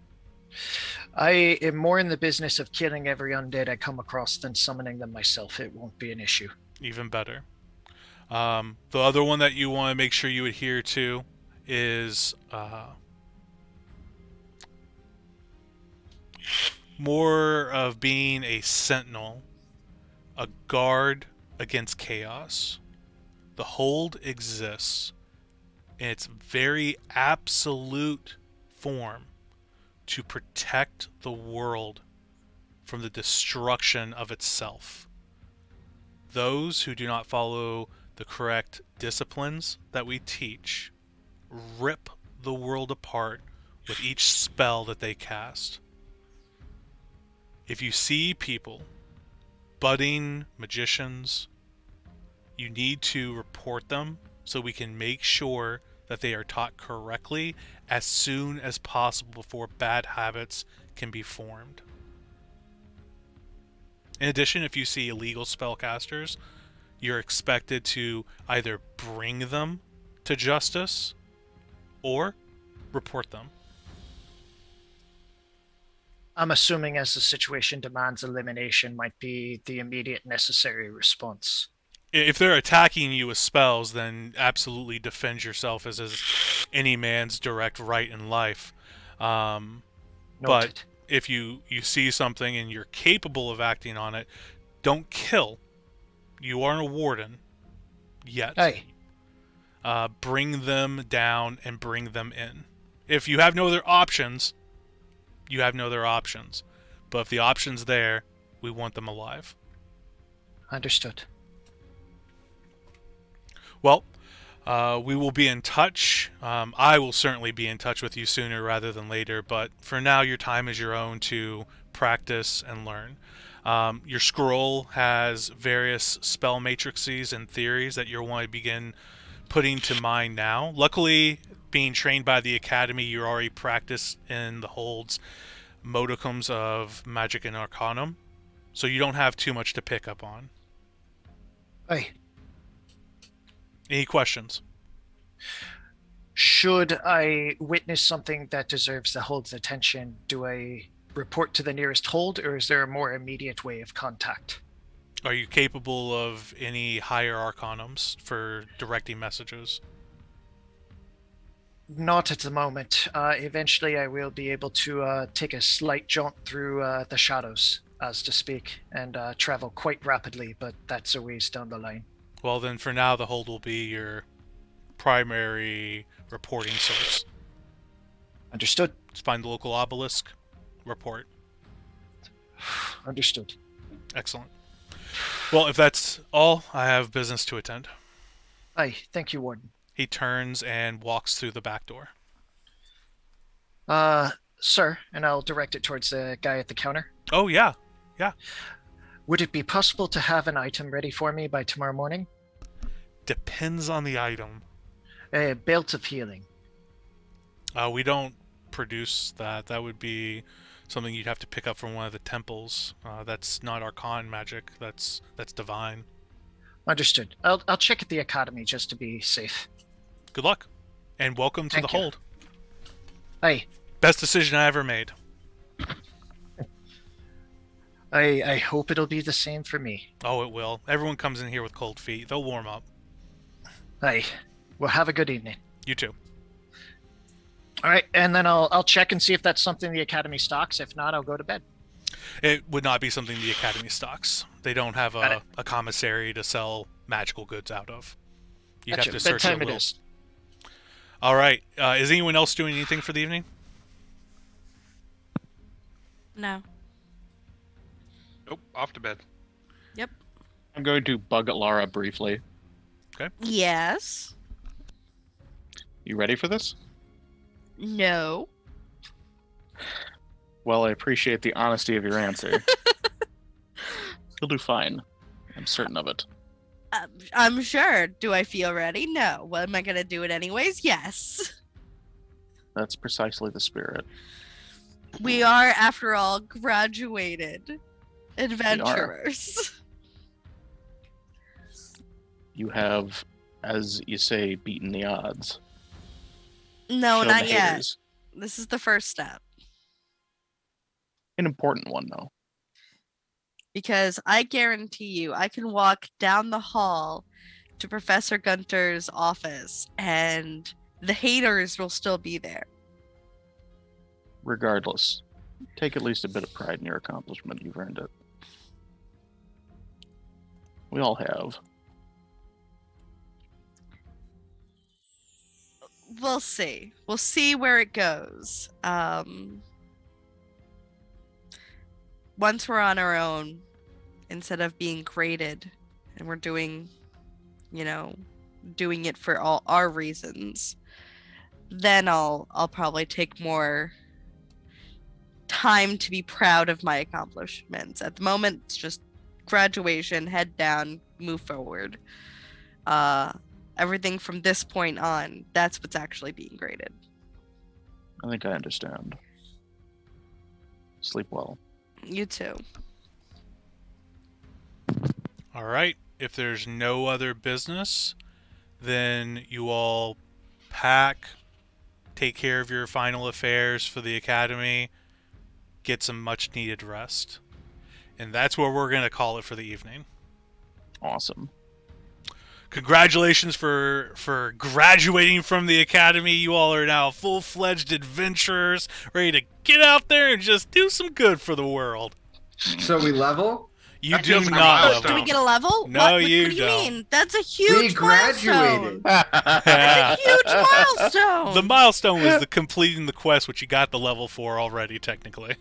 I am more in the business of killing every undead I come across than summoning them myself. It won't be an issue. Even better. The other one that you want to make sure you adhere to is more of being a sentinel, a guard against chaos. The hold exists in its very absolute form to protect the world from the destruction of itself. Those who do not follow the correct disciplines that we teach rip the world apart with each spell that they cast. If you see people, budding magicians, you need to report them so we can make sure that they are taught correctly as soon as possible before bad habits can be formed. In addition, if you see illegal spellcasters, you're expected to either bring them to justice or report them. I'm assuming as the situation demands, elimination might be the immediate necessary response. If they're attacking you with spells, then absolutely defend yourself as is any man's direct right in life. But if you see something and you're capable of acting on it, don't kill. You aren't a warden yet. Hey. Bring them down and bring them in. If you have no other options, you have no other options. But if the option's there, we want them alive. Understood. Well, we will be in touch. I will certainly be in touch with you sooner rather than later, but for now, your time is your own to practice and learn. Your scroll has various spell matrices and theories that you'll want to begin putting to mind now. Luckily, being trained by the Academy, you're already practiced in the holds modicums of Magic and Arcanum, so you don't have too much to pick up on. Hey. Any questions? Should I witness something that deserves the hold's attention, do I report to the nearest hold, or is there a more immediate way of contact? Are you capable of any higher arcanums for directing messages? Not at the moment. Eventually I will be able to take a slight jaunt through the shadows, as to speak, and travel quite rapidly, but that's a ways down the line. Well, then for now, the hold will be your primary reporting source. Understood. Let's find the local obelisk. Report. Understood. Excellent. Well, if that's all, I have business to attend. Aye, thank you, Warden. He turns and walks through the back door. Sir, and I'll direct it towards the guy at the counter. Oh, yeah. Would it be possible to have an item ready for me by tomorrow morning? Depends on the item. A belt of healing. We don't produce that. That would be something you'd have to pick up from one of the temples. That's not Arcane magic. That's divine. Understood. I'll check at the academy just to be safe. Good luck, and welcome to Thank the you. hold. Aye. Best decision I ever made. I hope it'll be the same for me. Oh, it will. Everyone comes in here with cold feet. They'll warm up. Aye. Well, have a good evening. You too. All right, and then I'll check and see if that's something the academy stocks. If not, I'll go to bed. It would not be something the Academy stocks. They don't have a commissary to sell magical goods out of. You'd Gotcha. have to search Bedtime a it little. is. All right. Is anyone else doing anything for the evening? No. Nope, off to bed. Yep. I'm going to bug at Lara briefly. Yes. You ready for this? No. Well, I appreciate the honesty of your answer. You'll do fine. I'm certain of it. I'm sure. Do I feel ready? No. Well, am I going to do it anyways? Yes. That's precisely the spirit. We are, after all, graduated adventurers. You have, as you say, beaten the odds. No, Shown not the yet. haters. This is the first step. An important one, though. Because I guarantee you, I can walk down the hall to Professor Gunter's office and the haters will still be there. Regardless, take at least a bit of pride in your accomplishment. You've earned it. We all have. We'll see. We'll see where it goes. Once we're on our own, instead of being graded, and we're doing it for all our reasons, then I'll probably take more time to be proud of my accomplishments. At the moment, it's just graduation, head down, move forward. Everything from this point on, that's what's actually being graded. I think I understand. Sleep well. You too. All right. If there's no other business, then you all pack, take care of your final affairs for the academy, get some much needed rest. And that's where we're going to call it for the evening. Awesome. Congratulations for graduating from the academy. You all are now full-fledged adventurers, ready to get out there and just do some good for the world. So we level? You That do feels like a not milestone. Do we level. get a level? No, what? you What do you don't. mean? That's a We huge milestone. graduated. That's a huge milestone. The milestone was the completing the quest, which you got the level for already, technically.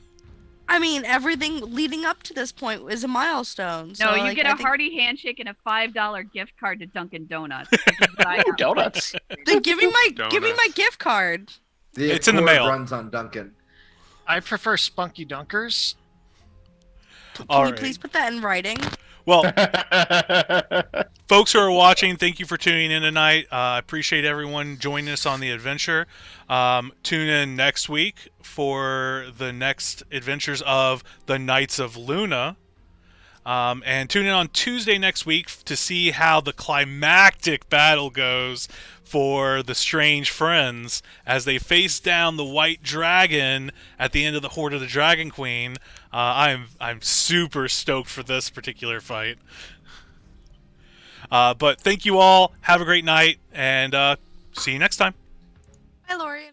I mean, everything leading up to this point was a milestone. So, No, you like, get I a think hearty handshake and a $5 gift card to Dunkin' Donuts. This is what I Ooh, got. donuts. Then give me my Donuts. gift card. The It's in the Accord mail. runs on Duncan. I prefer Spunky Dunkers. Can All you right. please put that in writing? Well, folks who are watching, thank you for tuning in tonight. I appreciate everyone joining us on the adventure. Tune in next week for the next adventures of the Knights of Luna. And tune in on Tuesday next week to see how the climactic battle goes for the strange friends as they face down the white dragon at the end of the Horde of the Dragon Queen. I'm super stoked for this particular fight. But thank you all. Have a great night, and see you next time. Bye, Lorian.